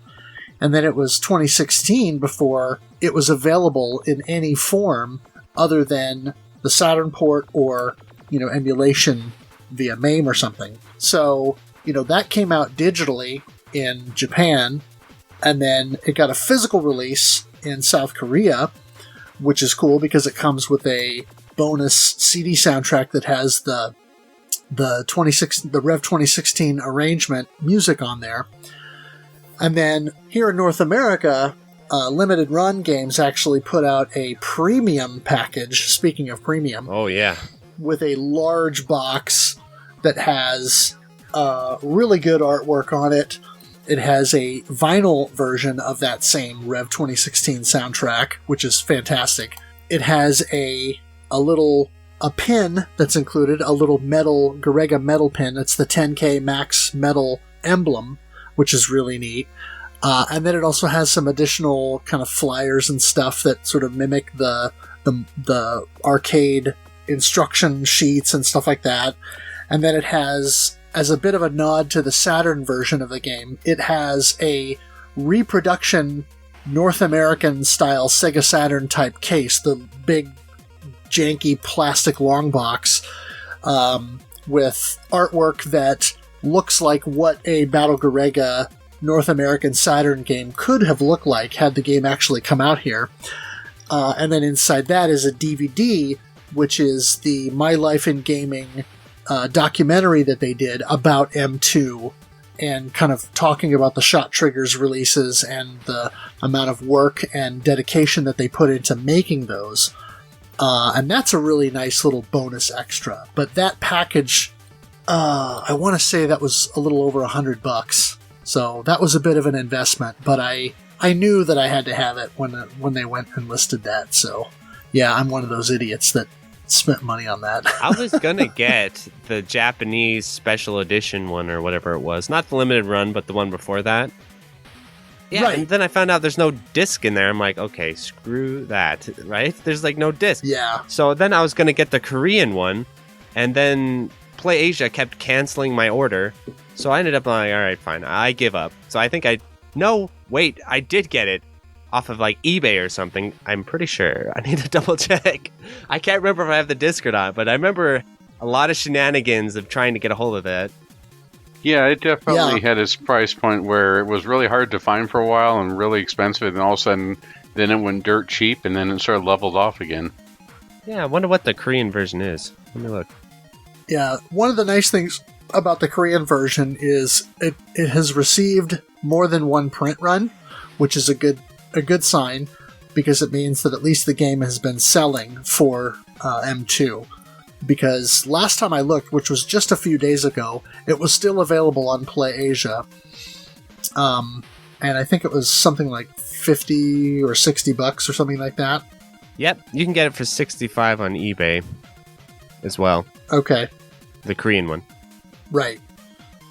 and then it was 2016 before it was available in any form other than the Saturn port or, emulation via MAME or something. So, that came out digitally in Japan, and then it got a physical release in South Korea, which is cool because it comes with a bonus CD soundtrack that has the Rev 2016 arrangement music on there. And then here in North America, Limited Run Games actually put out a premium package, speaking of premium. Oh, yeah. With a large box that has really good artwork on it. It has a vinyl version of that same Rev 2016 soundtrack, which is fantastic. It has a pin that's included, a little metal Garegga metal pin. It's the 10K Max metal emblem, which is really neat. And then it also has some additional kind of flyers and stuff that sort of mimic the arcade instruction sheets and stuff like that. And then it has, as a bit of a nod to the Saturn version of the game, it has a reproduction North American style Sega Saturn type case, the big janky plastic long box with artwork that looks like what a Battle Garegga North American Saturn game could have looked like had the game actually come out here. And then inside that is a DVD, which is the My Life in Gaming documentary that they did about M2, and kind of talking about the Shot Triggers releases and the amount of work and dedication that they put into making those. And that's a really nice little bonus extra. But that package, I want to say that was a little over $100. So that was a bit of an investment, but I knew that I had to have it when they went and listed that. So yeah, I'm one of those idiots that spent money on that. I was gonna get the Japanese special edition one or whatever it was. Not the limited run, but the one before that. Yeah, right. And then I found out there's no disc in there. I'm like, okay, screw that, right? There's like no disc. Yeah. So then I was gonna get the Korean one, and then Play Asia kept canceling my order. So I ended up like, all right, fine, I give up. So I think I did get it off of like eBay or something. I'm pretty sure. I need to double check. I can't remember if I have the disc or not, but I remember a lot of shenanigans of trying to get a hold of that. Yeah, it definitely had its price point where it was really hard to find for a while and really expensive, and all of a sudden then it went dirt cheap and then it sort of leveled off again. Yeah, I wonder what the Korean version is. Let me look. Yeah, one of the nice things about the Korean version is it has received more than one print run, which is a good sign, because it means that at least the game has been selling for M2. Because last time I looked, which was just a few days ago, it was still available on Play Asia. And I think it was something like $50 or $60 or something like that. Yep, you can get it for $65 on eBay as well. Okay. The Korean one. Right.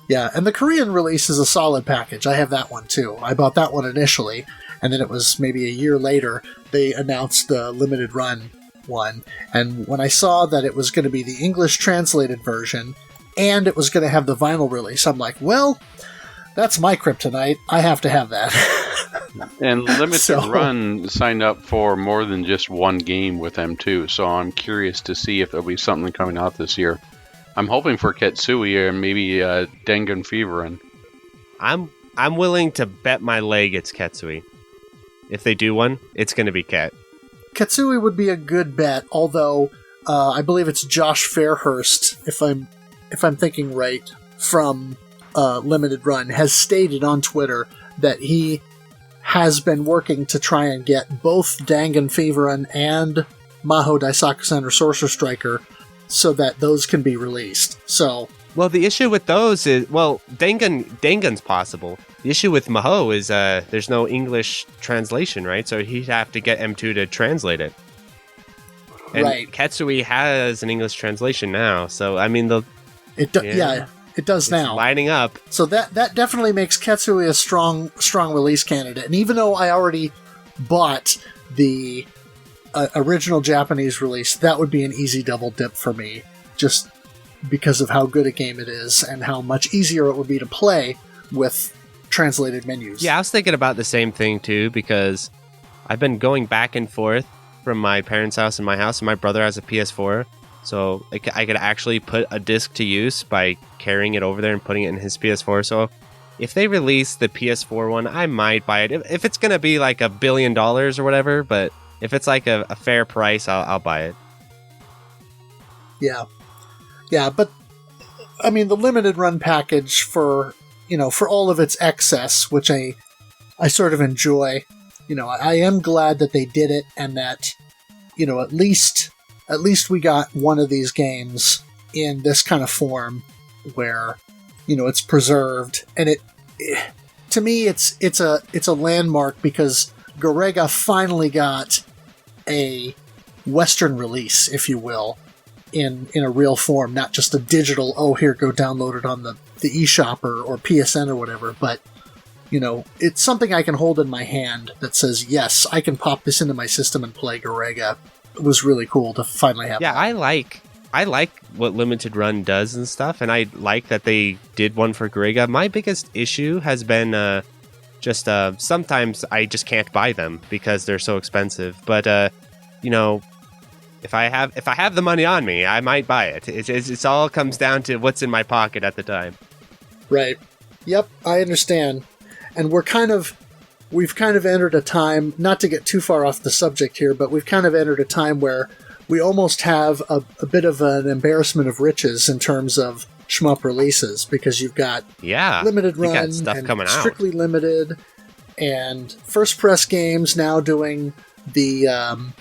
Yeah, and the Korean release is a solid package. I have that one too. I bought that one initially, and then it was maybe a year later they announced the limited run one. And when I saw that it was going to be the English translated version and it was going to have the vinyl release, I'm like, well, that's my kryptonite. I have to have that. And Limited Run signed up for more than just one game with M2, so I'm curious to see if there'll be something coming out this year. I'm hoping for Ketsui or maybe Dengen Feverin. I'm willing to bet my leg it's Ketsui. If they do one, it's going to be Ket. Ketsui would be a good bet, although I believe it's Josh Fairhurst, if I'm thinking right, from Limited Run, has stated on Twitter that he has been working to try and get both Danganronpa and Maho Daisaku-sen or Sorcerer Striker so that those can be released. So, well, the issue with those is, well, Dangan's possible. The issue with Maho is there's no English translation, right? So he'd have to get M2 to translate it. And right. Ketsui has an English translation now, so I mean it does now. Lining up. So that definitely makes Ketsui a strong release candidate. And even though I already bought the original Japanese release, that would be an easy double dip for me, just because of how good a game it is and how much easier it would be to play with translated menus. Yeah, I was thinking about the same thing too, because I've been going back and forth from my parents' house and my house, and my brother has a PS4, so I could actually put a disc to use by carrying it over there and putting it in his PS4. So if they release the PS4 one, I might buy it. If it's going to be like $1 billion or whatever, but if it's like a fair price, I'll buy it. Yeah, but I mean, the Limited Run package for all of its excess, which I sort of enjoy, I am glad that they did it, and that, at least we got one of these games in this kind of form where, it's preserved, and to me, it's a landmark because Garegga finally got a Western release, if you will, in a real form, not just a digital, here, go download it on the eShop or PSN or whatever, but, it's something I can hold in my hand that says, yes, I can pop this into my system and play Garegga. It was really cool to finally have that. I like what Limited Run does and stuff, and I like that they did one for Garegga. My biggest issue has been just sometimes I just can't buy them because they're so expensive, but if I have the money on me, I might buy it. It's all comes down to what's in my pocket at the time. Right. Yep, I understand. And we've kind of entered a time, not to get too far off the subject here, but we've kind of entered a time where we almost have a bit of an embarrassment of riches in terms of shmup releases, because you've got Limited Run got stuff and coming Strictly out. Limited, and First Press Games now doing the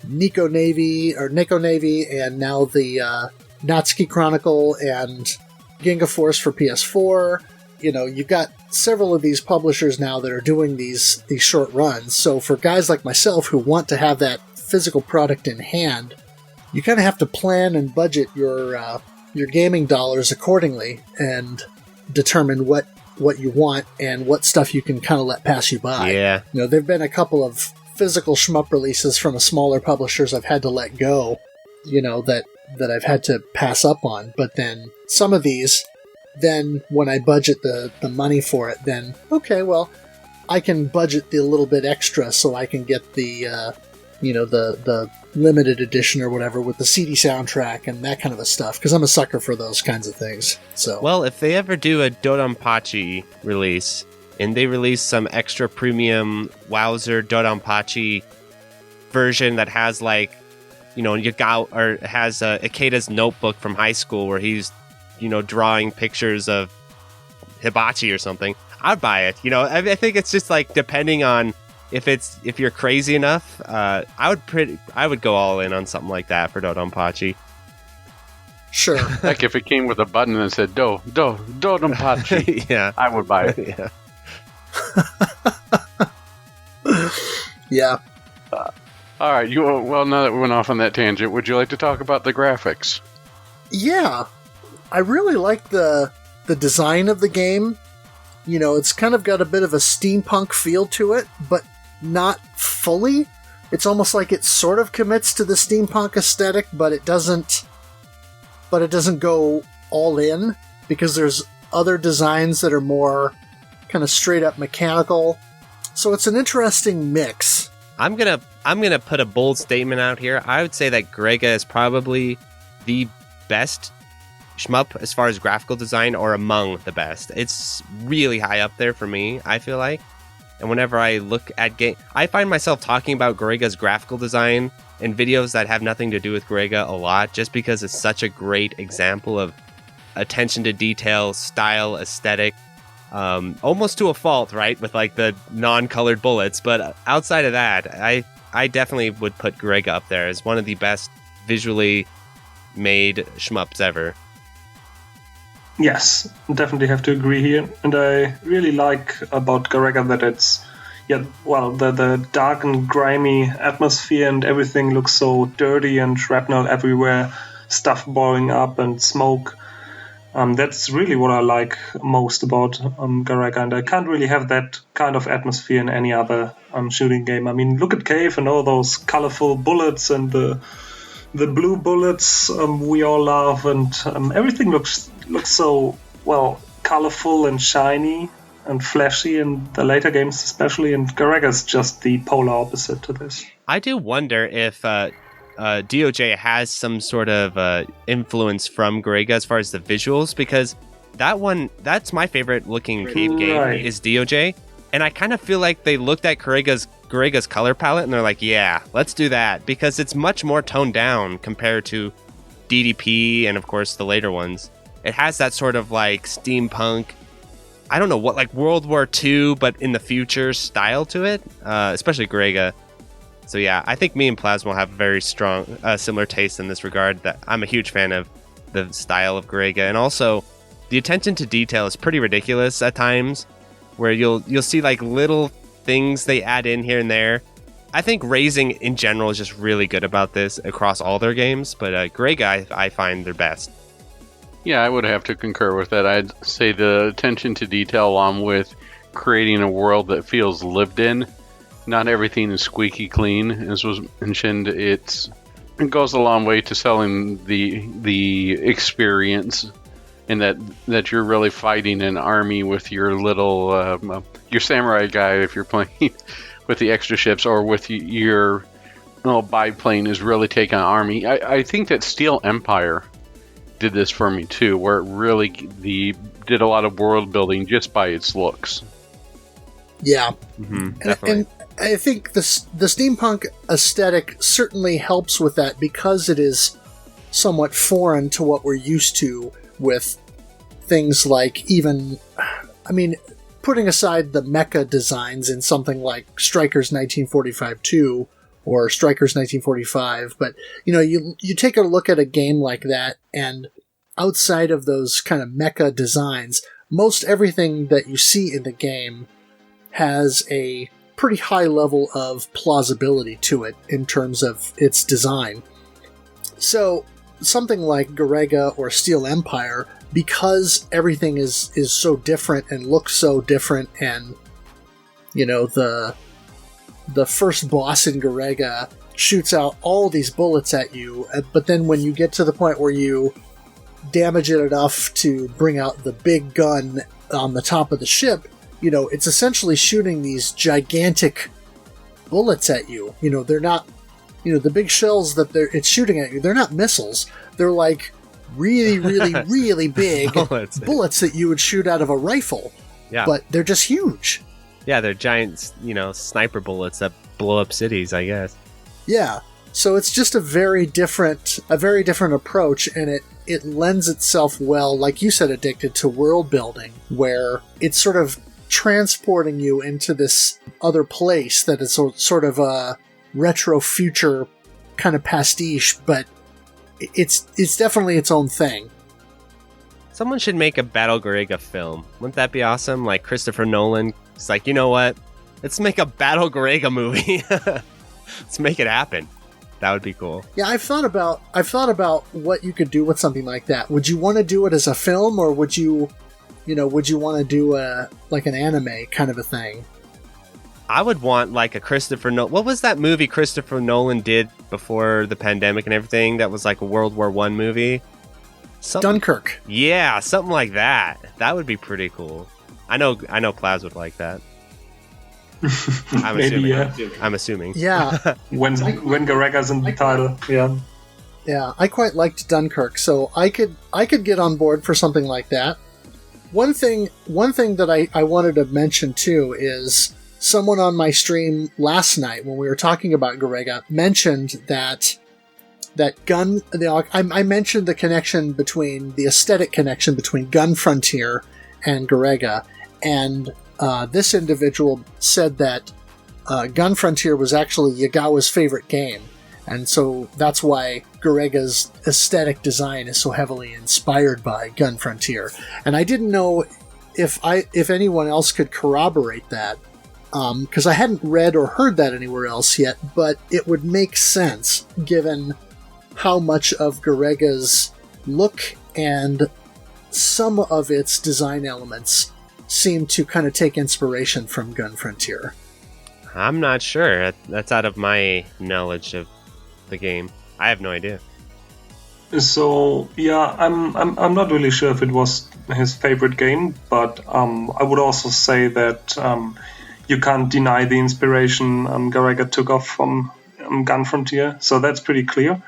Nico Navy, and now the Natsuki Chronicle and Ginga Force for PS4. You've got several of these publishers now that are doing these short runs. So for guys like myself who want to have that physical product in hand, you kind of have to plan and budget your gaming dollars accordingly and determine what you want and what stuff you can kind of let pass you by. Yeah. There've been a couple of physical shmup releases from smaller publishers I've had to let go, that I've had to pass up on. But then some of these, then when I budget the money for it, then, okay, well, I can budget the little bit extra so I can get the limited edition or whatever with the CD soundtrack and that kind of a stuff, because I'm a sucker for those kinds of things. So, well, if they ever do a Dodonpachi release, and they release some extra premium Wowzer Dodonpachi version that has has Ikeda's notebook from high school where he's, drawing pictures of Hibachi or something, I'd buy it. I think it's just like depending on if you're crazy enough. I would go all in on something like that for Dodonpachi. Sure. Heck, if it came with a button that said Dodonpachi, yeah, I would buy it. Yeah. Yeah. All right. Well, now that we went off on that tangent, would you like to talk about the graphics? Yeah. I really like the design of the game. It's kind of got a bit of a steampunk feel to it, but not fully. It's almost like it sort of commits to the steampunk aesthetic, but it doesn't go all in, because there's other designs that are more kind of straight up mechanical. So it's an interesting mix. I'm gonna put a bold statement out here. I would say that Garegga is probably the best shmup as far as graphical design, or among the best. It's really high up there for me, I feel like. And whenever I look at game, I find myself talking about Garegga's graphical design in videos that have nothing to do with Garegga a lot, just because it's such a great example of attention to detail, style, aesthetic, almost to a fault, right? With like the non-colored bullets. But outside of that, I definitely would put Garegga up there as one of the best visually made shmups ever. Yes, definitely have to agree here. And I really like about Garegga that it's, the dark and grimy atmosphere and everything looks so dirty and shrapnel everywhere, stuff blowing up and smoke. That's really what I like most about Garegga, and I can't really have that kind of atmosphere in any other shooting game. I mean, look at Cave and all those colorful bullets and the blue bullets we all love, and everything looks so, colorful and shiny and flashy in the later games especially, and Garegga's just the polar opposite to this. I do wonder if DOJ has some sort of influence from Garegga as far as the visuals, because that's my favorite looking cave game is DOJ, and I kind of feel like they looked at Garegga's color palette and they're like, yeah, let's do that, because it's much more toned down compared to DDP and of course the later ones. It has that sort of like steampunk, I don't know what, like World War II but in the future style to it, especially Garegga. So yeah, I think me and Plasmo have very strong similar taste in this regard. That I'm a huge fan of the style of Garegga, and also the attention to detail is pretty ridiculous at times, where you'll see like little things they add in here and there. I think Raising in general is just really good about this across all their games, but Garegga I find their best. Yeah, I would have to concur with that. I'd say the attention to detail, along with creating a world that feels lived in. Not everything is squeaky clean, as was mentioned. It goes a long way to selling the experience, and that you're really fighting an army with your little your samurai guy if you're playing with the extra ships, or with your little biplane is really taking an army. I think that Steel Empire did this for me too, where it really did a lot of world building just by its looks. Yeah, definitely. And I think the steampunk aesthetic certainly helps with that, because it is somewhat foreign to what we're used to with things like putting aside the mecha designs in something like Strikers 1945-2 or Strikers 1945, but you take a look at a game like that, and outside of those kind of mecha designs, most everything that you see in the game has a pretty high level of plausibility to it in terms of its design. So something like Garegga or Steel Empire, because everything is so different and looks so different, and the first boss in Garegga shoots out all these bullets at you, but then when you get to the point where you damage it enough to bring out the big gun on the top of the ship, it's essentially shooting these gigantic bullets at you. They're not, the big shells that it's shooting at you, they're not missiles. They're like really, really, really big bullets that you would shoot out of a rifle. Yeah. But they're just huge. Yeah, they're giant, sniper bullets that blow up cities, I guess. Yeah. So it's just a very different approach, and it lends itself well, like you said, Addicted, to world building, where it's sort of transporting you into this other place that is sort of a retro future kind of pastiche, but it's definitely its own thing. Someone should make a Battle Garegga film. Wouldn't that be awesome? Like Christopher Nolan. It's like, you know what? Let's make a Battle Garegga movie. Let's make it happen. That would be cool. Yeah, I've thought about what you could do with something like that. Would you want to do it as a film, or would you want to do like an anime kind of a thing? I would want like a Christopher Nolan. What was that movie Christopher Nolan did before the pandemic and everything? That was like a World War I movie. Dunkirk. Yeah, something like that. That would be pretty cool. I know Plaz would like that. I'm assuming. Maybe, yeah. I'm assuming. Yeah. when Garegga's in the title, yeah. Yeah, I quite liked Dunkirk, so I could get on board for something like that. One thing that I wanted to mention too is someone on my stream last night when we were talking about Garegga mentioned that I mentioned the connection between the aesthetic connection between Gun Frontier and Garegga, and this individual said that Gun Frontier was actually Yagawa's favorite game, and so that's why Garegga's aesthetic design is so heavily inspired by Gun Frontier. And I didn't know if anyone else could corroborate that, because I hadn't read or heard that anywhere else yet, but it would make sense given how much of Garegga's look and some of its design elements seem to kind of take inspiration from Gun Frontier. I'm not sure. That's out of my knowledge of the game. I have no idea. So yeah, I'm not really sure if it was his favorite game, but I would also say that you can't deny the inspiration Garegga took off from Gun Frontier. So that's pretty clear.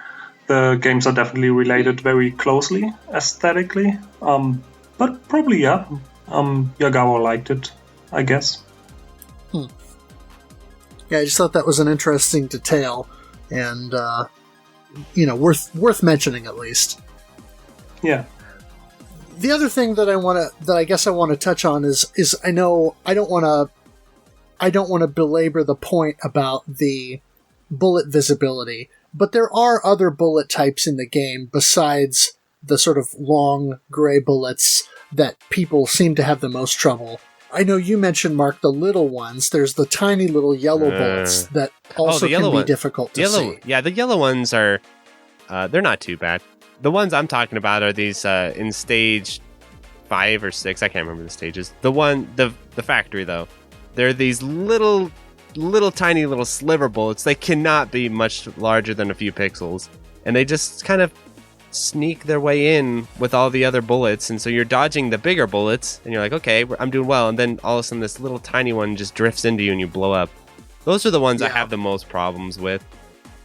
The games are definitely related very closely aesthetically, but probably Yagawa liked it, I guess. Yeah, I just thought that was an interesting detail, and worth mentioning at least. Yeah. The other thing that I guess I want to touch on is I know I don't want to belabor the point about the bullet visibility, but there are other bullet types in the game besides the sort of long gray bullets that people seem to have the most trouble. I know you mentioned, Mark, the little ones. There's the tiny little yellow bullets that also can be difficult to see. Yeah, the yellow ones are, they're not too bad. The ones I'm talking about are these in stage 5 or 6. I can't remember the stages. The factory, though. They're these little tiny little sliver bullets. They cannot be much larger than a few pixels, and they just kind of sneak their way in with all the other bullets, and so you're dodging the bigger bullets, and you're like, okay, I'm doing well, and then all of a sudden this little tiny one just drifts into you and you blow up. Those are the ones I have the most problems with.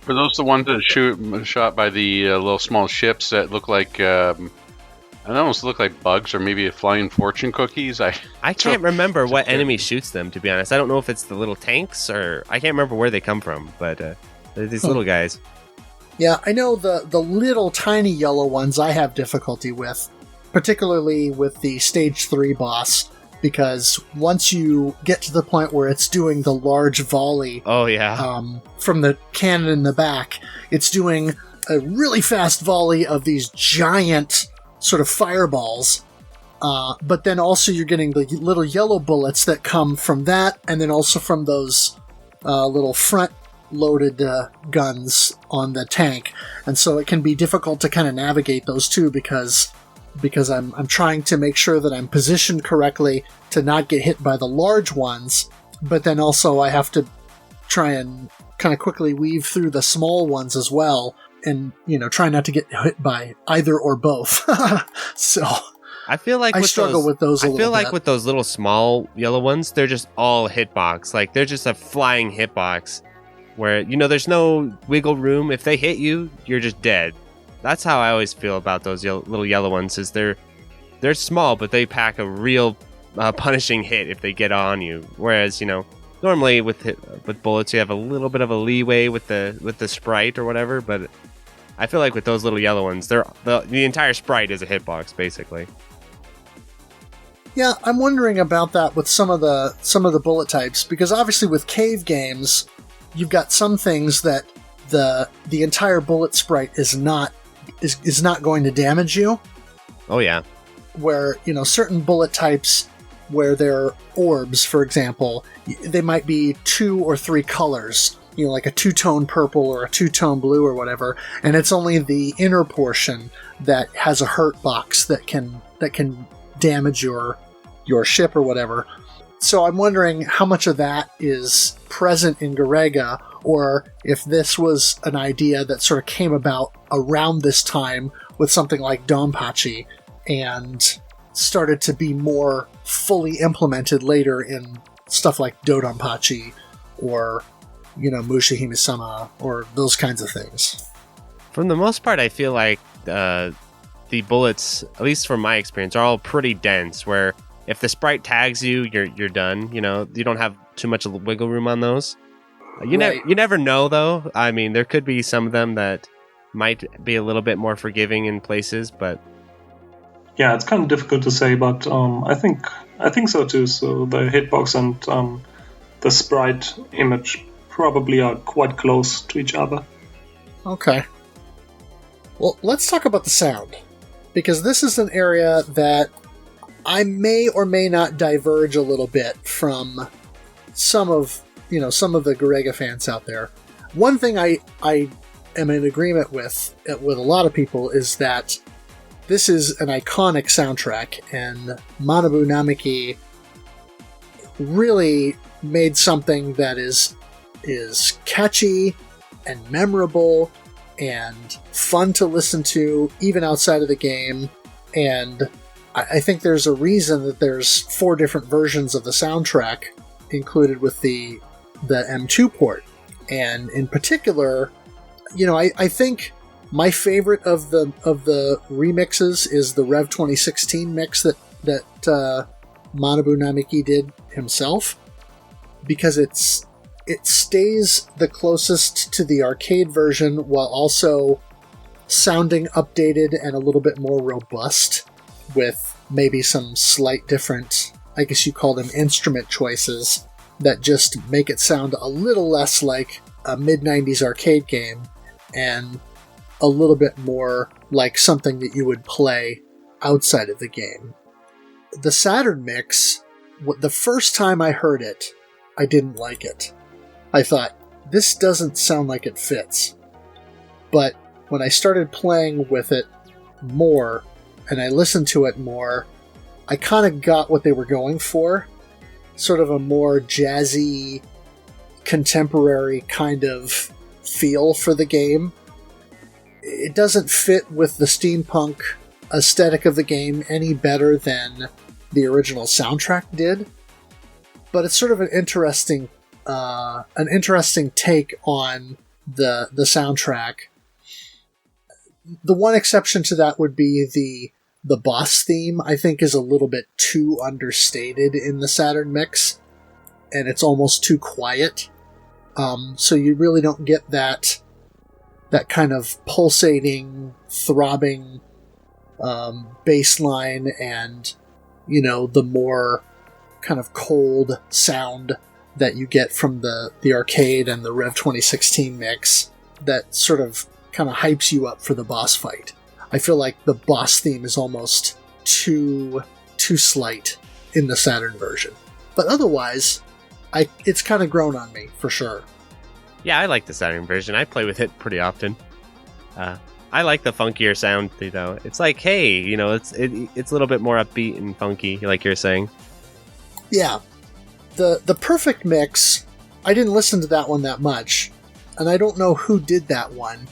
Were those the ones that shot by the little small ships that look like they almost look like bugs or maybe flying fortune cookies? I can't remember what enemy shoots them, to be honest. I don't know if it's the little tanks, or I can't remember where they come from, but they're these little guys. Yeah, I know the little tiny yellow ones I have difficulty with, particularly with the stage 3 boss, because once you get to the point where it's doing the large volley from the cannon in the back, it's doing a really fast volley of these giant sort of fireballs, but then also you're getting the little yellow bullets that come from that, and then also from those little front-loaded guns on the tank, and so it can be difficult to kind of navigate those two because I'm trying to make sure that I'm positioned correctly to not get hit by the large ones, but then also I have to try and kind of quickly weave through the small ones as well, and try not to get hit by either or both. So I feel like I struggle with those a little bit. I feel like with those little small yellow ones, they're just all hitbox. Like they're just a flying hitbox where there's no wiggle room. If they hit you, you're just dead. That's how I always feel about those little yellow ones. Is they're small, but they pack a real punishing hit if they get on you. Whereas normally with bullets you have a little bit of a leeway with the sprite or whatever, but I feel like with those little yellow ones, the entire sprite is a hitbox basically. Yeah, I'm wondering about that with some of the bullet types, because obviously with cave games, you've got some things that the entire bullet sprite is not going to damage you. Oh yeah. Where certain bullet types, where they're orbs, for example, they might be 2 or 3 colors, like a 2-tone purple or a 2-tone blue or whatever, and it's only the inner portion that has a hurt box that can damage your ship or whatever. So I'm wondering how much of that is present in Garegga, or if this was an idea that sort of came about around this time with something like Donpachi and started to be more fully implemented later in stuff like Dodonpachi or Mushihime-sama or those kinds of things. For the most part, I feel like the bullets, at least from my experience, are all pretty dense, where if the sprite tags you, you're done. You know, you don't have too much wiggle room on those. You never know, though. I mean, there could be some of them that might be a little bit more forgiving in places, but yeah, it's kind of difficult to say. But I think so too. So the hitbox and the sprite image probably are quite close to each other. Okay. Well, let's talk about the sound, because this is an area that I may or may not diverge a little bit from some of the Garegga fans out there. One thing I am in agreement with a lot of people is that this is an iconic soundtrack, and Manabu Namiki really made something that is catchy and memorable and fun to listen to, even outside of the game. And I think there's a reason that there's 4 different versions of the soundtrack included with the M2 port. And in particular, I think my favorite of the remixes is the Rev 2016 mix that Manabu Namiki did himself, because it stays the closest to the arcade version while also sounding updated and a little bit more robust, with maybe some slight different, I guess you call them instrument choices, that just make it sound a little less like a mid-90s arcade game and a little bit more like something that you would play outside of the game. The Saturn mix, the first time I heard it, I didn't like it. I thought, this doesn't sound like it fits. But when I started playing with it more, and I listened to it more, I kind of got what they were going for. Sort of a more jazzy, contemporary kind of feel for the game. It doesn't fit with the steampunk aesthetic of the game any better than the original soundtrack did, but it's sort of an interesting take on the soundtrack. The one exception to that would be the boss theme. I think is a little bit too understated in the Saturn mix, and it's almost too quiet. So you really don't get that kind of pulsating, throbbing bass line and, the more kind of cold sound that you get from the arcade and the Rev 2016 mix that sort of kind of hypes you up for the boss fight. I feel like the boss theme is almost too slight in the Saturn version. But otherwise, it's kind of grown on me, for sure. Yeah, I like the Saturn version. I play with it pretty often. I like the funkier sound, though. It's like, hey, it's a little bit more upbeat and funky, like you're saying. Yeah. The Perfect Mix, I didn't listen to that one that much, and I don't know who did that one,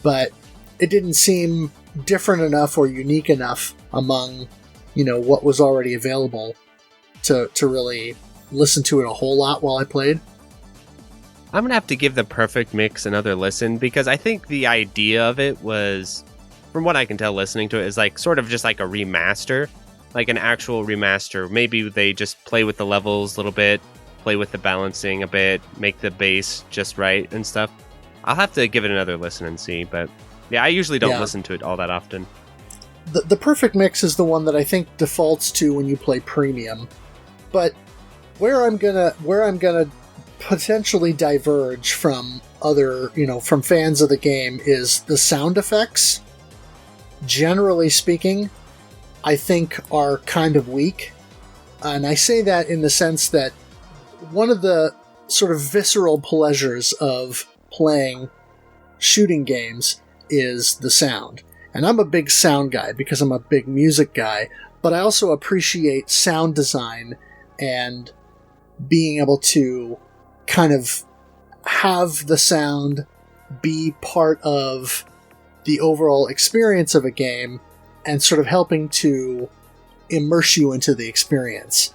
but it didn't seem different enough or unique enough among, what was already available to really listen to it a whole lot while I played. I'm going to have to give the Perfect Mix another listen, because I think the idea of it was, from what I can tell listening to it, is like sort of just like a remaster, like an actual remaster. Maybe they just play with the levels a little bit, play with the balancing a bit, make the bass just right and stuff. I'll have to give it another listen and see, but yeah, I usually don't listen to it all that often. The Perfect Mix is the one that I think defaults to when you play Premium, but where I'm gonna potentially diverge from other, from fans of the game is the sound effects. Generally speaking, I think are kind of weak. And I say that in the sense that one of the sort of visceral pleasures of playing shooting games is the sound. And I'm a big sound guy because I'm a big music guy, but I also appreciate sound design and being able to kind of have the sound be part of the overall experience of a game and sort of helping to immerse you into the experience.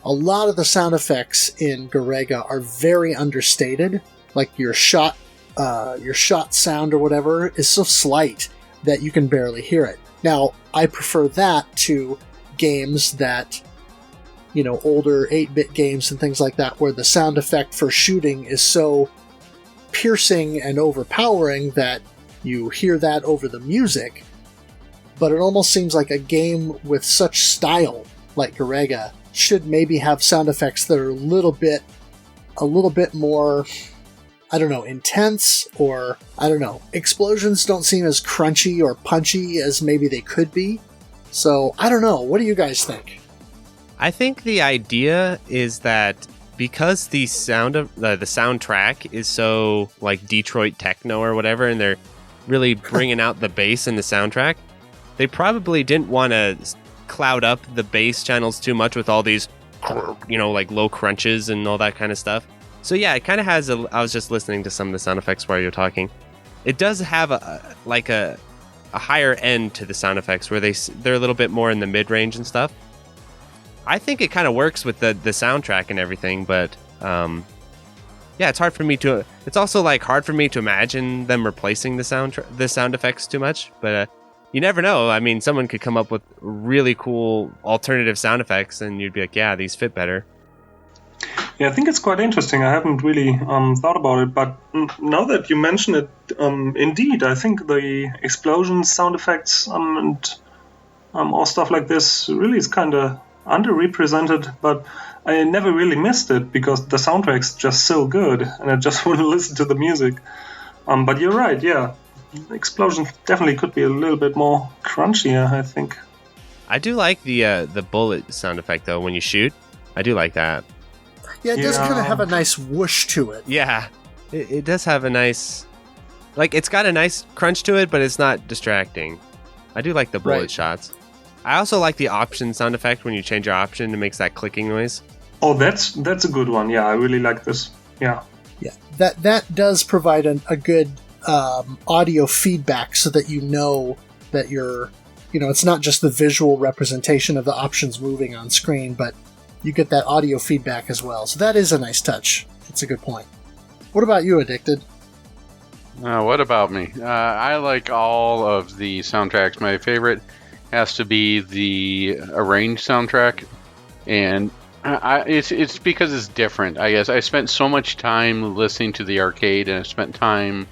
A lot of the sound effects in Garegga are very understated, like your shot sound or whatever is so slight that you can barely hear it. Now, I prefer that to games that older 8-bit games and things like that, where the sound effect for shooting is so piercing and overpowering that you hear that over the music. But it almost seems like a game with such style, like Garegga, should maybe have sound effects that are a little bit more, I don't know, intense, or, I don't know, explosions don't seem as crunchy or punchy as maybe they could be. So, I don't know. What do you guys think? I think the idea is that because the sound of the soundtrack is so like Detroit techno or whatever, and they're really bringing out the bass in the soundtrack, they probably didn't want to cloud up the bass channels too much with all these, like low crunches and all that kind of stuff. So yeah, it kind of has I was just listening to some of the sound effects while you're talking. It does have a higher end to the sound effects where they're a little bit more in the mid range and stuff. I think it kind of works with the soundtrack and everything, but it's hard for me to. It's also like hard for me to imagine them replacing the sound effects too much. But you never know. I mean, someone could come up with really cool alternative sound effects, and you'd be like, yeah, these fit better. Yeah, I think it's quite interesting. I haven't really thought about it, but now that you mention it, indeed, I think the explosions, sound effects, and all stuff like this really is kind of underrepresented, but I never really missed it because the soundtrack's just so good, and I just want to listen to the music. But you're right, yeah. Explosions definitely could be a little bit more crunchier, I think. I do like the bullet sound effect, though, when you shoot. I do like that. Yeah, it does kind of have a nice whoosh to it. Yeah, it does have a nice... Like, it's got a nice crunch to it, but it's not distracting. I do like the bullet shots. I also like the option sound effect when you change your option. It makes that clicking noise. Oh, that's a good one. Yeah, I really like this. Yeah. Yeah, that does provide a good audio feedback so that you know that you're... it's not just the visual representation of the options moving on screen, but you get that audio feedback as well. So that is a nice touch. It's a good point. What about you, Addicted? What about me? I like all of the soundtracks. My favorite has to be the arranged soundtrack, and it's because it's different. I guess I spent so much time listening to the arcade, and I spent time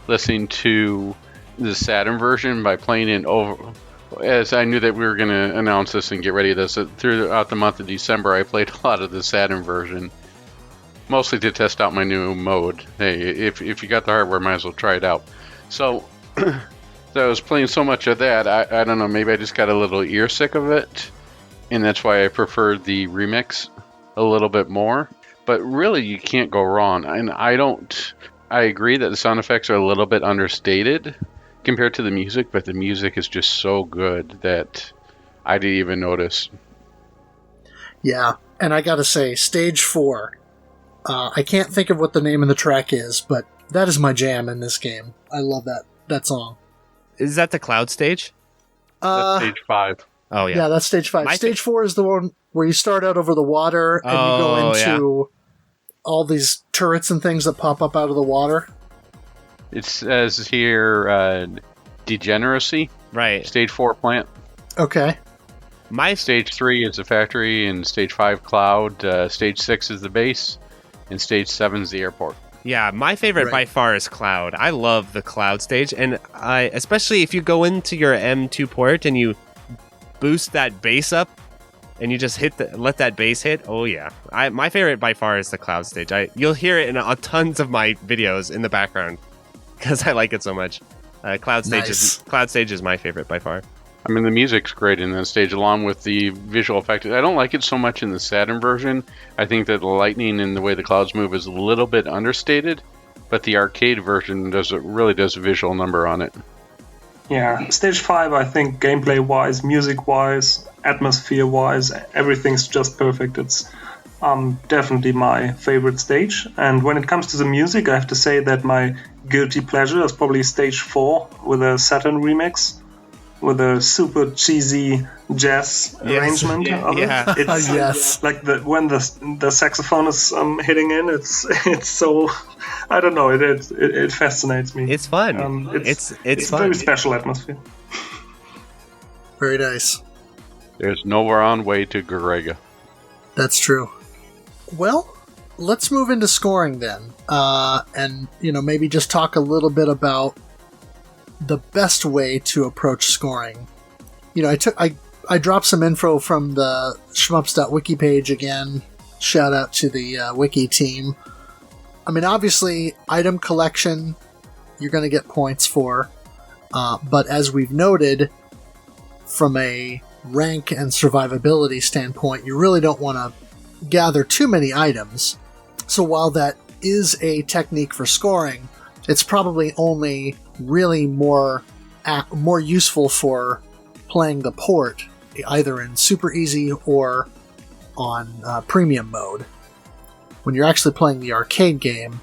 listening to the Saturn version by playing it over. As I knew that we were going to announce this and get ready to this, throughout the month of December, I played a lot of the Saturn version, mostly to test out my new mode. Hey, if you got the hardware, might as well try it out. So, I was playing so much of that, I don't know, maybe I just got a little ear sick of it, and that's why I preferred the remix a little bit more. But really, you can't go wrong. And I agree that the sound effects are a little bit understated compared to the music, but the music is just so good that I didn't even notice. Yeah, and I gotta say, Stage 4, I can't think of what the name of the track is, but that is my jam in this game. I love that song. Is that the cloud stage? That's Stage 5. Oh, yeah. Yeah, that's Stage 5. Stage 4 is the one where you start out over the water, and you go into all these turrets and things that pop up out of the water. It says here, Degeneracy. Right. Stage 4 plant. Okay. Stage 3 is the factory, and Stage 5 cloud. Stage 6 is the base, and Stage 7 is the airport. Yeah, my favorite by far is Cloud. I love the Cloud stage, and especially if you go into your M2 port and you boost that bass up, and you just let that bass hit. Oh yeah, my favorite by far is the Cloud stage. You'll hear it in tons of my videos in the background because I like it so much. Cloud stage is my favorite by far. I mean, the music's great in that stage, along with the visual effect. I don't like it so much in the Saturn version. I think that the lightning and the way the clouds move is a little bit understated, but the arcade version really does a visual number on it. Yeah, Stage 5, I think, gameplay-wise, music-wise, atmosphere-wise, everything's just perfect. It's definitely my favorite stage. And when it comes to the music, I have to say that my guilty pleasure is probably Stage 4 with a Saturn remix, with a super cheesy jazz arrangement of it. It's like when the saxophone is hitting in, it's so, I don't know, it fascinates me. It's fun. It's fun. Very special atmosphere. Very nice. There's nowhere on way to Garegga. That's true. Well, let's move into scoring then. And, maybe just talk a little bit about the best way to approach scoring. I dropped some info from the shmups.wiki page again. Shout out to the wiki team. I mean, obviously, item collection, you're going to get points for. But as we've noted, from a rank and survivability standpoint, you really don't want to gather too many items. So while that is a technique for scoring, it's probably only really more useful for playing the port, either in super easy or on premium mode. When you're actually playing the arcade game,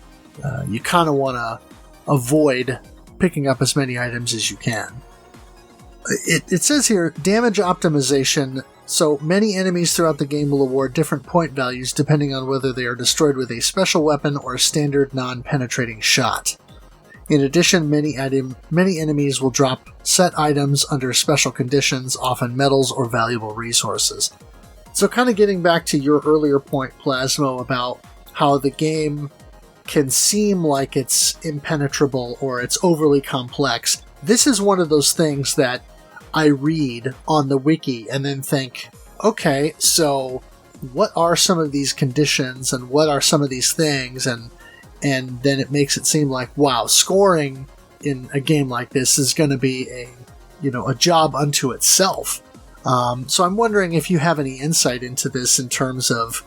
you kind of want to avoid picking up as many items as you can. It says here, damage optimization. So many enemies throughout the game will award different point values depending on whether they are destroyed with a special weapon or a standard non-penetrating shot. In addition, many enemies will drop set items under special conditions, often metals or valuable resources. So kind of getting back to your earlier point, Plasmo, about how the game can seem like it's impenetrable or it's overly complex. This is one of those things that I read on the wiki and then think, okay, so what are some of these conditions and what are some of these things? And then it makes it seem like, wow, scoring in a game like this is going to be a job unto itself. So I'm wondering if you have any insight into this in terms of,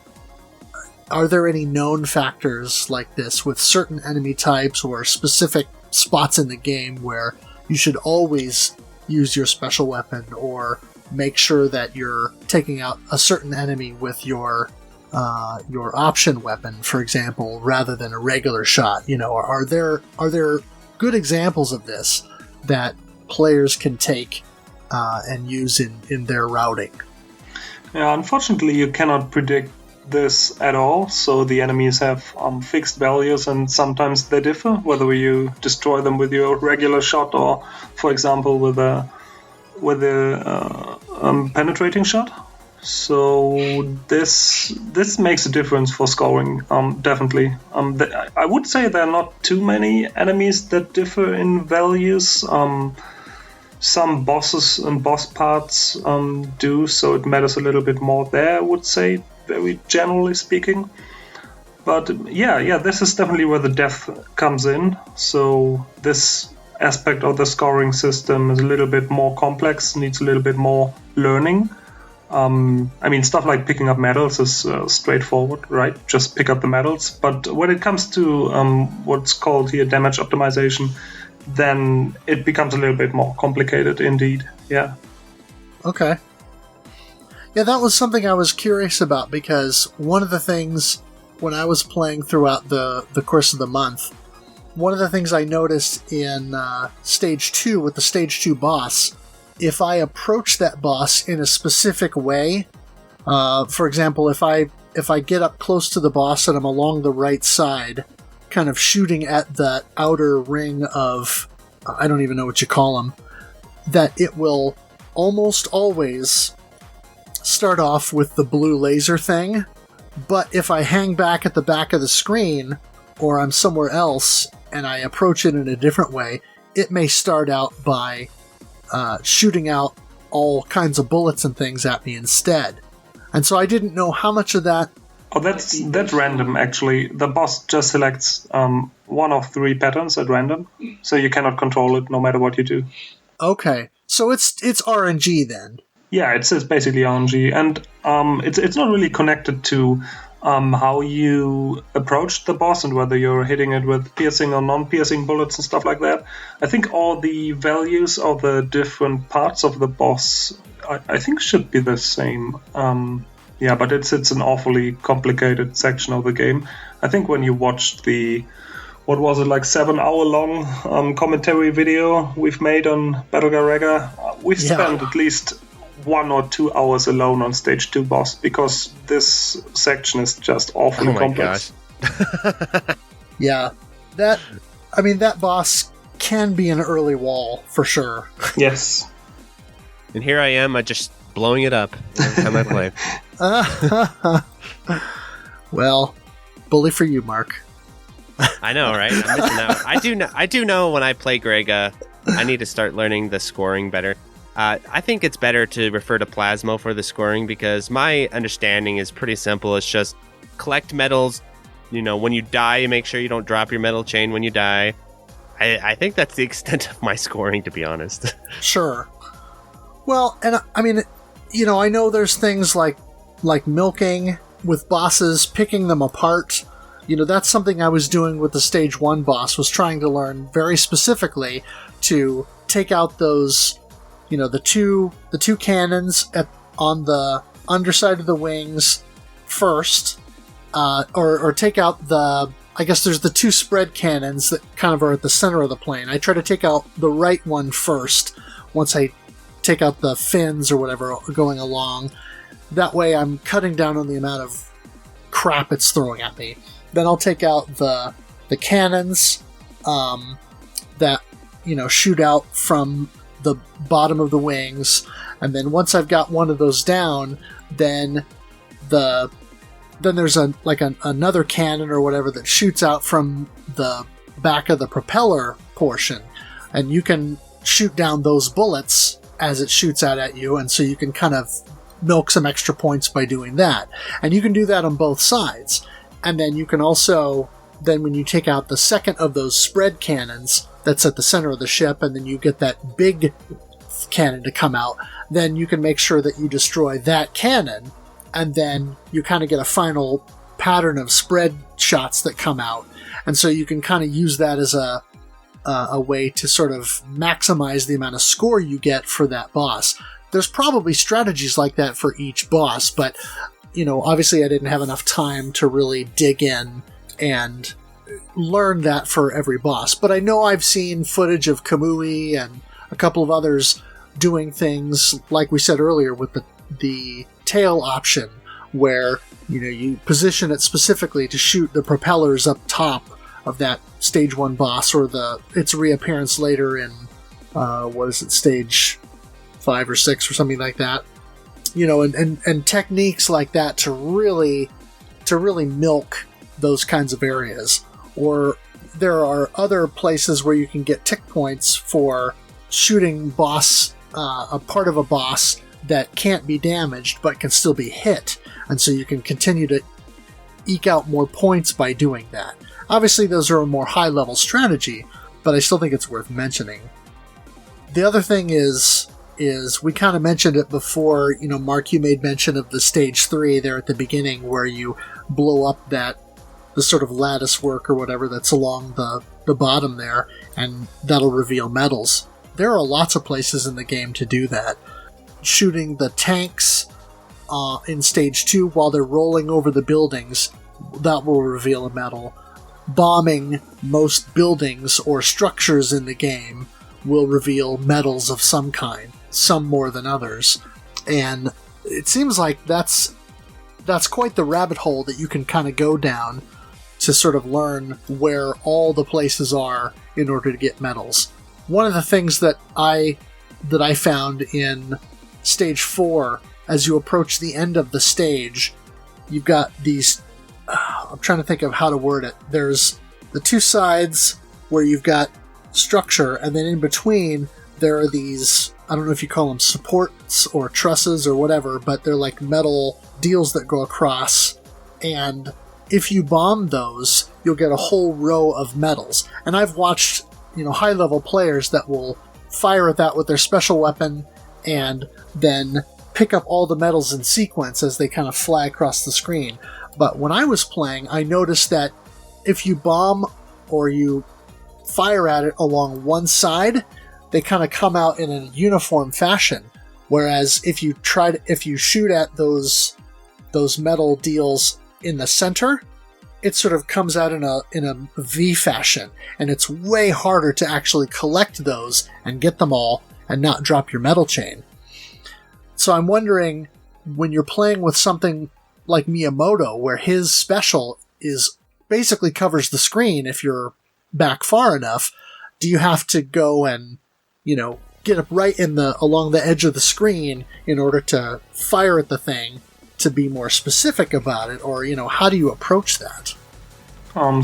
are there any known factors like this with certain enemy types or specific spots in the game where you should always use your special weapon or make sure that you're taking out a certain enemy with your option weapon, for example, rather than a regular shot? Are there good examples of this that players can take and use in their routing? Yeah, unfortunately, you cannot predict this at all. So the enemies have fixed values, and sometimes they differ whether you destroy them with your regular shot or, for example, with a penetrating shot. So this makes a difference for scoring, definitely. I would say there are not too many enemies that differ in values. Some bosses and boss parts do, so it matters a little bit more there, I would say, very generally speaking. But yeah, this is definitely where the depth comes in. So this aspect of the scoring system is a little bit more complex, needs a little bit more learning. Stuff like picking up medals is straightforward, right? Just pick up the medals. But when it comes to what's called here damage optimization, then it becomes a little bit more complicated indeed. Yeah. Okay. Yeah, that was something I was curious about, because one of the things when I was playing throughout the course of the month, one of the things I noticed in Stage 2 with the Stage 2 boss, if I approach that boss in a specific way, for example, if I get up close to the boss and I'm along the right side, kind of shooting at the outer ring of, I don't even know what you call them, that it will almost always start off with the blue laser thing. But if I hang back at the back of the screen, or I'm somewhere else and I approach it in a different way, it may start out by shooting out all kinds of bullets and things at me instead. And so I didn't know how much of that... Oh, that's random, actually. The boss just selects one of 3 patterns at random, so you cannot control it no matter what you do. Okay, so it's RNG then. Yeah, it's basically RNG, and it's not really connected to how you approach the boss and whether you're hitting it with piercing or non-piercing bullets and stuff like that. I think all the values of the different parts of the boss, I think, should be the same. Yeah, but it's an awfully complicated section of the game. I think when you watched the, what was it, like 7-hour long commentary video we've made on Battle Garegga, we've spent at least 1 or 2 hours alone on Stage 2 boss, because this section is just awfully complex. Gosh. Yeah, that boss can be an early wall for sure. Yes. And here I am, just blowing it up every time I play. Well, bully for you, Mark. I know, right? I'm missing out. I do know when I play Garegga, I need to start learning the scoring better. I think it's better to refer to Plasmo for the scoring because my understanding is pretty simple. It's just collect medals. When you die, you make sure you don't drop your medal chain when you die. I think that's the extent of my scoring, to be honest. Sure. Well, and I mean, I know there's things like milking with bosses, picking them apart. That's something I was doing with the stage 1 boss, was trying to learn very specifically to take out those, the two cannons on the underside of the wings first, or take out I guess there's the 2 spread cannons that kind of are at the center of the plane. I try to take out the right one first, once I take out the fins or whatever going along. That way I'm cutting down on the amount of crap it's throwing at me. Then I'll take out the cannons that shoot out from the bottom of the wings, and then once I've got one of those down, then there's another cannon or whatever that shoots out from the back of the propeller portion, and you can shoot down those bullets as it shoots out at you, and so you can kind of milk some extra points by doing that. And you can do that on both sides. And then you can also, when you take out the second of those spread cannons that's at the center of the ship, and then you get that big cannon to come out, then you can make sure that you destroy that cannon, and then you kind of get a final pattern of spread shots that come out. And so you can kind of use that as a way to sort of maximize the amount of score you get for that boss. There's probably strategies like that for each boss, but obviously I didn't have enough time to really dig in and learn that for every boss. But I know I've seen footage of Kamui and a couple of others doing things, like we said earlier, with the tail option, where you position it specifically to shoot the propellers up top of that stage 1 boss, or its reappearance later in stage 5 or 6 or something like that. And techniques like that to really milk those kinds of areas. Or there are other places where you can get tick points for shooting a part of a boss that can't be damaged but can still be hit, and so you can continue to eke out more points by doing that. Obviously those are a more high-level strategy, but I still think it's worth mentioning. The other thing is we kind of mentioned it before. Mark, you made mention of the stage 3 there at the beginning, where you blow up the sort of lattice work or whatever that's along the bottom there, and that'll reveal medals. There are lots of places in the game to do that. Shooting the tanks in stage 2 while they're rolling over the buildings, that will reveal a medal. Bombing most buildings or structures in the game will reveal medals of some kind, some more than others. And it seems like that's quite the rabbit hole that you can kind of go down to sort of learn where all the places are in order to get medals. One of the things that I found in stage 4, as you approach the end of the stage, you've got these, I'm trying to think of how to word it. There's the 2 sides where you've got structure, and then in between there are these, I don't know if you call them supports or trusses or whatever, but they're like metal deals that go across, and if you bomb those, you'll get a whole row of medals. And I've watched, high-level players that will fire at that with their special weapon and then pick up all the medals in sequence as they kind of fly across the screen. But when I was playing, I noticed that if you bomb or you fire at it along one side, they kind of come out in a uniform fashion. Whereas if you shoot at those metal deals in the center, it sort of comes out in a V fashion, and it's way harder to actually collect those and get them all and not drop your medal chain. So I'm wondering, when you're playing with something like Miyamoto, where his special is basically covers the screen if you're back far enough, do you have to go and, get up right along the edge of the screen in order to fire at the thing to be more specific about it, or how do you approach that?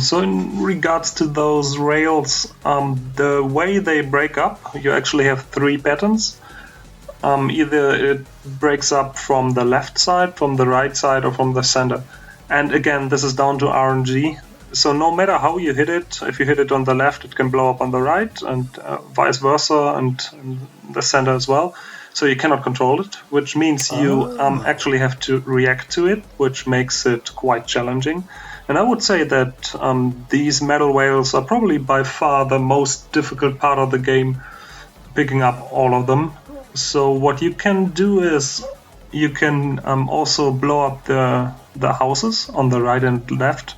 So in regards to those rails, the way they break up, you actually have 3 patterns. Either it breaks up from the left side, from the right side, or from the center. And again, this is down to RNG. So no matter how you hit it, if you hit it on the left, it can blow up on the right, and vice versa, and the center as well. So you cannot control it, which means you actually have to react to it, which makes it quite challenging. And I would say that these metal whales are probably by far the most difficult part of the game, picking up all of them. So what you can do is you can also blow up the houses on the right and left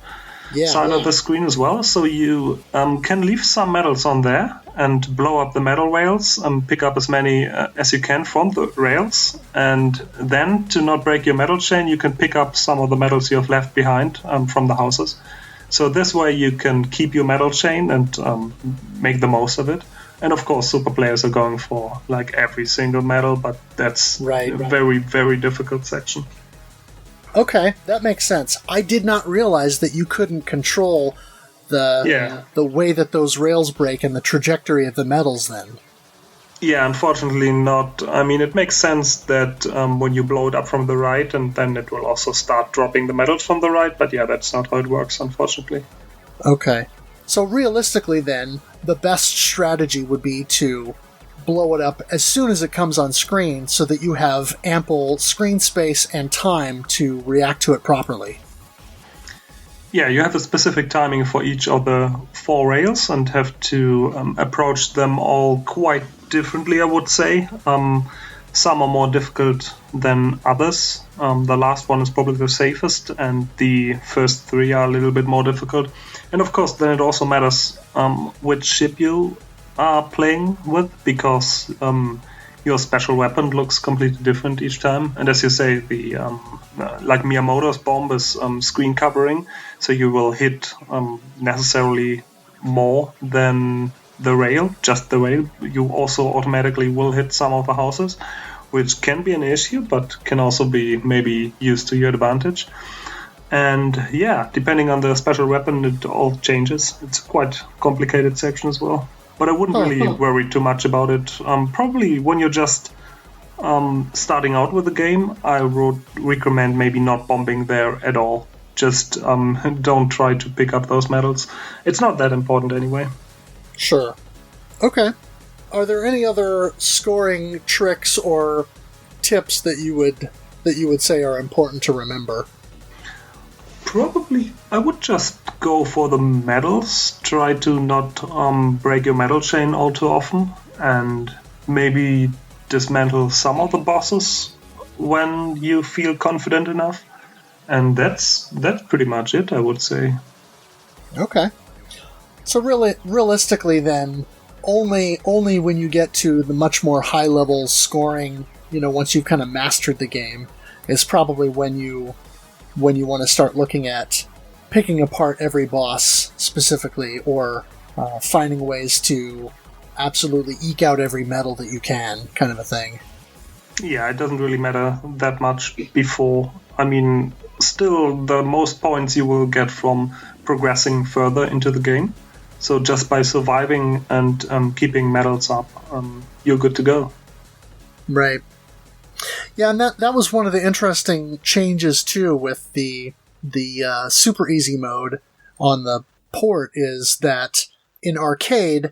side of the screen as well. So you can leave some metals on there and blow up the metal rails and pick up as many as you can from the rails. And then, to not break your metal chain, you can pick up some of the metals you have left behind from the houses. So this way you can keep your metal chain and make the most of it. And of course, super players are going for like every single metal, but that's a very, very difficult section. Okay, that makes sense. I did not realize that you couldn't control the way that those rails break and the trajectory of the metals then. Yeah, unfortunately not. I mean, it makes sense that when you blow it up from the right, and then it will also start dropping the metals from the right, but yeah, that's not how it works, unfortunately. Okay. So realistically then, the best strategy would be to blow it up as soon as it comes on screen so that you have ample screen space and time to react to it properly. Yeah, you have a specific timing for each of the 4 rails and have to approach them all quite differently, I would say. Some are more difficult than others. The last one is probably the safest, and the first 3 are a little bit more difficult. And of course, then it also matters which ship you are playing with, because your special weapon looks completely different each time. And as you say, the like Miyamoto's bomb is screen covering, so you will hit necessarily more than the rail, just the rail. You also automatically will hit some of the houses, which can be an issue, but can also be maybe used to your advantage. And yeah, depending on the special weapon, it all changes. It's a quite complicated section as well. But I wouldn't really worry too much about it. Probably when you're just starting out with the game, I would recommend maybe not bombing there at all. Just don't try to pick up those medals. It's not that important anyway. Sure. Okay. Are there any other scoring tricks or tips that you would say are important to remember? Probably, I would just go for the medals. Try to not break your medal chain all too often, and maybe dismantle some of the bosses when you feel confident enough. And that's pretty much it, I would say. Okay. So really, realistically, then, only when you get to the much more high level scoring, once you've kind of mastered the game, is probably when you want to start looking at picking apart every boss specifically, or finding ways to absolutely eke out every medal that you can, kind of a thing. Yeah, it doesn't really matter that much before. I mean, still, the most points you will get from progressing further into the game. So just by surviving and keeping medals up, you're good to go. Right. Yeah, and that was one of the interesting changes, too, with the super easy mode on the port, is that in arcade,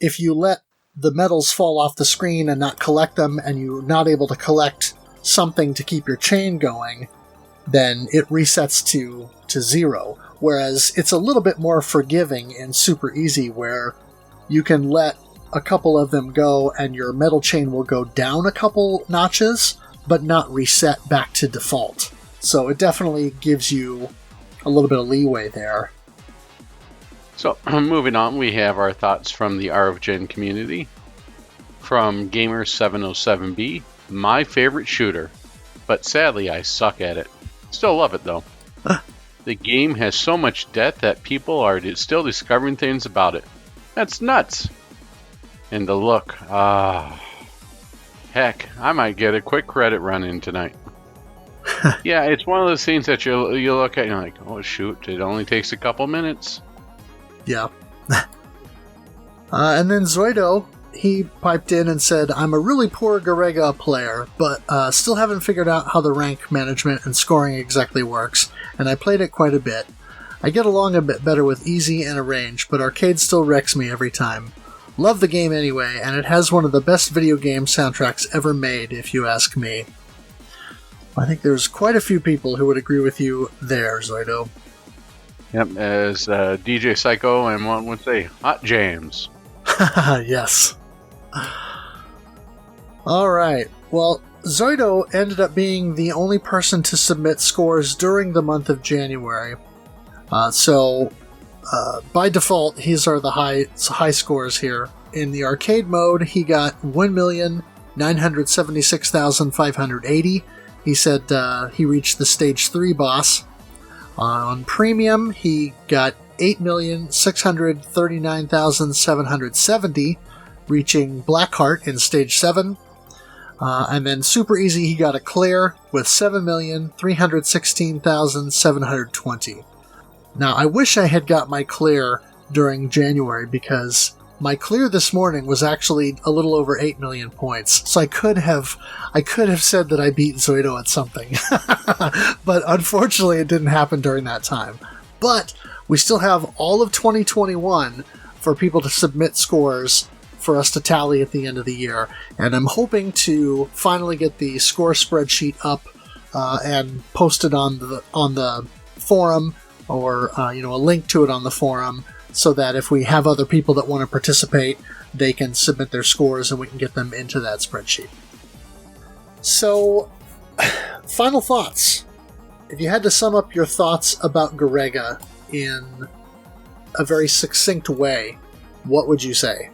if you let the medals fall off the screen and not collect them, and you're not able to collect something to keep your chain going, then it resets to 0. Whereas it's a little bit more forgiving in super easy, where you can let a couple of them go and your metal chain will go down a couple notches, but not reset back to default. So it definitely gives you a little bit of leeway there. So, moving on, we have our thoughts from the RFGen community. From Gamer707B, my favorite shooter, but sadly I suck at it. Still love it though. The game has so much depth that people are still discovering things about it. That's nuts. And the look, heck, I might get a quick credit run in tonight. Yeah, it's one of those things that you look at and you're like, oh shoot, it only takes a couple minutes. Yeah. And then Zoido, he piped in and said, I'm a really poor Garegga player, but still haven't figured out how the rank management and scoring exactly works, and I played it quite a bit. I get along a bit better with easy and arrange, but arcade still wrecks me every time. Love the game anyway, and it has one of the best video game soundtracks ever made, if you ask me. I think there's quite a few people who would agree with you there, Zoido. Yep, as DJ Psycho and one would say, hot jams. Yes. Alright, well, Zoido ended up being the only person to submit scores during the month of January. So, by default, these are the high scores here. In the arcade mode, he got 1,976,580. He said he reached the Stage 3 boss. On Premium, he got 8,639,770, reaching Blackheart in Stage 7. And then Super Easy, he got a clear with 7,316,720. Now, I wish I had got my clear during January, because my clear this morning was actually a little over 8 million points. So I could have said that I beat Zoido at something. But unfortunately, it didn't happen during that time. But we still have all of 2021 for people to submit scores for us to tally at the end of the year. And I'm hoping to finally get the score spreadsheet up and posted on the forum, or a link to it on the forum, so that if we have other people that want to participate, they can submit their scores and we can get them into that spreadsheet. So, final thoughts. If you had to sum up your thoughts about Garegga in a very succinct way, what would you say?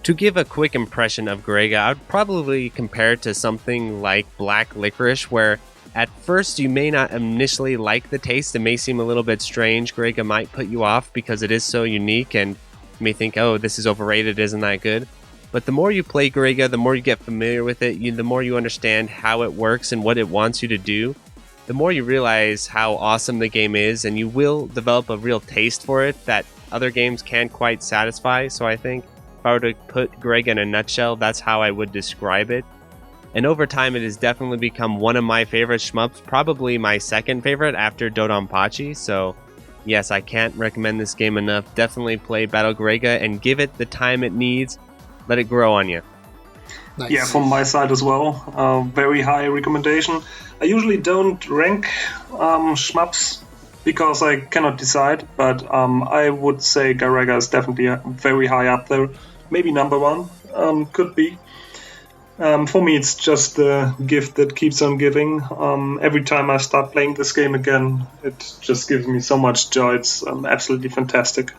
To give a quick impression of Garegga, I would probably compare it to something like Black Licorice, where at first you may not initially like the taste. It may seem a little bit strange. Garegga might put you off because it is so unique, and you may think, oh, this is overrated, isn't that good? But the more you play Garegga, the more you get familiar with it, the more you understand how it works and what it wants you to do, the more you realize how awesome the game is, and you will develop a real taste for it that other games can't quite satisfy. So I think if I were to put Garegga in a nutshell, that's how I would describe it. And over time, it has definitely become one of my favorite shmups, probably my second favorite after Dodonpachi. So, yes, I can't recommend this game enough. Definitely play Battle Garegga and give it the time it needs. Let it grow on you. Nice. Yeah, from my side as well. Very high recommendation. I usually don't rank shmups because I cannot decide, but I would say Garegga is definitely very high up there. Maybe number one, could be. For me, it's just the gift that keeps on giving. Every time I start playing this game again, it just gives me so much joy. It's absolutely fantastic.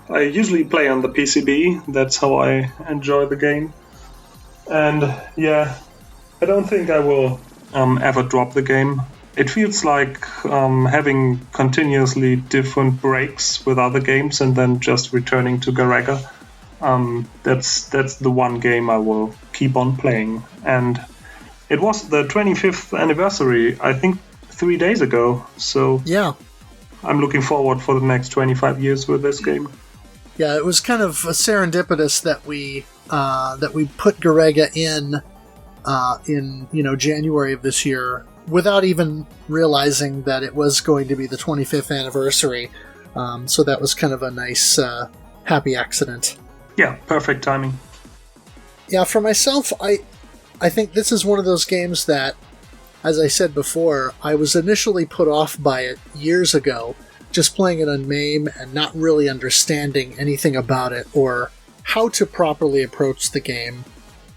I usually play on the PCB. That's how I enjoy the game. And yeah, I don't think I will ever drop the game. It feels like having continuously different breaks with other games and then just returning to Garegga. That's the one game I will keep on playing. And it was the 25th anniversary, I think 3 days ago. So yeah, I'm looking forward for the next 25 years with this game. Yeah, it was kind of serendipitous that we put Garegga in January of this year without even realizing that it was going to be the 25th anniversary. So that was kind of a nice happy accident. Yeah, perfect timing. Yeah, for myself, I think this is one of those games that, as I said before, I was initially put off by it years ago, just playing it on MAME and not really understanding anything about it or how to properly approach the game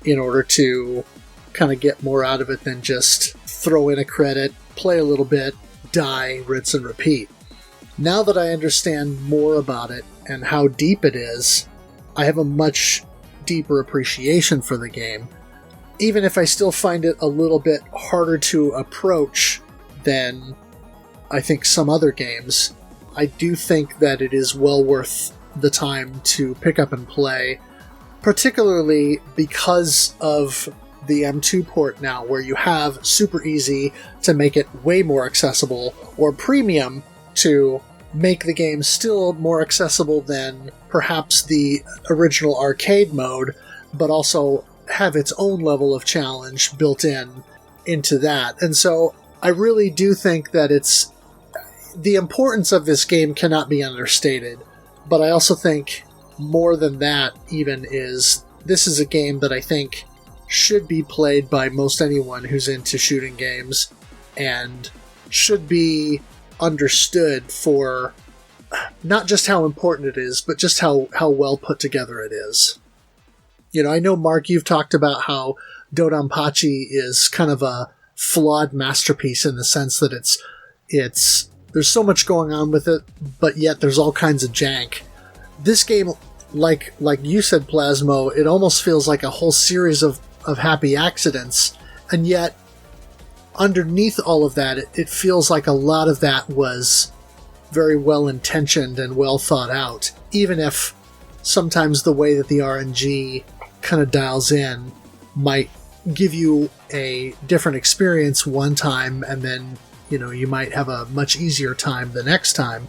in order to kind of get more out of it than just throw in a credit, play a little bit, die, rinse and repeat. Now that I understand more about it and how deep it is, I have a much deeper appreciation for the game, even if I still find it a little bit harder to approach than I think some other games. I do think that it is well worth the time to pick up and play, particularly because of the M2 port now, where you have super easy to make it way more accessible, or premium to make the game still more accessible than perhaps the original arcade mode, but also have its own level of challenge built into that. And so I really do think that the importance of this game cannot be understated, but I also think more than that even is this is a game that I think should be played by most anyone who's into shooting games and should be understood for not just how important it is, but just how well put together it is. I know, Mark, you've talked about how Dodonpachi is kind of a flawed masterpiece in the sense that it's there's so much going on with it, but yet there's all kinds of jank. This game, like you said, Plasmo, it almost feels like a whole series of happy accidents, and yet underneath all of that, it feels like a lot of that was very well intentioned and well thought out, even if sometimes the way that the RNG kind of dials in might give you a different experience one time, and then you might have a much easier time the next time.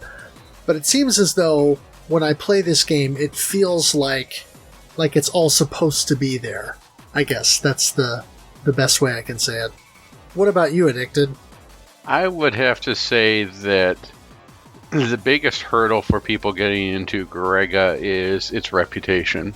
But it seems as though when I play this game, it feels like it's all supposed to be there. I guess that's the best way I can say it. What about you, Addicted? I would have to say that the biggest hurdle for people getting into Garegga is its reputation.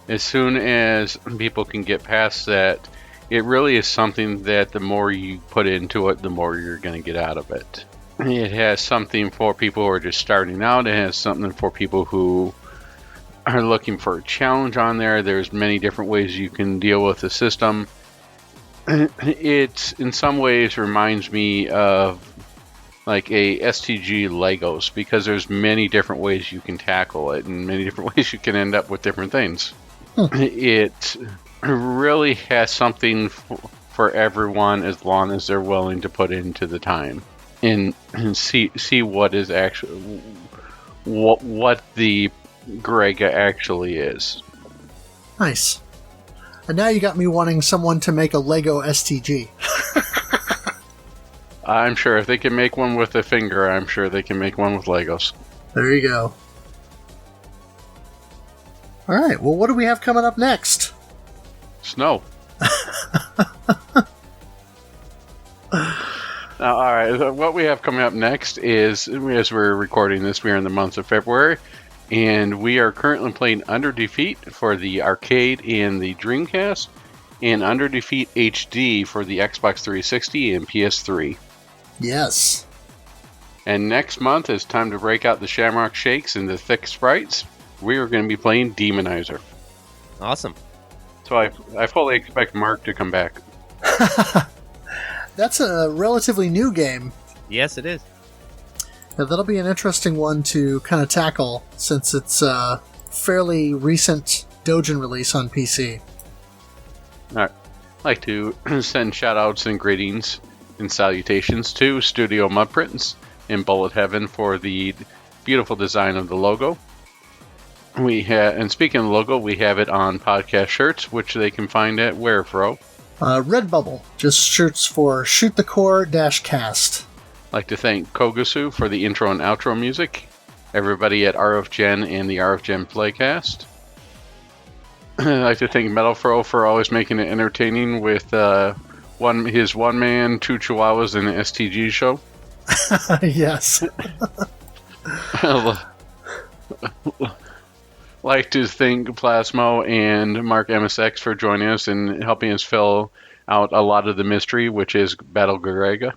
As soon as people can get past that, it really is something that the more you put into it, the more you're going to get out of it. It has something for people who are just starting out. It has something for people who are looking for a challenge on there. There's many different ways you can deal with the system. It, in some ways, reminds me of like a STG Legos, because there's many different ways you can tackle it and many different ways you can end up with different things. It really has something for everyone as long as they're willing to put into the time and see what is actually what the Garegga actually is. Nice. And now you got me wanting someone to make a Lego STG. I'm sure if they can make one with a finger, I'm sure they can make one with Legos. There you go. All right, well, what do we have coming up next? Snow. All right, what we have coming up next is, as we're recording this, we're in the month of February, and we are currently playing Under Defeat for the arcade and the Dreamcast, and Under Defeat HD for the Xbox 360 and PS3. Yes. And next month, it's time to break out the Shamrock Shakes and the Thick Sprites. We are going to be playing Demonizer. Awesome. So I fully expect Mark to come back. That's a relatively new game. Yes, it is. Yeah, that'll be an interesting one to kind of tackle, since it's a fairly recent Dojin release on PC. All right. I'd like to send shout-outs and greetings and salutations to Studio Mudprints and Bullet Heaven for the beautiful design of the logo. And speaking of the logo, we have it on podcast shirts, which they can find at MetalFRO. Redbubble, just shirts for Shoot the Core -cast. I'd like to thank Kogusu for the intro and outro music, everybody at RFGen and the RFGen Playcast. I'd like to thank MetalFRO for always making it entertaining with his one-man, 2 chihuahuas, and an STG show. Yes. Like to thank Plasmo and Mark MSX for joining us and helping us fill out a lot of the mystery, which is Battle Garegga.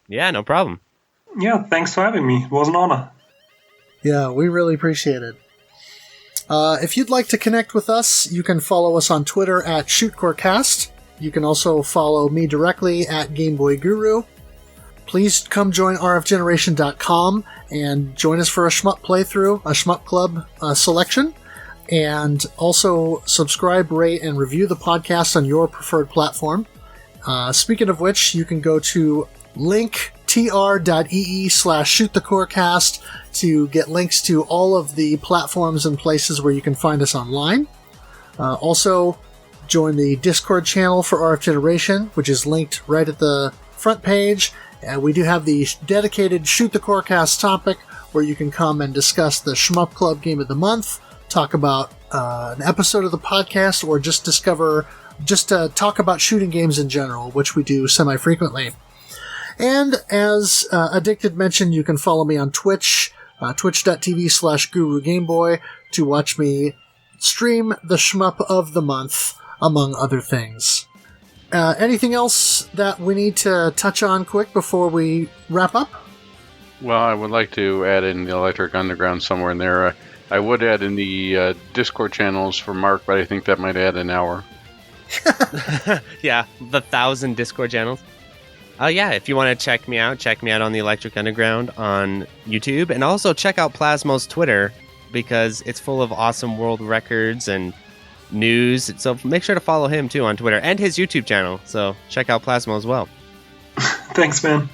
Yeah, no problem. Yeah, thanks for having me. It was an honor. Yeah, we really appreciate it. If you'd like to connect with us, you can follow us on Twitter at ShootCoreCast. You can also follow me directly at GameBoyGuru. Please come join rfgeneration.com and join us for a shmup playthrough, a shmup club selection, and also subscribe, rate, and review the podcast on your preferred platform. Speaking of which, you can go to linktr.ee/shootthecorecast to get links to all of the platforms and places where you can find us online. Also, join the Discord channel for RF Generation, which is linked right at the front page. And we do have the dedicated Shoot the Corecast topic, where you can come and discuss the Shmup Club Game of the Month, talk about an episode of the podcast, or just talk about shooting games in general, which we do semi-frequently. And as Addicted mentioned, you can follow me on Twitch, twitch.tv/GuruGameBoy, to watch me stream the Shmup of the Month, among other things. Anything else that we need to touch on quick before we wrap up? Well, I would like to add in the Electric Underground somewhere in there. I would add in the Discord channels for Mark, but I think that might add an hour. Yeah, the 1,000 Discord channels. Yeah, if you want to check me out on the Electric Underground on YouTube, and also check out Plasmo's Twitter, because it's full of awesome world records and news. So make sure to follow him too on Twitter, and his YouTube channel. So check out Plasmo as well. Thanks, man.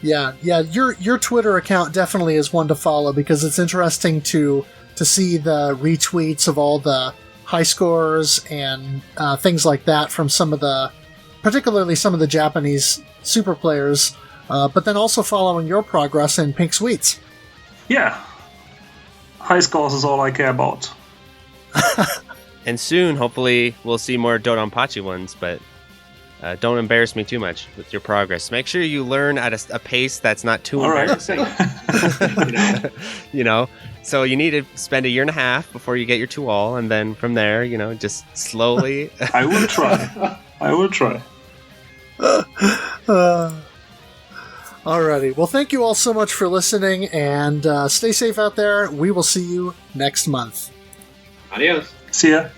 Yeah. Your Twitter account definitely is one to follow, because it's interesting to see the retweets of all the high scores and things like that from particularly some of the Japanese super players, but then also following your progress in Pink Sweets. Yeah. High scores is all I care about. And soon, hopefully, we'll see more Dodonpachi ones, but don't embarrass me too much with your progress. Make sure you learn at a pace that's not too embarrassing. So you need to spend 1.5 years before you get your 2-all, and then from there, just slowly. I will try. Alrighty. Well, thank you all so much for listening, and stay safe out there. We will see you next month. Adios. See ya.